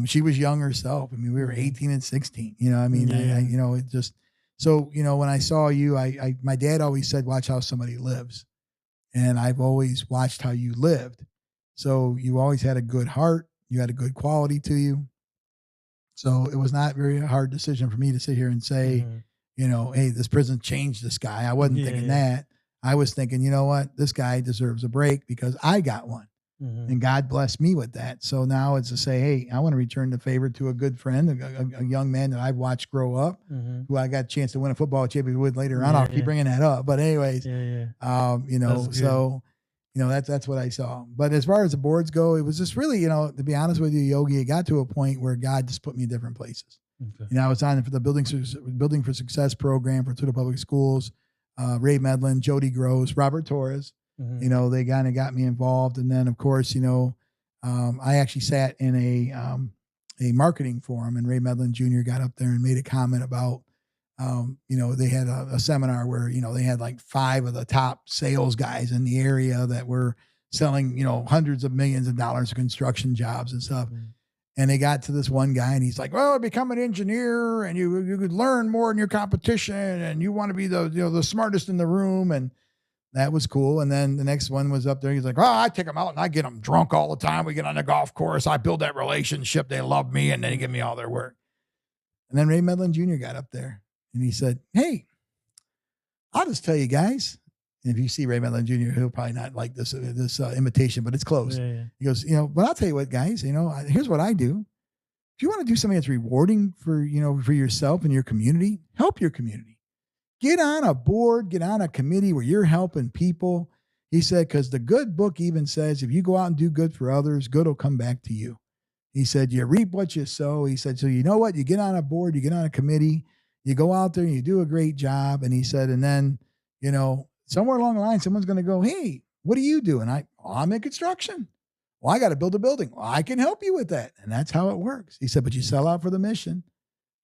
She was young herself. I mean, we were 18 and 16, I mean, it just, so, when I saw you, my dad always said, watch how somebody lives. And I've always watched how you lived. So you always had a good heart. You had a good quality to you. So it was not very hard decision for me to sit here and say, hey, this prison changed this guy. I wasn't thinking that. I was thinking, you know what? This guy deserves a break because I got one. And God blessed me with that. So now it's to say, hey, I want to return the favor to a good friend, a young man that I've watched grow up, who I got a chance to win a football championship with later on. I'll keep bringing that up. But anyways, so, that's what I saw. But as far as the boards go, it was just really, to be honest with you, Yogi, it got to a point where God just put me in different places. Okay. I was on for the Building for Success program for Toledo Public Schools, Ray Medlin, Jody Gross, Robert Torres. They kind of got me involved. And then, of course, I actually sat in a marketing forum, and Ray Medlin Jr. got up there and made a comment about, they had a seminar where, they had like 5 of the top sales guys in the area that were selling, hundreds of millions of dollars of construction jobs and stuff. And they got to this one guy, and he's like, well, become an engineer and you could learn more than your competition, and you want to be the smartest in the room. And that was cool. And then the next one was up there. He's like, oh, I take them out and I get them drunk all the time. We get on the golf course. I build that relationship. They love me. And then they give me all their work. And then Ray Medlin Jr. got up there and he said, hey, I'll just tell you guys. And if you see Ray Medlin Jr., he'll probably not like this imitation, but it's close. Yeah. He goes, but I'll tell you what, guys, here's what I do. If you want to do something that's rewarding for yourself and your community, help your community. Get on a board, get on a committee where you're helping people. He said, because the good book even says, if you go out and do good for others, good will come back to you. He said, you reap what you sow. He said, so you know what? You get on a board, you get on a committee, you go out there and you do a great job. And he said, and then, somewhere along the line, someone's going to go, hey, what do you do? And I'm in construction. Well, I got to build a building. Well, I can help you with that. And that's how it works. He said, but you sell out for the mission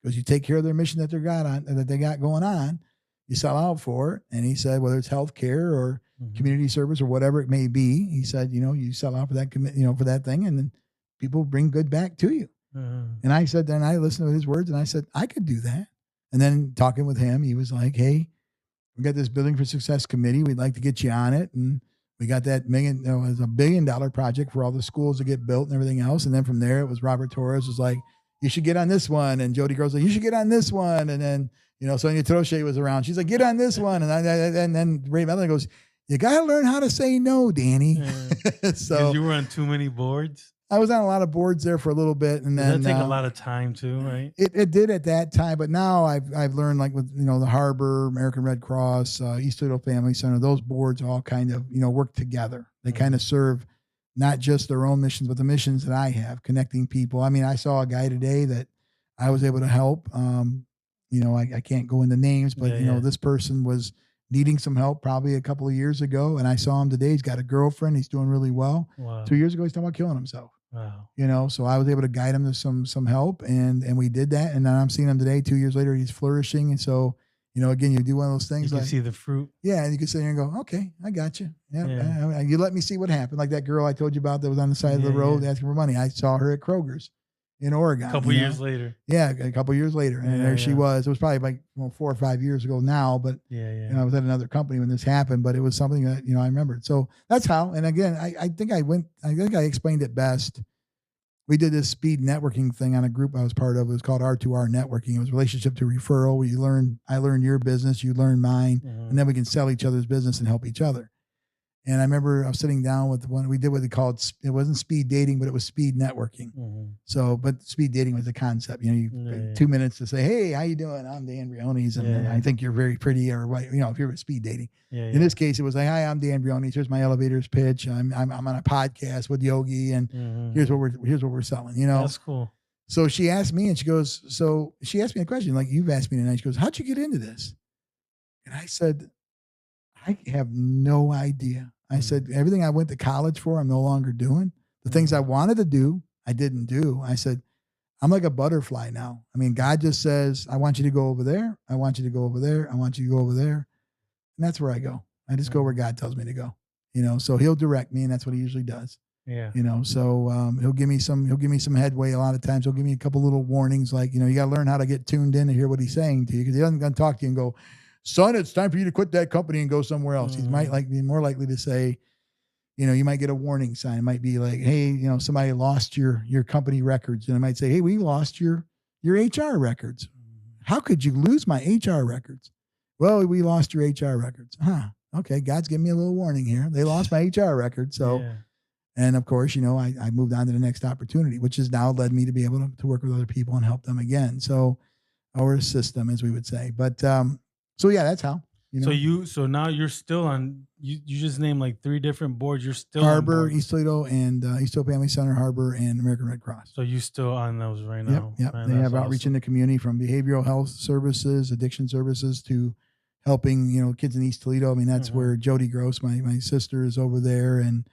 because you take care of their mission that they got going on. You sell out for it. And he said, whether it's healthcare or community service or whatever it may be, he said, you sell out for that, for that thing. And then people bring good back to you. And I said, then I listened to his words and I said, I could do that. And then talking with him, he was like, hey, we got this Building for Success committee. We'd like to get you on it. And we got that it's $1 billion project for all the schools to get built and everything else. And then from there, it was Robert Torres was like, you should get on this one. And Jody Gross like, you should get on this one. And then, Sonia Troche was around. She's like, get on this one. And then Ray Mellon goes, you got to learn how to say no, Danny. So you were on too many boards. I was on a lot of boards there for a little bit, and then that take a lot of time too, right? It did at that time, but now I've learned, like with the Harbor, American Red Cross, East Toledo Family Center, those boards all kind of work together. They kind of serve not just their own missions, but the missions that I have, connecting people. I mean, I saw a guy today that I was able to help. I can't go into names, but this person was needing some help probably a couple of years ago, and I saw him today. He's got a girlfriend. He's doing really well. Wow. 2 years ago, he's talking about killing himself. Wow. So I was able to guide him to some help, and we did that. And then I'm seeing him today. 2 years later, he's flourishing. And so, again, you do one of those things. You can see the fruit. Yeah, and you can sit here and go, okay, I got you. Yeah. You let me see what happened. Like that girl I told you about that was on the side of the road asking for money. I saw her at Kroger's in Oregon. A couple years later. Yeah, a couple years later. And there she was. It was probably like 4 or 5 years ago now, but I was at another company when this happened, but it was something that, I remembered. So that's how. And again, I think I explained it best. We did this speed networking thing on a group I was part of. It was called R2R networking. It was relationship to referral, where I learn your business, you learn mine, and then we can sell each other's business and help each other. And I remember I was sitting down with one, we did what they called, it wasn't speed dating, but it was speed networking. So, but speed dating was the concept, 2 minutes to say, hey, how you doing? I'm Dan Briones. And I think you're very pretty, or what, if you're speed dating. In this case, it was like, hi, I'm Dan Briones. Here's my elevator's pitch. I'm on a podcast with Yogi, and here's what we're selling, That's cool. So she asked me, and she asked me a question, like you've asked me tonight. She goes, how'd you get into this? And I said, I have no idea. I said, everything I went to college for, I'm no longer doing. The things I wanted to do, I didn't do. I said, I'm like a butterfly now. I mean, God just says, I want you to go over there. I want you to go over there. I want you to go over there. And that's where I go. I just go where God tells me to go, so he'll direct me, and that's what he usually does. Yeah. So he'll give me some headway. A lot of times he'll give me a couple little warnings, like, you got to learn how to get tuned in to hear what he's saying to you, because he doesn't going to talk to you and go, son, it's time for you to quit that company and go somewhere else. He might be more likely to say, you might get a warning sign. It might be like, hey, somebody lost your company records. And it might say, hey, we lost your HR records. How could you lose my HR records? Well, we lost your HR records. Okay. God's giving me a little warning here. They lost my HR records. So, and of course, I moved on to the next opportunity, which has now led me to be able to work with other people and help them again. So, or assist them, as we would say. But, so yeah, that's how. So now you're still on. You just named like 3 different boards. You're still Harbor, East Toledo, and East Toledo Family Center, Harbor, and American Red Cross. So you still on those right now? Yep. Man, they have outreach in the community, from behavioral health services, addiction services, to helping kids in East Toledo. I mean, that's where Jody Gross, my sister, is over there, and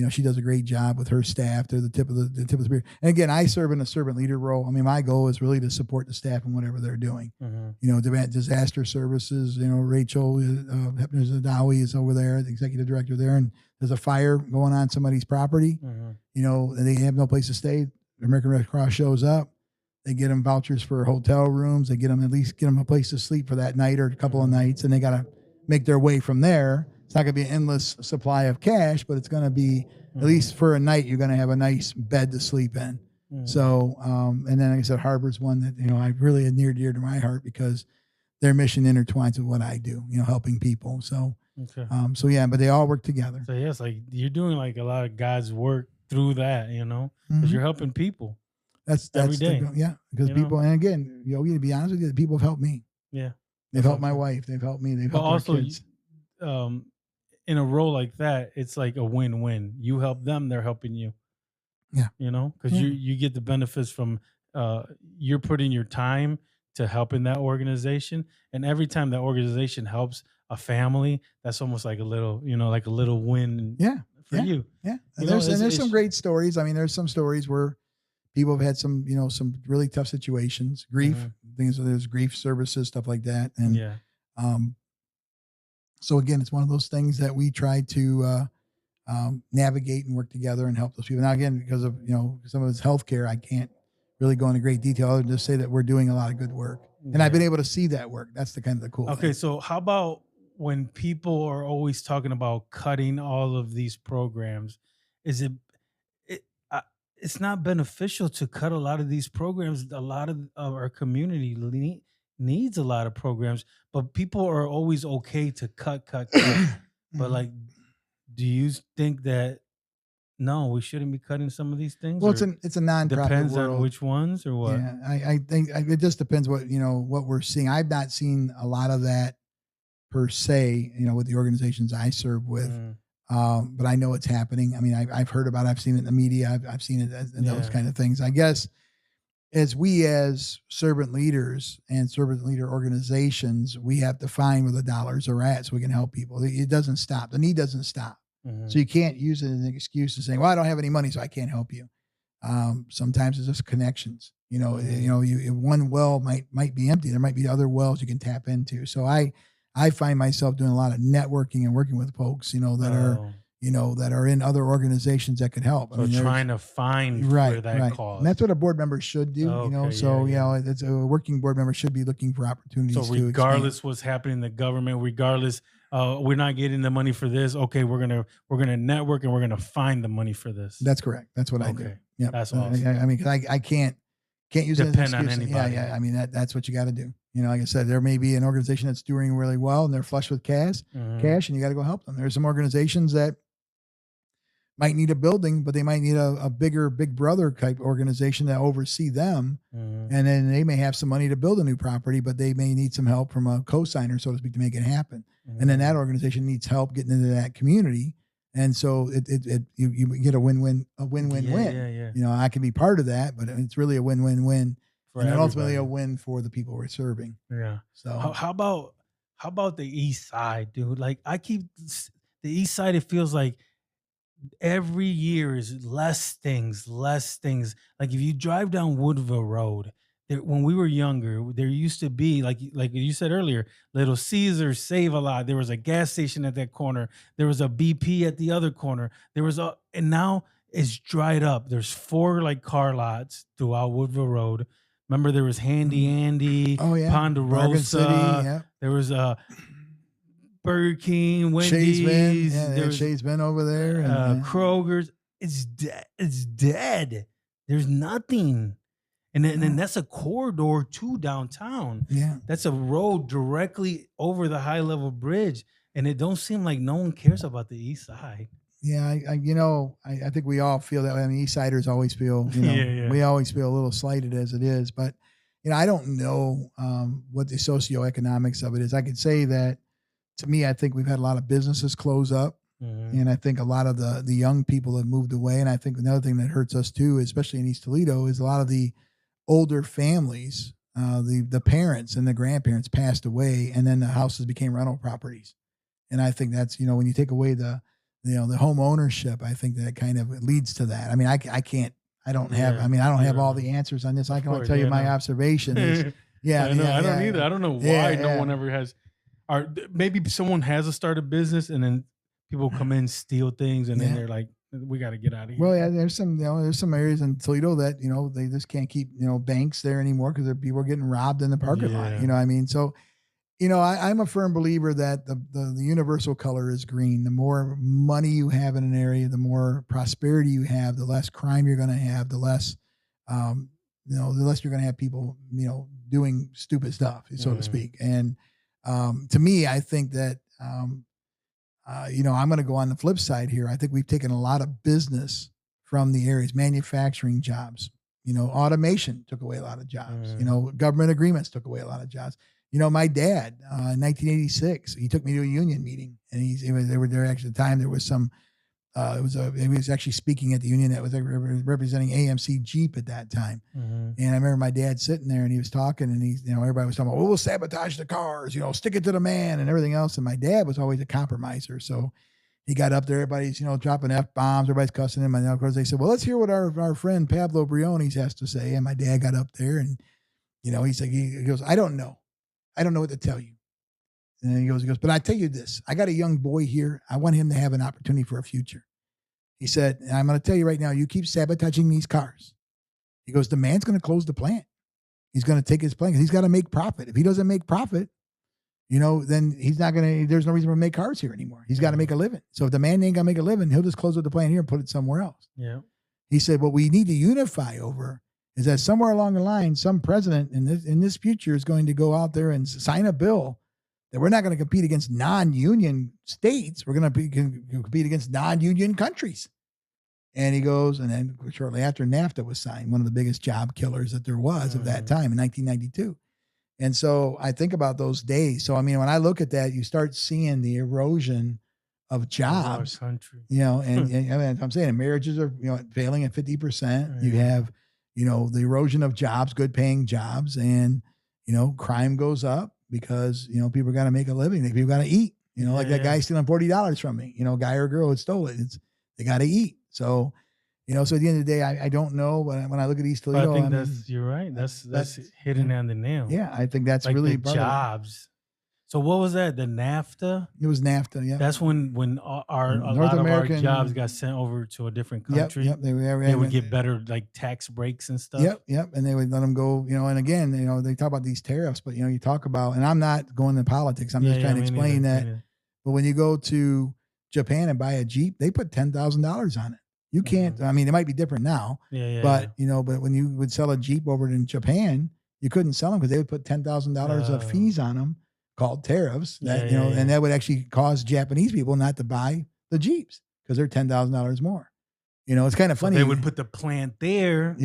she does a great job with her staff. They're the tip of the spear. And again, I serve in a servant leader role. I mean, my goal is really to support the staff in whatever they're doing. Disaster services, Rachel Hepner-Zadawi is over there, the executive director there, and there's a fire going on somebody's property. And they have no place to stay. The American Red Cross shows up. They get them vouchers for hotel rooms. They get them a place to sleep for that night or a couple of nights, and they got to make their way from there it's not going to be an endless supply of cash, but it's going to be at Mhm. least for a night, you're going to have a nice bed to sleep in. Mhm. So, and then like I said, Harbor's one that, I really near dear to my heart because their mission intertwines with what I do, helping people. So, Okay. so yeah, but they all work together. So yes, like you're doing like a lot of God's work through that, because you're helping people That's every day. because you know? people, and again, to be honest with you, the people have helped me. Yeah. They've That's helped my awesome. wife. They've helped me. They've But helped our also, kids. In a role like that, it's like a win-win. You help them, they're helping you. Yeah. Because Yeah. you get the benefits from you're putting your time to helping that organization, and every time that organization helps a family, that's almost like a little, like a little win Yeah. for Yeah. you. Yeah. You And know, there's some it's great stories. I mean, there's some stories where people have had some, some really tough situations, grief, things. There's grief services, stuff like that. And, yeah. so again, it's one of those things that we try to, navigate and work together and help those people. Now, again, because of, some of it's healthcare, I can't really go into great detail other than just say that we're doing a lot of good work. And I've been able to see that work. That's the kind of the cool Okay, thing. so how about when people are always talking about cutting all of these programs? Is it it's not beneficial to cut a lot of these programs? A lot of our community needs a lot of programs, but people are always okay to cut. But like, do you think that no, we shouldn't be cutting some of these things, Well, or it's a nonprofit depends on world. which ones or what? Yeah, I think it just depends what we're seeing. I've not seen a lot of that per se, with the organizations I serve with. Mm, But I know it's happening. I mean, I've heard about it. I've seen it in the media. I've seen it in those yeah. kind of things. I guess as servant leaders and servant leader organizations, we have to find where the dollars are at so we can help people. It doesn't stop. The need doesn't stop. Mhm. So you can't use it as an excuse to say, well, I don't have any money, so I can't help you. Sometimes it's just connections. One well might be empty. There might be other wells you can tap into. So I find myself doing a lot of networking and working with folks, that are in other organizations that could help. So trying to find where that cause. And that's what a board member should do, Okay, So, yeah. it's a working board member should be looking for opportunities So to expand. regardless what's happening in the government, regardless, we're not getting the money for this. Okay, we're gonna network and we're gonna find the money for this. That's correct. That's what I do. Okay. Yeah. That's awesome. I mean, 'cause I can't use it as an Depend on excuse. Yeah, anybody. yeah. I mean, that's what you got to do. Like I said, there may be an organization that's doing really well and they're flush with cash, Mhm. and you got to go help them. There's some organizations that might need a building, but they might need a bigger big brother type organization that oversee them. Mhm. And then they may have some money to build a new property, but they may need some help from a co-signer, so to speak, to make it happen. And then that organization needs help getting into that community. And so you get a win-win win. Yeah. I can be part of that, but it's really a win-win-win. For And then ultimately a everybody. win for the people we're serving. Yeah. So How about the East Side, dude? Like the East Side. It feels like every year is less things. Like if you drive down Woodville Road, when we were younger, there used to be like you said earlier, Little Caesars, Save a Lot. There was a gas station at that corner. There was a BP at the other corner. And now it's dried up. There's 4 like car lots throughout Woodville Road. Remember there was Handy Andy, oh yeah, Bargain City, Ponderosa. yeah. There was Burger King, Shays Bend, Wendy's. yeah, There's Shays Bend over there, and Kroger's. It's dead. It's dead. There's nothing. And then that's a corridor to downtown. yeah. That's a road directly over the high level bridge. And it don't seem like no one cares about the East Side. Yeah, I think we all feel that way. I mean, East Siders always feel, Yeah. we always feel a little slighted as it is. But, I don't know what the socioeconomics of it is. I could say that, to me, I think we've had a lot of businesses close up. Mhm. And I think a lot of the young people have moved away. And I think another thing that hurts us too, especially in East Toledo, is a lot of the older families, the parents and the grandparents passed away, and then the houses became rental properties. And I think that's, when you take away the home ownership, I think that kind of leads to that. I mean, I can't, I don't have, Yeah. I mean, I don't have Yeah. all the answers on this. I Of can only course, tell you yeah, my no. observation is, yeah, I know. I don't yeah, either. I don't know why Yeah, no yeah. one ever has. Or maybe someone has a started business and then people come in, steal things, and then Yeah. they're like, "We got to get out of here." Well, yeah, there's some areas in Toledo that, they just can't keep, banks there anymore because people are getting robbed in the parking lot. Yeah. You know what I mean? So I'm a firm believer that the universal color is green. The more money you have in an area, the more prosperity you have, the less crime you're going to have, the less, the less you're going to have people, doing stupid stuff, so to speak. And to me, I think that, I'm going to go on the flip side here. I think we've taken a lot of business from the areas, manufacturing jobs, automation took away a lot of jobs, government agreements took away a lot of jobs. My dad, in 1986, he took me to a union meeting, and they were there actually at the time. There was some, he was actually speaking at the union that was representing AMC Jeep at that time. And I remember my dad sitting there, and he was talking, and everybody was talking about, well, we'll sabotage the cars, stick it to the man and everything else. And my dad was always a compromiser. So he got up there, everybody's, dropping F-bombs, everybody's cussing him. And of course they said, well, let's hear what our friend Pablo Briones has to say. And my dad got up there, and, he's like, he goes, I don't know what to tell you. And then he goes, but I tell you this, I got a young boy here. I want him to have an opportunity for a future. He said, and I'm going to tell you right now, you keep sabotaging these cars. He goes, the man's going to close the plant. He's going to take his plant because he's got to make profit. If he doesn't make profit, then he's not going to, there's no reason to make cars here anymore. He's got to make a living. So if the man ain't going to make a living, he'll just close up the plant here and put it somewhere else. Yeah. He said, what we need to unify over is that somewhere along the line, some president in this future is going to go out there and sign a bill that we're not going to compete against non-union states. We're going to compete against non-union countries. And he goes, and then shortly after, NAFTA was signed, one of the biggest job killers that there was of that time in 1992. And so I think about those days. So, I mean, when I look at that, you start seeing the erosion of jobs, country. And I'm saying marriages are, failing at 50%. Right. You have, the erosion of jobs, good paying jobs, and, crime goes up because, people got to make a living. People got to eat, like that guy stealing $40 from me, guy or girl who stole it. They got to eat. So, so at the end of the day, I don't know, but when I look at East Toledo, I think you're right. That's hitting on the nail. Yeah, I think that's like really the jobs. So what was that? The NAFTA? It was NAFTA. Yeah, that's when a lot of our jobs got sent over to a different country. Yep. They would get better like tax breaks and stuff. Yep. And they would let them go. And again, they talk about these tariffs, but you talk about, and I'm not going into politics. I'm just trying to explain that. But when you go to Japan and buy a Jeep, they put $10,000 on it. You can't. I mean, it might be different now. But when you would sell a Jeep over in Japan, you couldn't sell them because they would put $10,000 of fees on them, called tariffs, that and that would actually cause Japanese people not to buy the Jeeps because they're $10,000 more. It's kind of funny. So they would put the plant there,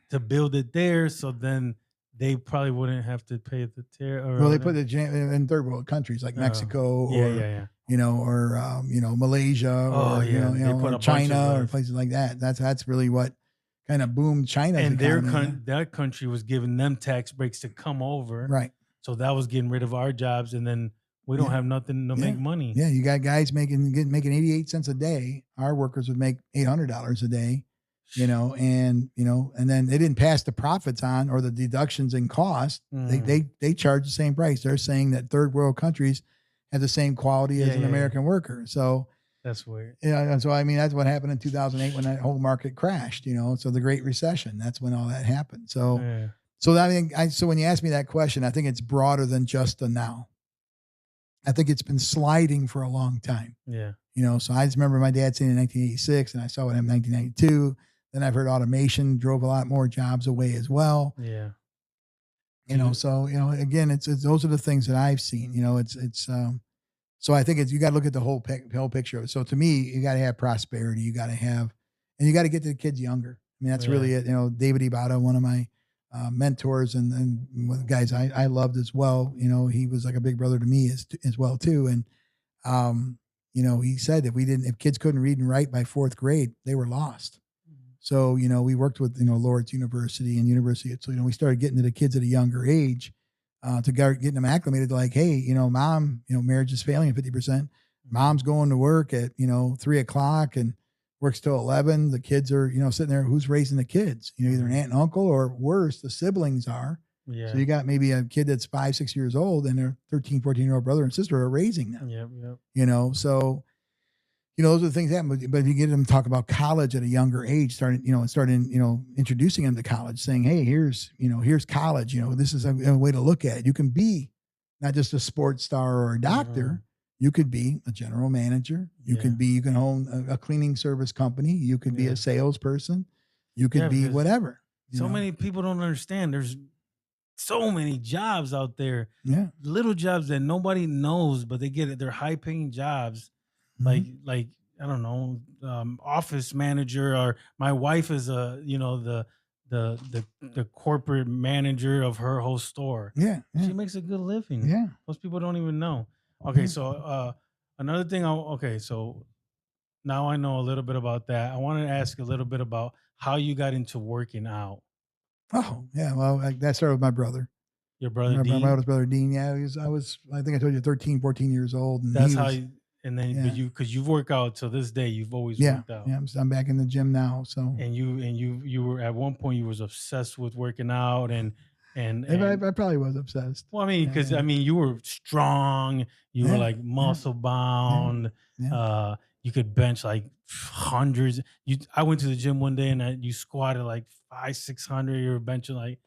to build it there, so then they probably wouldn't have to pay the tariff. Well, they put it in third world countries like Mexico, or Malaysia, or China, or places like that. That's really what kind of boomed China. And that country was giving them tax breaks to come over, right? So that was getting rid of our jobs, and then we don't have nothing to make money. Yeah, you got guys making 88 cents a day. Our workers would make $800 a day, and then they didn't pass the profits on or the deductions in cost. They charge the same price. They're saying that third world countries have the same quality as an American worker. So that's weird. And so I mean that's what happened in 2008 when that whole market crashed. So the Great Recession. That's when all that happened. So. Yeah. So so when you ask me that question, I think it's broader than just the now. I think it's been sliding for a long time. Yeah. So I just remember my dad saying in 1986, and I saw it in 1992. Then I've heard automation drove a lot more jobs away as well. Yeah. So again, it's those are the things that I've seen. So I think you got to look at the whole picture of it. So to me, you got to have prosperity. You got to have, and you got to get to the kids younger. I mean, that's really it. David Ibata, one of my mentors and guys I loved as well. He was like a big brother to me as well too. And he said if kids couldn't read and write by fourth grade, they were lost. So we worked with Lord's University and University. So we started getting to the kids at a younger age to getting them acclimated to like, hey, mom, marriage is failing at 50%. Mom's going to work at 3:00 and works till 11. The kids are, sitting there. Who's raising the kids? Either an aunt and uncle, or worse, the siblings are. Yeah. So you got maybe a kid that's 5-6 years old, and their 13, 14-year-old brother and sister are raising them. Yep. So, those are the things that happen. But if you get them to talk about college at a younger age, starting introducing them to college, saying, hey, here's college. This is a way to look at it. You can be not just a sports star or a doctor. You could be a general manager. You can own a cleaning service company. You could be a salesperson. You could be whatever. So many people don't understand. There's so many jobs out there. Yeah. Little jobs that nobody knows, but they get it. They're high paying jobs. Like I don't know, office manager, or my wife is the corporate manager of her whole store. Yeah. She makes a good living. Yeah. Most people don't even know. Okay, so another thing. So now I know a little bit about that. I want to ask a little bit about how you got into working out. Oh, yeah. Well, that started with my brother. Your brother, my Dean? oldest brother, Dean. Yeah, I think I told you 13, 14 years old. And that's how you, and then, but because you've worked out till this day, you've always worked out. Yeah, I'm back in the gym now. So, and you were at one point, you was obsessed with working out and I probably was obsessed. Well, I mean, because you were strong, you were like muscle bound. You could bench like hundreds. I went to the gym one day and you squatted like 500-600. You were benching like,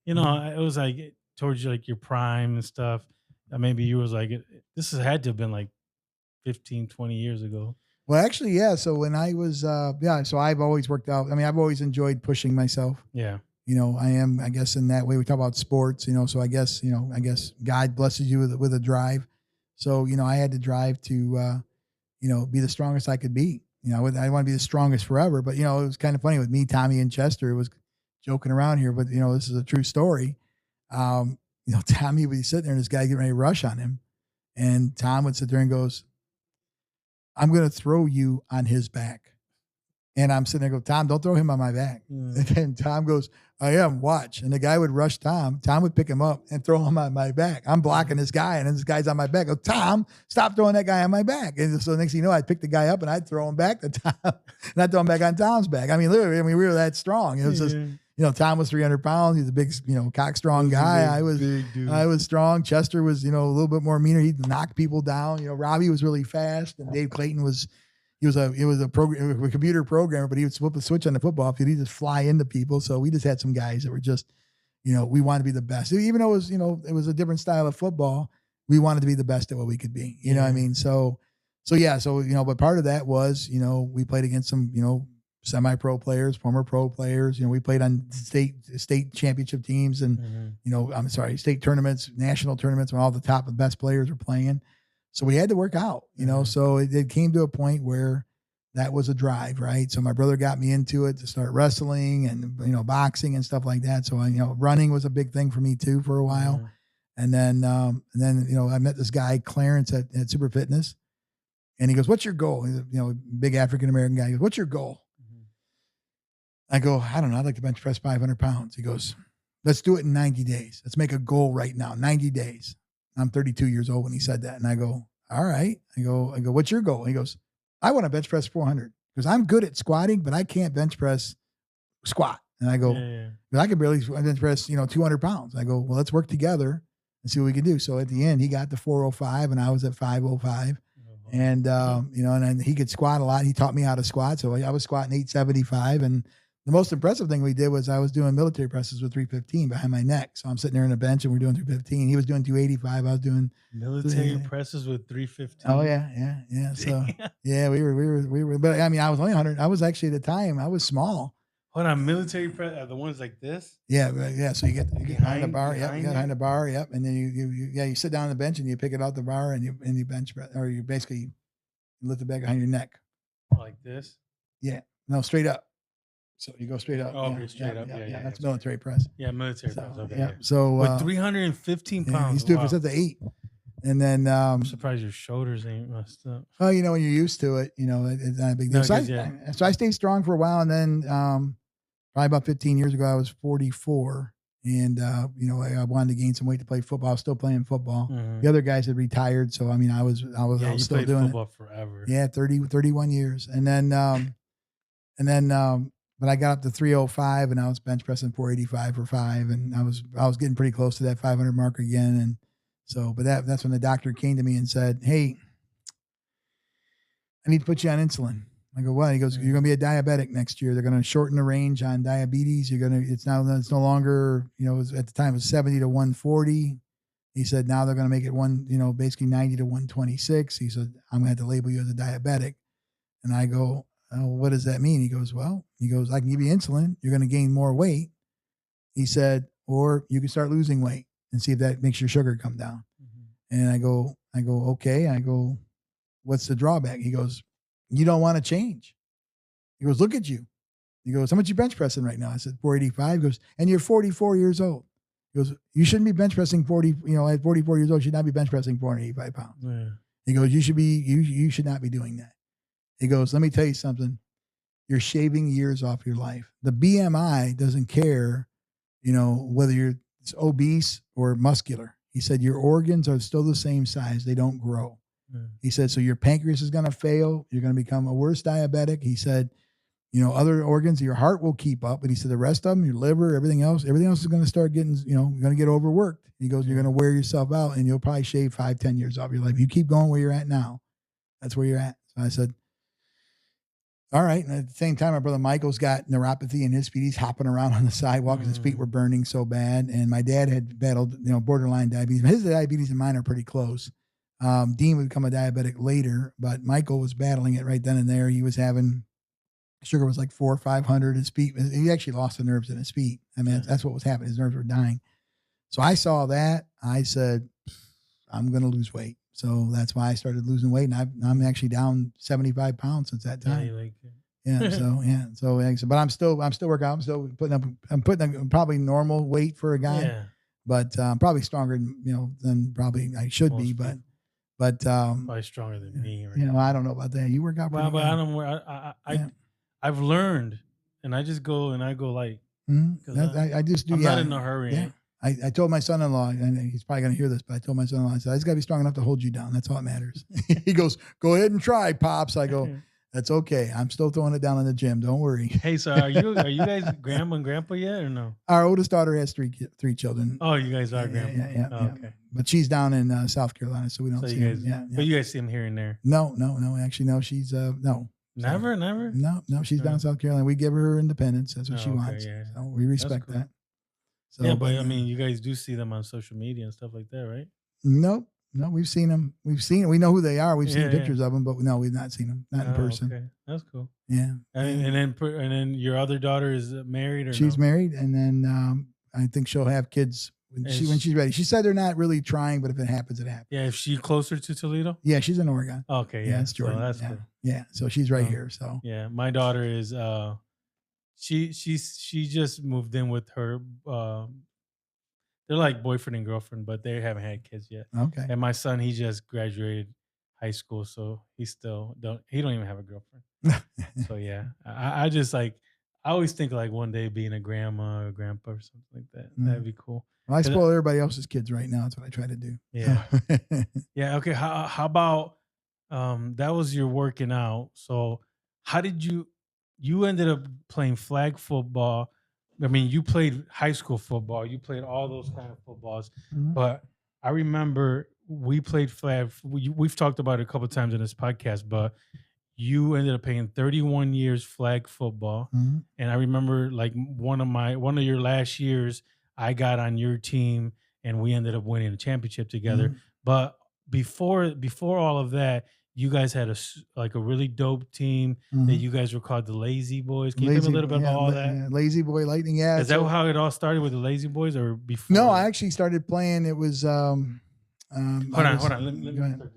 it was like towards like your prime and stuff. Maybe you was like, this had to have been like 15-20 years ago. Well, actually, yeah. So when I was, so I've always worked out. I mean, I've always enjoyed pushing myself. Yeah. I guess in that way, we talk about sports, so I guess God blesses you with a drive. So, I had to drive to, be the strongest I could be. I want to be the strongest forever, but, it was kind of funny with me, Tommy, and Chester. It was joking around here, but, this is a true story. Tommy would be sitting there and this guy getting ready to rush on him. And Tom would sit there and goes, I'm going to throw you on his back. And I'm sitting there and go, Tom, don't throw him on my back. And Tom goes, I am, watch. And the guy would rush Tom. Tom would pick him up and throw him on my back. I'm blocking this guy, and then this guy's on my back. I go, Tom, stop throwing that guy on my back. And so next thing you know, I'd pick the guy up and I'd throw him back to Tom. And I'd throw him back on Tom's back. I mean, literally, we were that strong. It was just, Tom was 300 pounds. He's a big, cock strong guy. I was strong. Chester was, a little bit more meaner. He'd knock people down. Robbie was really fast, and Dave Clayton was a computer programmer, but he would flip the switch on the football field. He'd just fly into people. So we just had some guys that were just, we wanted to be the best. Even though it was a different style of football, we wanted to be the best at what we could be. You know what I mean? So but part of that was, we played against some, semi-pro players, former pro players. We played on state championship teams and, state tournaments, national tournaments when all the top and best players were playing. So we had to work out, so it came to a point where that was a drive, right? So my brother got me into it to start wrestling and, boxing and stuff like that. So, running was a big thing for me too for a while. And then, I met this guy, Clarence at Super Fitness, and he goes, what's your goal? He's a, big African-American guy. He goes, what's your goal? I go, I don't know. I'd like to bench press 500 pounds. He goes, let's do it in 90 days. Let's make a goal right now, 90 days. I'm 32 years old when he said that. And I go, all right. I go, what's your goal? He goes, I want to bench press 400 because I'm good at squatting, but I can't bench press squat. And I go, but I can barely bench press, 200 pounds. I go, well, let's work together and see what we can do. So at the end, he got to 405 and I was at 505. And, and then he could squat a lot. He taught me how to squat. So I was squatting 875. And the most impressive thing we did was I was doing military presses with 315 behind my neck. So I'm sitting there on a bench and we're doing 315. He was doing 285. I was doing military presses with 315. Oh yeah. So we were. But I mean, I was only 100. I was actually at the time I was small. Hold on, military press, the ones like this. Yeah. So you get behind the bar. Yep. You get behind the bar. Yep. And then you sit down on the bench and you pick it out the bar and you bench press, or you basically lift it back behind your neck. Like this. Yeah. No, straight up. So you go straight up. Oh, straight up. Yeah. That's military press. Yeah, military press. Okay. Yeah. So with 315 pounds. He's doing percent to 8. And then I'm surprised your shoulders ain't messed up. Well, when you're used to it, it's not a big deal. No, so I stayed strong for a while, and then probably about 15 years ago, I was 44, and I wanted to gain some weight to play football. I was still playing football. Mm-hmm. The other guys had retired, so I was still doing football forever. Yeah, 31 years, and then but I got up to 305 and I was bench pressing 485 for 5. And I was getting pretty close to that 500 mark again. And so, but that's when the doctor came to me and said, hey, I need to put you on insulin. I go, what? He goes, you're going to be a diabetic next year. They're going to shorten the range on diabetes. It's no longer, at the time it was 70 to 140. He said, now they're going to make it basically 90 to 126. He said, I'm going to have to label you as a diabetic. And I go, oh, what does that mean? He goes, I can give you insulin. You're going to gain more weight. He said, or you can start losing weight and see if that makes your sugar come down. Mm-hmm. And I go, okay. I go, what's the drawback? He goes, you don't want to change. He goes, look at you. He goes, how much you bench pressing right now? I said, 485. He goes, and you're 44 years old. He goes, you shouldn't be bench pressing at 44 years old, you should not be bench pressing 485 pounds. Yeah. He goes, you should not be doing that. He goes, let me tell you something. You're shaving years off your life. The BMI doesn't care, whether you're obese or muscular. He said, your organs are still the same size. They don't grow. Yeah. He said, so your pancreas is going to fail. You're going to become a worse diabetic. He said, other organs, your heart will keep up. But he said, the rest of them, your liver, everything else is going to start getting, you're going to get overworked. He goes, you're going to wear yourself out and you'll probably shave 5-10 years off your life. You keep going where you're at now. That's where you're at. So I said, all right. And at the same time, my brother Michael's got neuropathy in his feet. He's hopping around on the sidewalk because his feet were burning so bad. And my dad had battled, borderline diabetes. His diabetes and mine are pretty close. Dean would become a diabetic later, but Michael was battling it right then and there. He was having sugar was like 400 or 500. His feet, he actually lost the nerves in his feet. I mean, that's what was happening. His nerves were dying. So I saw that. I said, I'm going to lose weight. So that's why I started losing weight. And I'm actually down 75 pounds since that time. But I'm still working out. I'm putting up probably normal weight for a guy. Yeah. But probably stronger, than probably I should be. But probably stronger than me. Right? I don't know about that. You work out pretty but I don't. I've learned, and I just go like. Mm-hmm. I just do. I'm not in a hurry. Yeah. I told my son-in-law, and he's probably going to hear this, but I told my son-in-law, I said, I just got to be strong enough to hold you down. That's all that matters. He goes, go ahead and try, Pops. I go, that's okay. I'm still throwing it down in the gym. Don't worry. Hey, so are you guys grandma and grandpa yet or no? Our oldest daughter has three children. Oh, you guys are grandpa. Yeah. Okay. But she's down in South Carolina, so we don't see her. But you guys see him here and there. No. Actually, no. She's no. Never. No. She's down in South Carolina. We give her independence. That's what she wants. Yeah. So we respect that. So, yeah, but I mean, you guys do see them on social media and stuff like that, right? No, we've seen them. We know who they are. We've seen pictures of them, but no, we've not seen them, not in person. Okay. That's cool. Yeah. And then your other daughter is married, or she's married, and then I think she'll have kids when she's ready. She said they're not really trying, but if it happens, it happens. Yeah, if she's closer to Toledo. Yeah, she's in Oregon. Okay, yeah, that's Jordan. So that's cool. Yeah, so she's right here. So yeah, my daughter is she just moved in with her. They're like boyfriend and girlfriend, but they haven't had kids yet. Okay. And my son, he just graduated high school, so he don't even have a girlfriend. So yeah, I just I always think like one day being a grandma or grandpa or something like that. That'd be cool. Well, I spoil everybody else's kids right now. That's what I try to do. Yeah. Yeah. Okay. How about that was your working out. So how did you ended up playing flag football? I mean, you played high school football. You played all those kind of footballs. Mm-hmm. But I remember we played flag. We've talked about it a couple of times in this podcast, but you ended up playing 31 years flag football. Mm-hmm. And I remember like one of your last years, I got on your team and we ended up winning a championship together. Mm-hmm. But before all of that, you guys had a really dope team that you guys were called the Lazy Boys. Can you tell me a little bit about all that? Yeah, Lazy Boy Lightning. Yeah. Is that how it all started with the Lazy Boys or before? No, I actually started playing. It was hold on. Let me start this.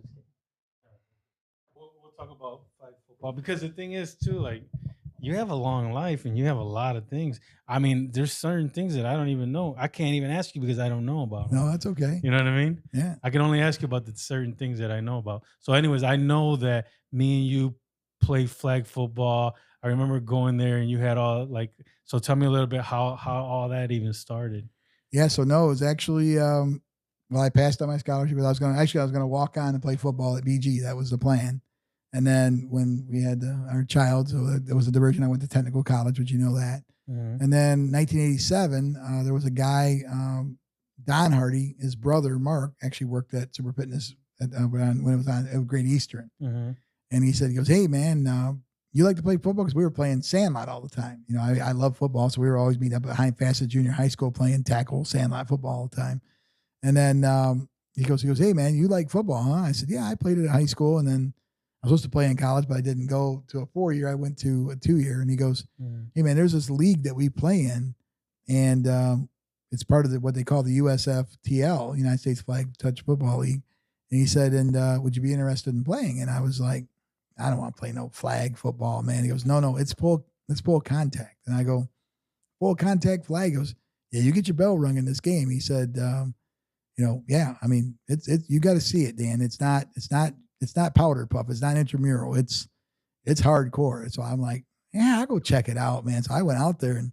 We'll talk about flag football because the thing is too, like, you have a long life and you have a lot of things. I mean, there's certain things that I don't even know. I can't even ask you because I don't know about them. No, that's okay. You know what I mean? Yeah. I can only ask you about the certain things that I know about. So anyways, I know that me and you play flag football. I remember going there and you had so tell me a little bit how all that even started. Yeah. So no, it was actually, I passed on my scholarship, but I was going to walk on and play football at BG. That was the plan. And then when we had our child, so there was a diversion. I went to technical college, which you know that. Mm-hmm. And then 1987, there was a guy, Don Hardy, his brother, Mark, actually worked at Super Fitness when it was on Great Eastern. Mm-hmm. And he goes, hey, man, you like to play football? Because we were playing Sandlot all the time. You know, I love football, so we were always meeting up at High Facet Junior High School playing tackle, Sandlot football all the time. And then he goes, hey man, you like football, huh? I said, yeah, I played it at high school, and then I was supposed to play in college, but I didn't go to a 4-year. I went to a 2-year. And he goes, hey man, there's this league that we play in, and it's part of what they call the USFTL, United States Flag Touch Football League. And he said, and would you be interested in playing? And I was like, I don't want to play no flag football, man. He goes, no, it's full contact. And I go, full contact flag? He goes, yeah, you get your bell rung in this game. He said, yeah, I mean, it's you got to see it, Dan. It's not powder puff. It's not intramural. It's hardcore. So I'm like, yeah, I'll go check it out, man. So I went out there and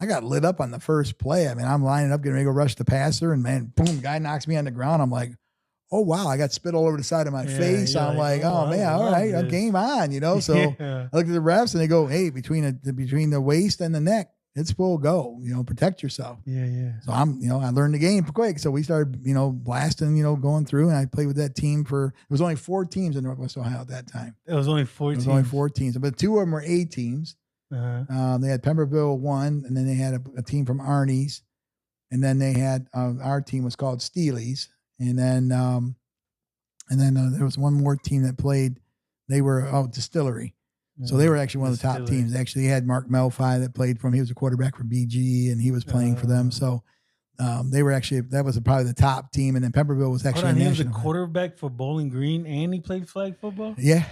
I got lit up on the first play. I mean, I'm lining up, getting ready to go rush the passer, and man, boom, guy knocks me on the ground. I'm like, oh wow, I got spit all over the side of my face. I'm like, oh man, all right, game on, So I looked at the refs and they go, hey, between the waist and the neck, it's full go, protect yourself. Yeah. So I learned the game quick. So we started, blasting, going through, and I played with that team it was only 4 teams in Northwest Ohio at that time. It was only 4 teams. It was only 4 teams, but 2 of them were A teams. Uh-huh. They had Pemberville 1, and then they had a team from Arnie's, and then they had our team was called Steely's, and then there was one more team that played. They were Distillery, so they were actually one of the top teams. They actually had Mark Melfi that played for him. He was a quarterback for BG, and he was playing for them. So they were that was probably the top team, and then Pemberville was actually. He was a quarterback for Bowling Green, and he played flag football. Yeah.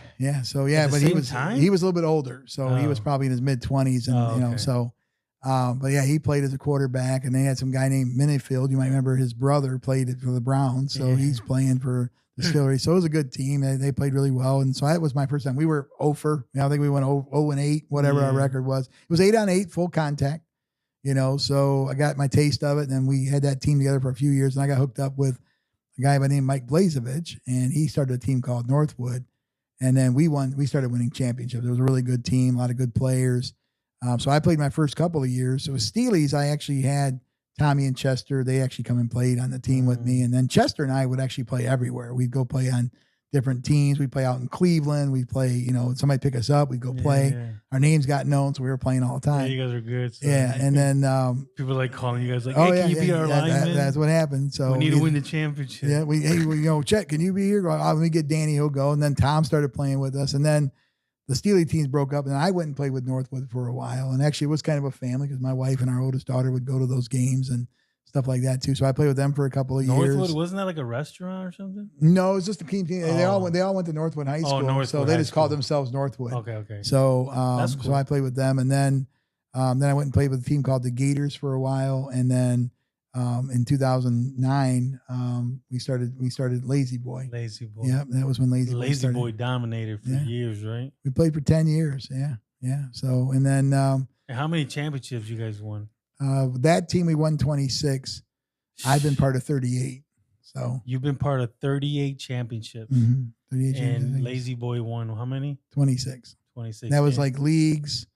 So but he was a little bit older, so he was probably in his mid-20s, and but yeah, he played as a quarterback, and they had some guy named Minifield. You might remember his brother played it for the Browns, so he's playing for Distillery. So it was a good team. They played really well, and so that was my first time. We were 0-for. I think we went 0-8, whatever our record was. It was 8-on-8, full contact. So I got my taste of it, and then we had that team together for a few years, and I got hooked up with a guy by the name of Mike Blazevich, and he started a team called Northwood, and then we started winning championships. It was a really good team, a lot of good players. So I played my first couple of years. So with Steely's, I actually had Tommy and Chester. They actually come and played on the team with me, and then Chester and I would actually play everywhere. We'd go play on different teams. We'd play out in Cleveland. We'd play, somebody pick us up. We'd go play. Yeah. Our names got known, so we were playing all the time. Yeah, you guys are good. So. Yeah, and then people like calling you guys like, hey, can you be our lineman? That's what happened. So we need to win the championship. Yeah, Chet, can you be here? Let me get Danny. He'll go. And then Tom started playing with us, and then the Steely teams broke up, and I went and played with Northwood for a while. And actually, it was kind of a family because my wife and our oldest daughter would go to those games and stuff like that too. So I played with them for a couple of years. Northwood, wasn't that like a restaurant or something? No, it was just a team. They all went to Northwood High School. So they just called themselves Northwood. Okay. So that's cool. So I played with them, and then I went and played with a team called the Gators for a while, and then in 2009 we started Lazy Boy. Lazy Boy. Yeah, that was when Lazy Boy dominated for years, right? We played for 10 years. Yeah. So and then and how many championships you guys won? That team we won 26. I've been part of 38. So you've been part of 38 championships. 38 championships. And Lazy Boy won how many? 26. 26. That was like leagues,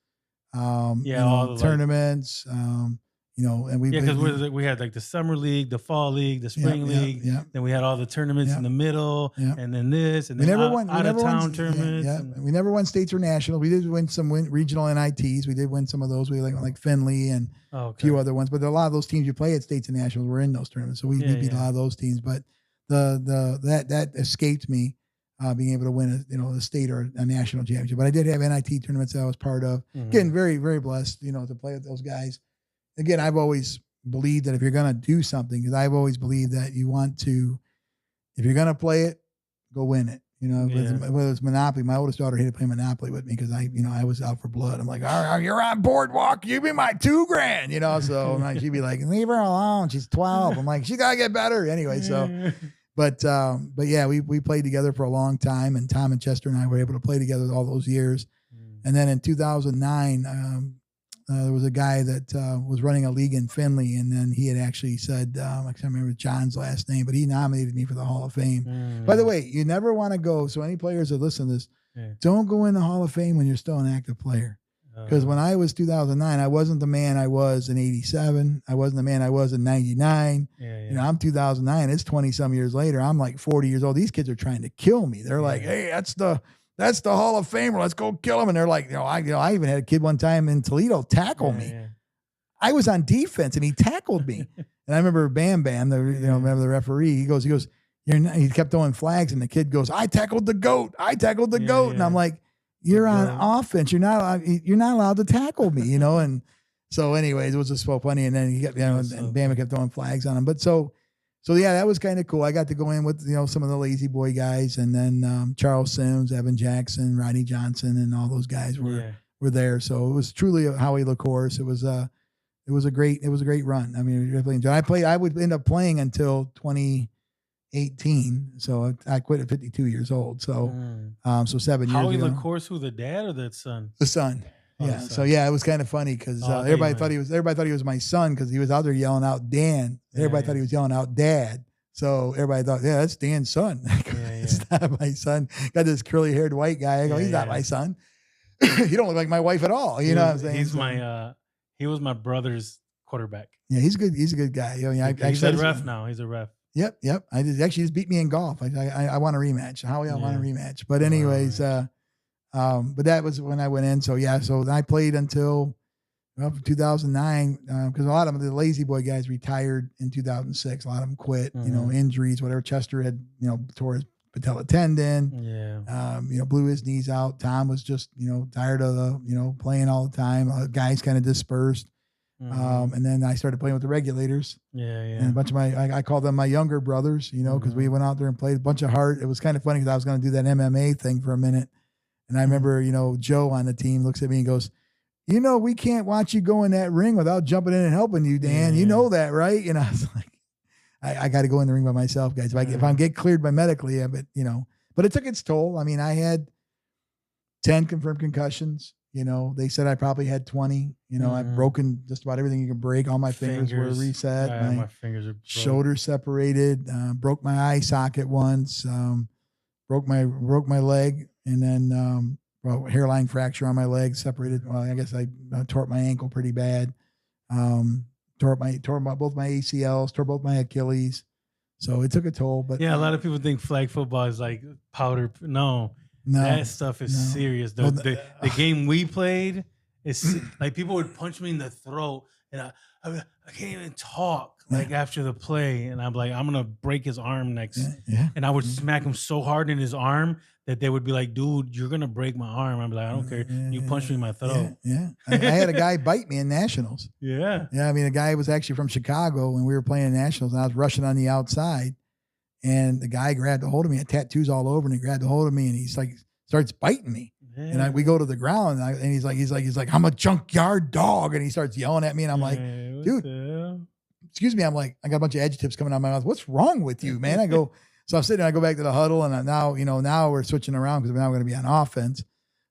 all the tournaments, and because we had like the summer league, the fall league, the spring league. Yeah. Then we had all the tournaments in the middle, and then this, and then out of town tournaments. Yeah. We never won states or national. We did win some regional NITs. We did win some of those. We like Finley and a few other ones. But a lot of those teams you play at states and nationals were in those tournaments. So we beat a lot of those teams. But that escaped me. Being able to win a state or a national championship. But I did have NIT tournaments that I was part of. Again, very, very blessed, to play with those guys. Again, I've always believed that if you're going to do something, because I've always believed that if you're going to play it, go win it. Whether it's Monopoly, my oldest daughter hated playing Monopoly with me because I was out for blood. I'm like, all right, you're on Boardwalk, you be my $2,000, so she'd be like, leave her alone. She's 12. I'm like, she got to get better. Anyway, so, but yeah, we played together for a long time, and Tom and Chester and I were able to play together all those years. And then in 2009, there was a guy that was running a league in Finley, and then he had actually said, I can't remember John's last name, but he nominated me for the Hall of Fame. By the way, you never want to go, so any players that listen to this, don't go in the Hall of Fame when you're still an active player. Because when I was 2009, I wasn't the man I was in 87. I wasn't the man I was in 99. I'm 2009. It's 20-some years later. I'm like 40 years old. These kids are trying to kill me. They're like, hey, that's the Hall of Famer. Let's go kill him. And they're like, I even had a kid one time in Toledo tackle me. I was on defense and he tackled me. And I remember Bam Bam, remember the referee, he goes, you're not, he kept throwing flags and the kid goes, I tackled the goat. And I'm like, you're on offense. You're not allowed to tackle me, And so anyways, it was just so funny. And then he kept, and Bam kept throwing flags on him. But so yeah, that was kind of cool. I got to go in with, some of the Lazy Boy guys, and then Charles Sims, Evan Jackson, Rodney Johnson, and all those guys were there. So it was truly a Howie Lacourse. It was a great run. I mean, definitely enjoyed. I would end up playing until 2018. So I quit at 52 years old. So, so 7 years Howie ago. Lacourse, who, the dad or the son? The son. Oh, yeah. So yeah, it was kind of funny because everybody thought he was my son because he was out there yelling out Dan. Everybody thought he was yelling out Dad. So everybody thought, that's Dan's son. It's not my son. Got this curly haired white guy. I go, he's not my son. You don't look like my wife at all. You know what I'm saying? He's he was my brother's quarterback. Yeah, he's good. He's a good guy. He's a ref now. He's a ref. Yep. I just beat me in golf. I want a rematch. Howie, I want a rematch. But anyways, but that was when I went in. So yeah, so I played until 2009 because a lot of the Lazy Boy guys retired in 2006. A lot of them quit. Injuries, whatever. Chester had tore his patella tendon. Blew his knees out. Tom was just tired of the playing all the time. Guys kind of dispersed. And then I started playing with the Regulators. And a bunch of I call them my younger brothers, because we went out there and played a bunch of heart. It was kind of funny because I was going to do that MMA thing for a minute. And I remember, Joe on the team looks at me and goes, we can't watch you go in that ring without jumping in and helping you, Dan. You know that, right? I was like, I got to go in the ring by myself, guys. If I get cleared by medically, but it took its toll. I mean, I had 10 confirmed concussions. They said I probably had 20. I've broken just about everything you can break. All my fingers were reset. My fingers are broke. Shoulder separated. Broke my eye socket once. Broke my leg, and then hairline fracture on my leg. Separated. Well, I guess I tore my ankle pretty bad. Tore both my ACLs. Tore both my Achilles. So it took a toll. But a lot of people think flag football is like powder. No, that stuff is serious. The game we played is like people would punch me in the throat, and I can't even talk after the play, and I'm like, I'm gonna break his arm next. And I would smack him so hard in his arm that they would be like, dude, you're gonna break my arm. I'm like, I don't care. You punch me in my throat. I had a guy bite me in nationals. Yeah. I mean, a guy was actually from Chicago when we were playing in nationals, and I was rushing on the outside. And the guy grabbed a hold of me. I had tattoos all over, and he grabbed a hold of me, and he's like, starts biting me. And we go to the ground, and he's like, I'm a junkyard dog, and he starts yelling at me, and I'm like, dude, excuse me. I'm like, I got a bunch of adjectives coming out of my mouth. What's wrong with you, man? I go, so I'm sitting there, I go back to the huddle, and now we're switching around because now we're going to be on offense.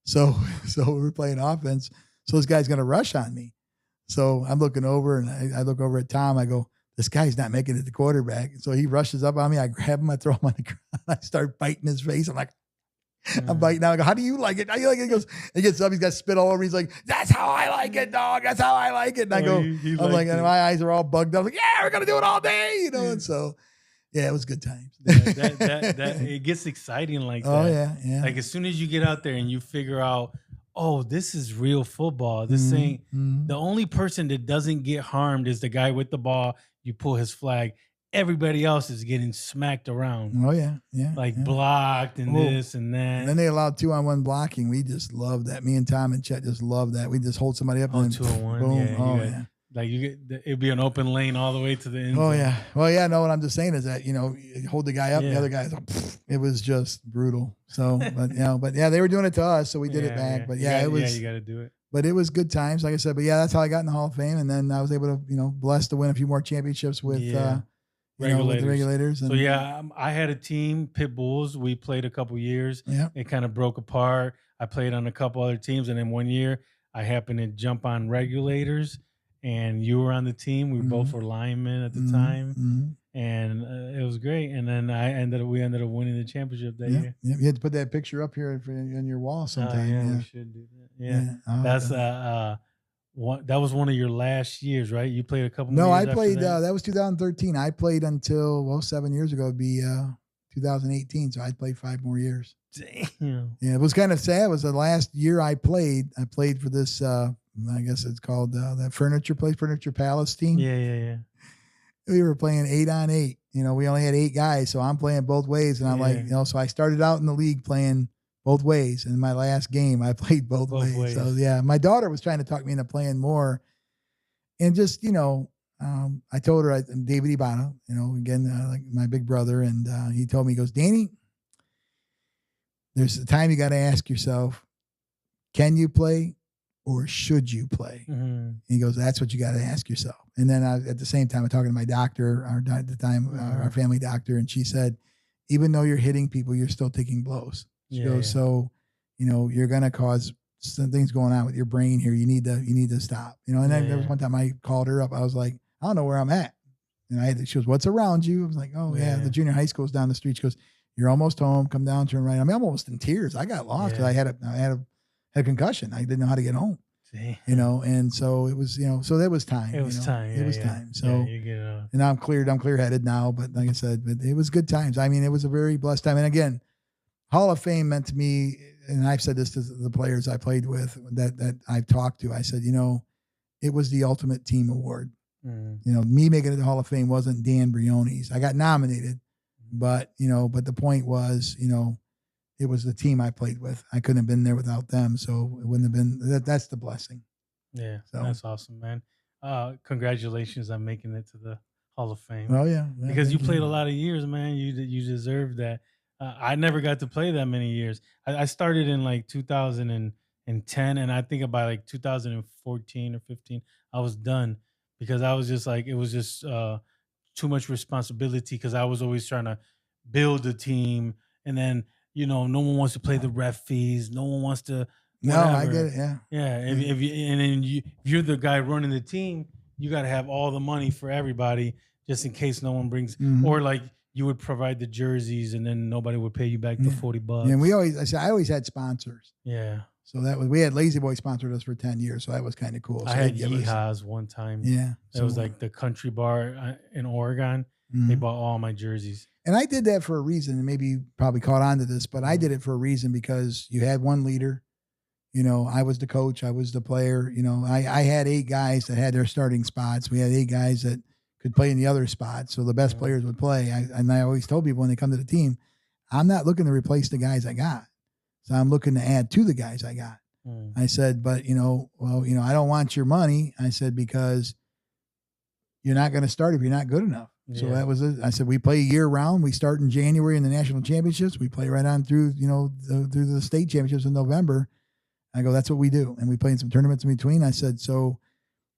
So we're playing offense. So this guy's going to rush on me. So I'm looking over, and I look over at Tom. I go, this guy's not making it the quarterback. So he rushes up on me. I grab him. I throw him on the ground. I start biting his face. I'm like, I'm biting now. I go, how do you like it? How do you like it? He goes, he gets up. He's got spit all over. He's like, that's how I like it, dog. That's how I like it. And I go, I'm like, and my eyes are all bugged up. I'm like, yeah, we're going to do it all day. And so, yeah, it was good times. that it gets exciting like that. Oh, yeah. Like as soon as you get out there and you figure out, oh, this is real football. This ain't the only person that doesn't get harmed is the guy with the ball. You pull his flag. Everybody else is getting smacked around. Oh, yeah. Blocked and this and that. And then they allowed 2-on-1 blocking. We just loved that. Me and Tom and Chet just loved that. We just hold somebody up and 2-on-1. Boom. Yeah. Like it'd be an open lane all the way to the end zone. Oh, yeah. Well, yeah, no, what I'm just saying is that, you hold the guy up and the other guy's like, it was just brutal. So, but they were doing it to us, so we did it back. Yeah. But you got to do it. But it was good times, like I said. But yeah, that's how I got in the Hall of Fame. And then I was able to, blessed to win a few more championships with, with the Regulators. And, so I had a team, Pit Bulls. We played a couple years. Yeah. It kind of broke apart. I played on a couple other teams, and then one year I happened to jump on Regulators, and you were on the team. We both were linemen at the time, and it was great. And then we ended up winning the championship that year. Yeah, you had to put that picture up here on your wall sometime. We should do that. Yeah. That's that was one of your last years, right? You played a couple. No, more I years played. after that? That was 2013. I played until 7 years ago. It'd be 2018. So I played 5 more years. Damn. Yeah, it was kind of sad. It was the last year I played. I played for this I guess it's called that Furniture Palace team. Yeah, yeah, yeah. We were playing 8-on-8. We only had 8 guys, so I'm playing both ways. And I'm like, so I started out in the league playing both ways. And my last game, I played both ways. So yeah, my daughter was trying to talk me into playing more. And just, I told her, David Ibano, again, like my big brother. And he told me, he goes, Danny, there's a time you got to ask yourself, can you play or should you play? Mm-hmm. He goes, that's what you got to ask yourself. And then at the same time, I'm talking to my doctor, at the time, our family doctor, and she said, even though you're hitting people, you're still taking blows. She goes, so, you're going to cause some things going on with your brain here. You need to stop. And then there was one time I called her up. I was like, I don't know where I'm at. And she goes, what's around you? I was like, oh yeah, the junior high school's down the street. She goes, you're almost home. Come down, turn right. I mean, I'm almost in tears. I got lost because I had a concussion. I didn't know how to get home. And so it was, so that was time. It was time. It was time. So, and I'm clear headed now, but like I said, but it was good times. I mean, it was a very blessed time. And again, Hall of Fame meant to me, and I've said this to the players I played with that I've talked to. I said, it was the ultimate team award. Me making it to the Hall of Fame wasn't Dan Briones. I got nominated, but the point was, it was the team I played with. I couldn't have been there without them. So it wouldn't have been that's the blessing. Yeah. So that's awesome, man. Congratulations on making it to the Hall of Fame. Oh yeah. Because you played a lot of years, man. You deserve that. I never got to play that many years. I started in like 2010, and I think about like 2014 or 15, I was done because I was just like, it was just too much responsibility because I was always trying to build a team, and then no one wants to play the ref fees, no one wants to. Whatever. No, I get it. Yeah, yeah. If you're the guy running the team, you got to have all the money for everybody just in case no one brings or like. You would provide the jerseys, and then nobody would pay you back the $40. Yeah, and I always had sponsors. Yeah. So we had Lazy Boy sponsored us for 10 years, so that was kind of cool. So I had YOGI'S one time. Yeah. It was like the country bar in Oregon. They bought all my jerseys. And I did that for a reason, and maybe you probably caught on to this, but I did it for a reason because you had one leader. I was the coach. I was the player. I had 8 guys that had their starting spots. We had 8 guys that could play in the other spots, so the best players would play. I always told people when they come to the team, I'm not looking to replace the guys I got. So I'm looking to add to the guys I got. I said, but, I don't want your money. I said, because you're not going to start if you're not good enough. So that was it. I said, we play year round. We start in January in the national championships. We play right on through, through the state championships in November. I go, that's what we do. And we play in some tournaments in between. I said, so,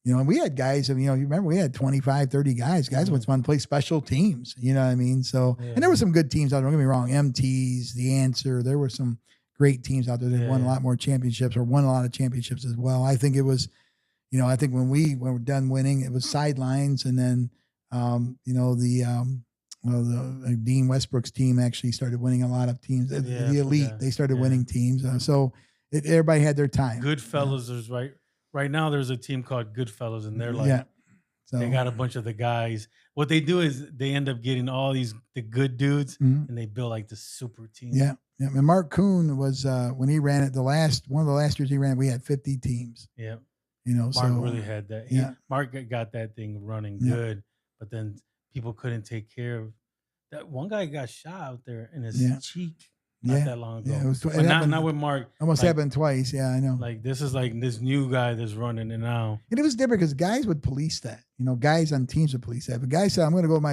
and we had guys, you remember we had 25, 30 guys. Guys would want to play special teams. You know what I mean? So, and there were some good teams out there. Don't get me wrong. MTs, The Answer. There were some great teams out there that won a lot more championships or won a lot of championships as well. I think it was, I think when we were done winning, it was sidelines. And then, the Dean Westbrook's team actually started winning a lot of teams. The elite, they started winning teams. So everybody had their time. Goodfellas is right. Right now, there's a team called Goodfellas, and they're like, they got a bunch of the guys. What they do is they end up getting all the good dudes, and they build like the super team. Yeah. And Mark Kuhn was when he ran it. One of the last years he ran, we had 50 teams. Yeah. Mark really had that. Mark got that thing running good, but then people couldn't take care of that. One guy got shot out there in his cheek. Not that long ago. Yeah, not with Mark. Almost happened twice. Yeah, I know. Like this is like this new guy that's running it now. And it was different because guys would police that. Guys on teams would police that. But guys said, "I'm going to go with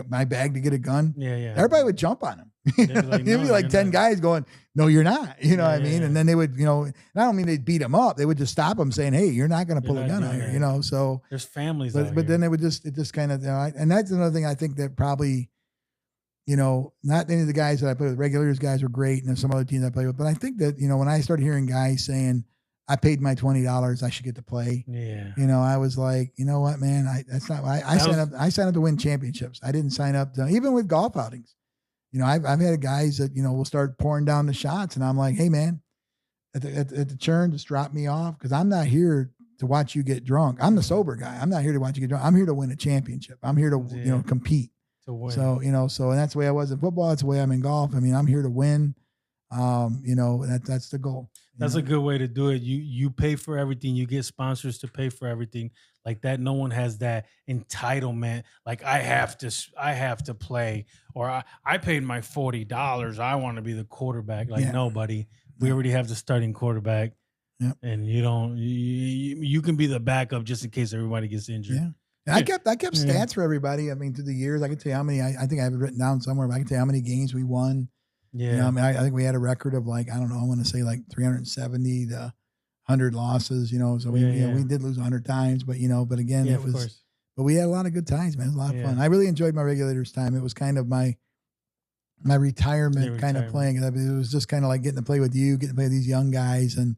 my bag to get a gun." Yeah. Everybody would jump on him. There'd be like 10 guys going, "No, you're not." You know what I mean? And then they would, and I don't mean they'd beat him up. They would just stop him, saying, "Hey, you're not going to pull a gun out here." So there's families. But then it just kind of, and that's another thing I think that probably. Not any of the guys that I played with, regulars guys were great, and there's some other teams I played with. But I think that, when I started hearing guys saying, I paid my $20, I should get to play. Yeah. I was like, you know what, man, that's not why I signed up to win championships. I didn't sign up to, even with golf outings. I've had guys that, will start pouring down the shots, and I'm like, hey man, at the turn, just drop me off. Cause I'm not here to watch you get drunk. I'm the sober guy. I'm not here to watch you get drunk. I'm here to win a championship. I'm here to, compete. So, and that's the way I was in football. That's the way I'm in golf. I mean, I'm here to win. You know, that's the goal. That's a good way to do it. You pay for everything. You get sponsors to pay for everything like that. No one has that entitlement. Like I have to play, or I paid my $40. I want to be the quarterback. Like Yeah. nobody. We Yeah. already have the starting quarterback, Yep. and you don't. You can be the backup just in case everybody gets injured. Yeah. And I kept Yeah. stats for everybody. I mean, through the years, I can tell you how many. I think I have it written down somewhere. But I can tell you how many games we won. Yeah. You know, I mean, I think we had a record of like, I don't know, I want to say like 370 to 100 losses, you know. So we, you know, we did lose 100 times, but you know, but again, it was, but we had a lot of good times, man. It was a lot of fun. I really enjoyed my regulators time. It was kind of my retirement kind of playing. It was just kind of like getting to play with you, getting to play with these young guys, and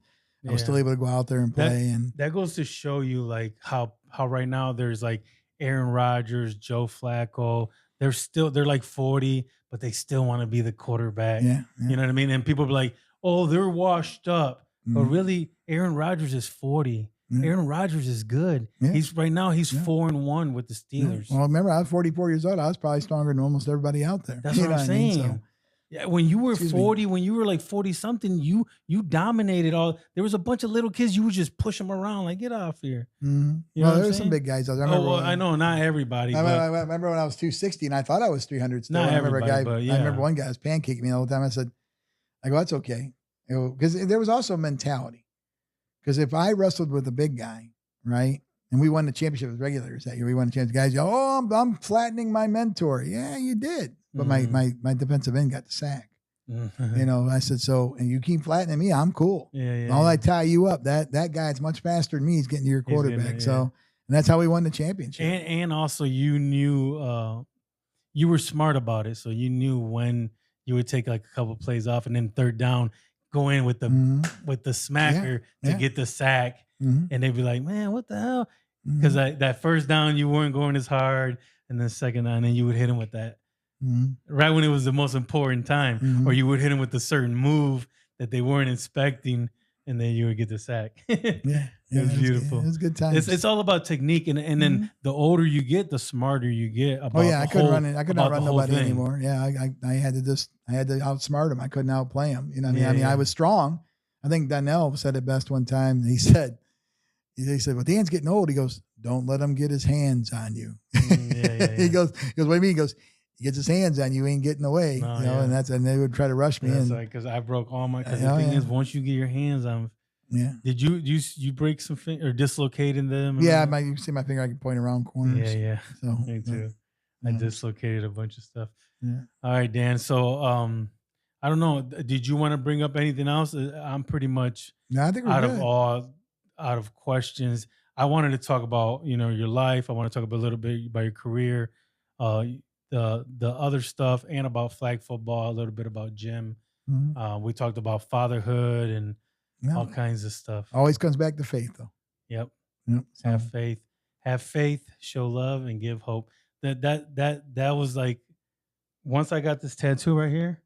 I was still able to go out there and play. And that goes to show you like how right now there's like Aaron Rodgers, Joe Flacco. They're like 40, but they still want to be the quarterback. Yeah. You know what I mean? And people be like, oh, they're washed up. But really, Aaron Rodgers is 40. Aaron Rodgers is good. Yeah. He's 4-1 with the Steelers. Well, remember, I was 44 years old. I was probably stronger than almost everybody out there. That's what I'm saying. So, yeah, when you were 40, when you were like 40 something, you dominated all. There was a bunch of little kids. You would just push them around, like get off here. You know, there were some big guys out there. I know not everybody. I remember when I was 260 and I thought I was 300. Still. Not I remember I remember one guy was pancaking me all the time. I said, "I go, that's okay," because there was also a mentality. Because if I wrestled with a big guy, right, and we won the championship with regulators that year, we won the championship. Guys, go, oh, I'm flattening my mentor. Yeah, you did, but my defensive end got the sack. You know, I said, so, and you keep flattening me, I'm cool. All I tie you up, that guy's much faster than me. He's getting to your quarterback. So, and that's how we won the championship. And also you knew, you were smart about it. So you knew when you would take like a couple plays off and then third down, go in with the smacker to get the sack. And they'd be like, man, what the hell? Because that first down, you weren't going as hard. And then second down, then you would hit him with that. Right when it was the most important time, or you would hit them with a certain move that they weren't expecting, and then you would get the sack. It was beautiful. It was good times. It's all about technique, and then the older you get, the smarter you get. About I couldn't run it. I could not run nobody anymore. Yeah, I had to outsmart him. I couldn't outplay him. You know what I mean? I was strong. I think Donnell said it best one time. He said, well, Dan's getting old. He goes, don't let him get his hands on you. He goes, what do you mean? He goes, he gets his hands on you, ain't getting away. You know, and they would try to rush me. That's because I broke all my. Because the thing is, once you get your hands on, did you break some or dislocated them? Yeah, you see my finger. I can point around corners. Yeah. So me too. I dislocated a bunch of stuff. Yeah. All right, Dan. So I don't know. Did you want to bring up anything else? I'm pretty much I think we're out of questions. I wanted to talk about your life. I want to talk about a little bit about your career. The other stuff, and about flag football, a little bit about gym. We talked about fatherhood and all kinds of stuff. Always comes back to faith, though. Yep. So. Have faith, show love, and give hope. That was like, once I got this tattoo right here,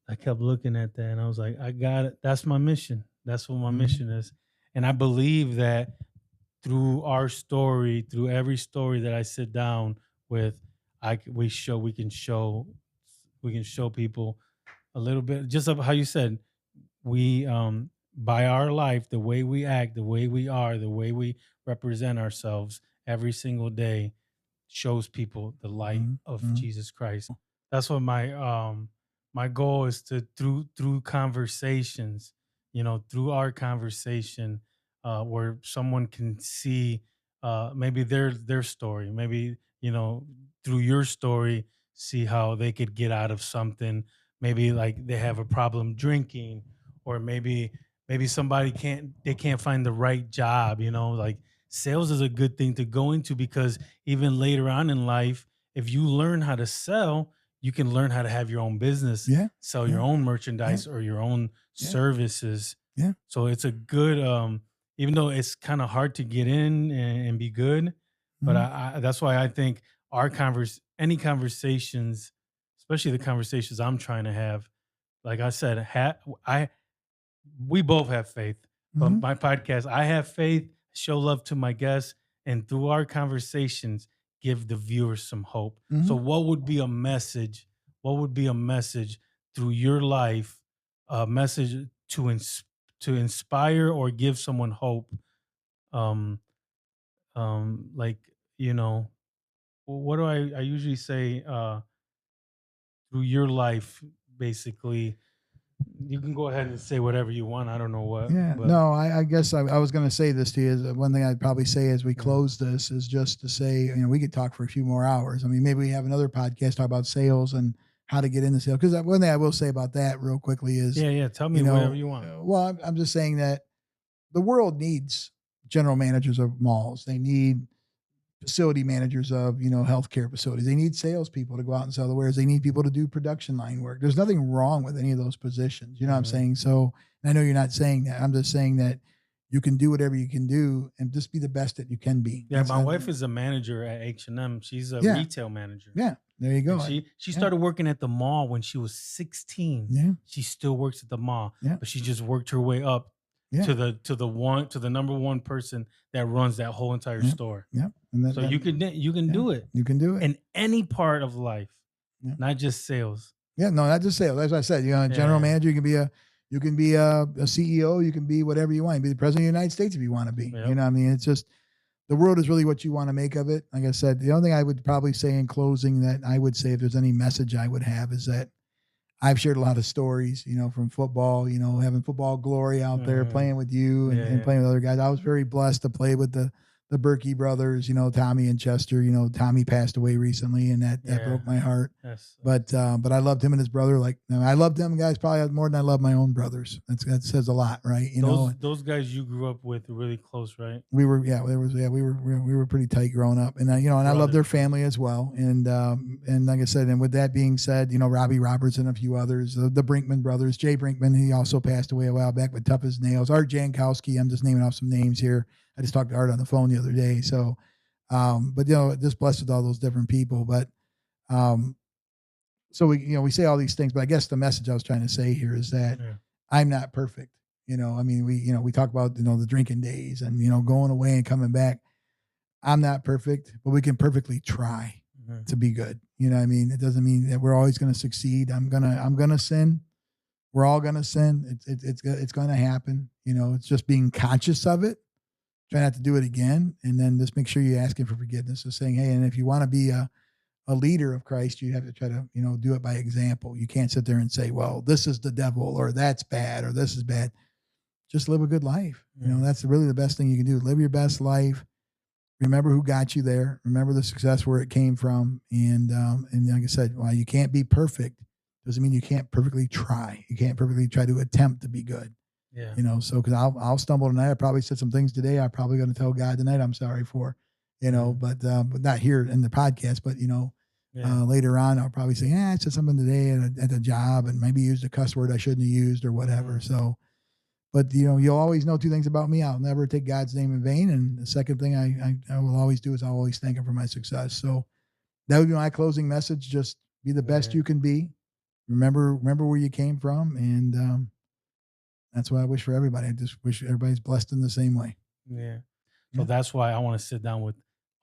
I kept looking at that and I was like, I got it. That's my mission. That's what my mission is. And I believe that through our story, through every story that I sit down with, we can show people a little bit, just of how you said, we by our life, the way we act, the way we are, the way we represent ourselves every single day shows people the light of Jesus Christ. That's what my goal is, to through conversations, through our conversation, where someone can see maybe their story, maybe through your story, see how they could get out of something. Maybe like they have a problem drinking, or maybe somebody can't find the right job. Like sales is a good thing to go into, because even later on in life, if you learn how to sell, you can learn how to have your own business, sell your own merchandise or your own services. So it's a good, even though it's kind of hard to get in and be good, but I that's why I think any conversations, especially the conversations I'm trying to have, like I said, we both have faith, but my podcast, I have faith, show love to my guests, and through our conversations, give the viewers some hope. So what would be a message through your life a message to inspire or give someone hope, um like, you know, what do I usually say, through your life, basically. You can go ahead and say whatever you want. I don't know what, Yeah, but no, I guess I was going to say this to you. Is one thing I'd probably say as we yeah, close this is just to say, we could talk for a few more hours. I mean, maybe we have another podcast talk about sales and how to get into sales. Because one thing I will say about that real quickly is, yeah, yeah. Tell me whatever you want. well, I'm just saying that the world needs general managers of malls. They need facility managers of healthcare facilities. They need salespeople to go out and sell the wares. They need people to do production line work. There's nothing wrong with any of those positions. You know what I'm Hmm. saying? So I know you're not saying that. I'm just saying that you can do whatever you can do and just be the best that you can be. Yeah, my wife is a manager at H&M. She's a Yeah, retail manager. yeah. There you And go. she Yeah, started working at the mall when she was 16. yeah, She still works at the mall, yeah, but she just worked her way up yeah, to the number one person that runs that whole entire yeah, store. yeah. And So you can yeah, do it you can do it. in any part of life, Yeah. not just sales. Yeah, no, not just sales. As I said, a general Yeah. manager. You can be a CEO. You can be whatever you want. You can be the president of the United States if you want to be. You Yep. know, what I mean, it's just the world is really what you want to make of it. Like I said, the only thing I would probably say in closing that I would say if there's any message I would have is that I've shared a lot of stories, from football, having football glory out there, Mhm. playing with you and, Yeah, and yeah. playing with other guys. I was very blessed to play with the Berkey brothers, Tommy and Chester. Tommy passed away recently and that Yeah. broke my heart. That's But I loved him and his brother. Like, I loved them guys probably more than I love my own brothers. That says a lot, right? those guys you grew up with really close, right? We were, yeah, there was, yeah, we were pretty tight growing up, and and I love their Brothers. family as well. And like I said, and with that being said, Robbie Roberts and a few others, the Brinkman brothers, Jay Brinkman, he also passed away a while back, but tough as nails. Art Jankowski, I'm just naming off some names here. I just talked to Art on the phone the other day. So, but just blessed with all those different people. But um, so we say all these things, but I guess the message I was trying to say here is that Yeah. I'm not perfect. I mean, we talk about, the drinking days and, going away and coming back. I'm not perfect, but we can perfectly try Mhm. to be good. You know what I mean? It doesn't mean that we're always going to succeed. I'm going to sin. We're all going to sin. It's going to happen. It's just being conscious of it. Try not to do it again. And then just make sure you're asking for forgiveness. So saying, hey, and if you want to be a leader of Christ, you have to try to, do it by example. You can't sit there and say, well, this is the devil or that's bad or this is bad. Just live a good life. Yeah. That's really the best thing you can do. Live your best life. Remember who got you there. Remember the success where it came from. And like I said, while you can't be perfect, doesn't mean you can't perfectly try. You can't perfectly try to attempt to be good. Yeah. So because I'll stumble tonight. I probably said some things today. I'm probably going to tell God tonight I'm sorry for. But not here in the podcast. But Yeah. later on, I'll probably say, I said something today at the job and maybe used a cuss word I shouldn't have used or whatever. Mhm. So, but you'll always know two things about me. I'll never take God's name in vain. And the second thing I will always do is I'll always thank him for my success. So that would be my closing message. Just be the best Yeah. you can be. Remember where you came from. And that's what I wish for everybody. I just wish everybody's blessed in the same way. Yeah. So Yeah. that's why I want to sit down with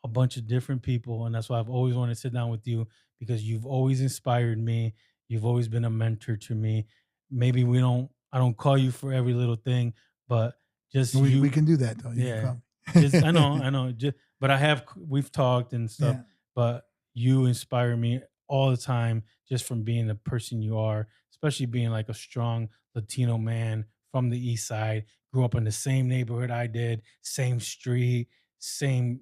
a bunch of different people. And that's why I've always wanted to sit down with you, because you've always inspired me. You've always been a mentor to me. Maybe I don't call you for every little thing, but just We you. can do that though. You can Yeah. come. Just, I know. Just, but we've talked and stuff, Yeah. but you inspire me all the time just from being the person you are, especially being like a strong Latino man from the East Side, grew up in the same neighborhood I did, same street, same,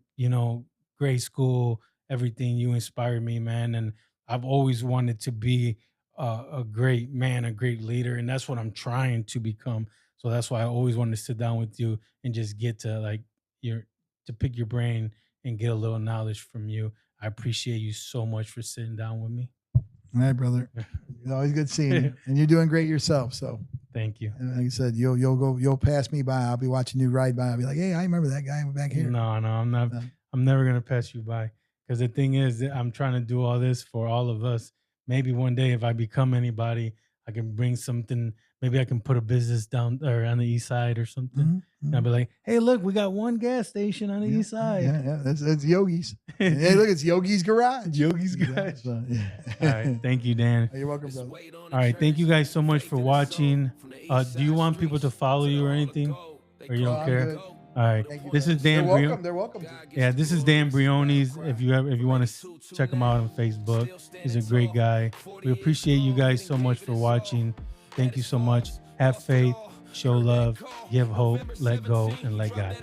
grade school, everything. You inspired me, man. And I've always wanted to be a great man, a great leader. And that's what I'm trying to become. So that's why I always wanted to sit down with you and just get to your to pick your brain and get a little knowledge from you. I appreciate you so much for sitting down with me. All right, brother. It's always good seeing you, and you're doing great yourself. So, Thank you. and like I said, you'll pass me by. I'll be watching you ride by. I'll be like, hey, I remember that guy back here. No, I'm not. Uh, I'm never gonna pass you by, because the thing is that I'm trying to do all this for all of us. Maybe one day, if I become anybody, I can bring something. Maybe I can put a business down or on the east side or something. Mhm, And I'll mhm. be like, hey, look, we got one gas station on the Yeah, east side. yeah. That's Yogi's. Hey, look, it's Yogi's garage. Yogi's Yeah, garage. so, yeah. All right. Thank you, Dan. You're welcome, brother. All right. Thank you guys so much for watching. Do you want people to follow you or anything? Or you don't I'm care? good. All right. Thank you, This brother. is They're Dan welcome. Briones. They're welcome to. Yeah, this is Dan Briones. If you want to check him out on Facebook, he's a great guy. We appreciate you guys so much for watching. Thank you so much. Have faith, show love, give hope, let go, and let God.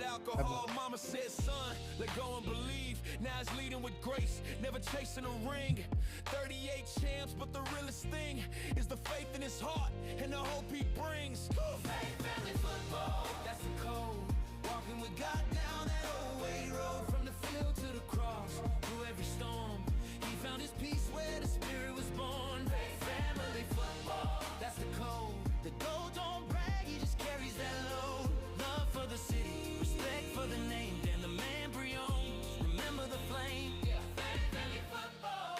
Mama said, son, let go and believe. Now it's leading with grace, never chasing a ring. 38 champs, but the realest thing is the faith in his heart and the hope he brings. Faith, family, football, that's the code. Walking with God down that old Waite road, from the field to the cross, through every storm. He found his peace where the spirit was born. Faith, family, football, that's the code. The gold don't brag, he just carries that load. Love for the city, respect for the name. And the man Briones, remember the flame. Family football.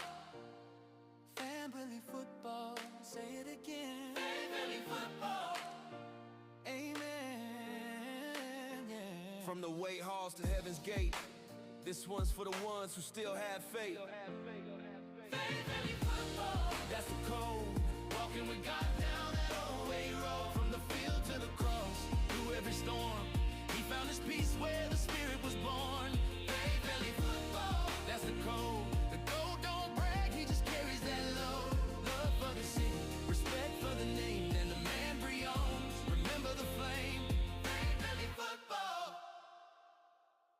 Family football, say it again. Family football. Amen. Yeah. From the Waite halls to heaven's gate, this one's for the ones who still have faith. Family football, that's the code.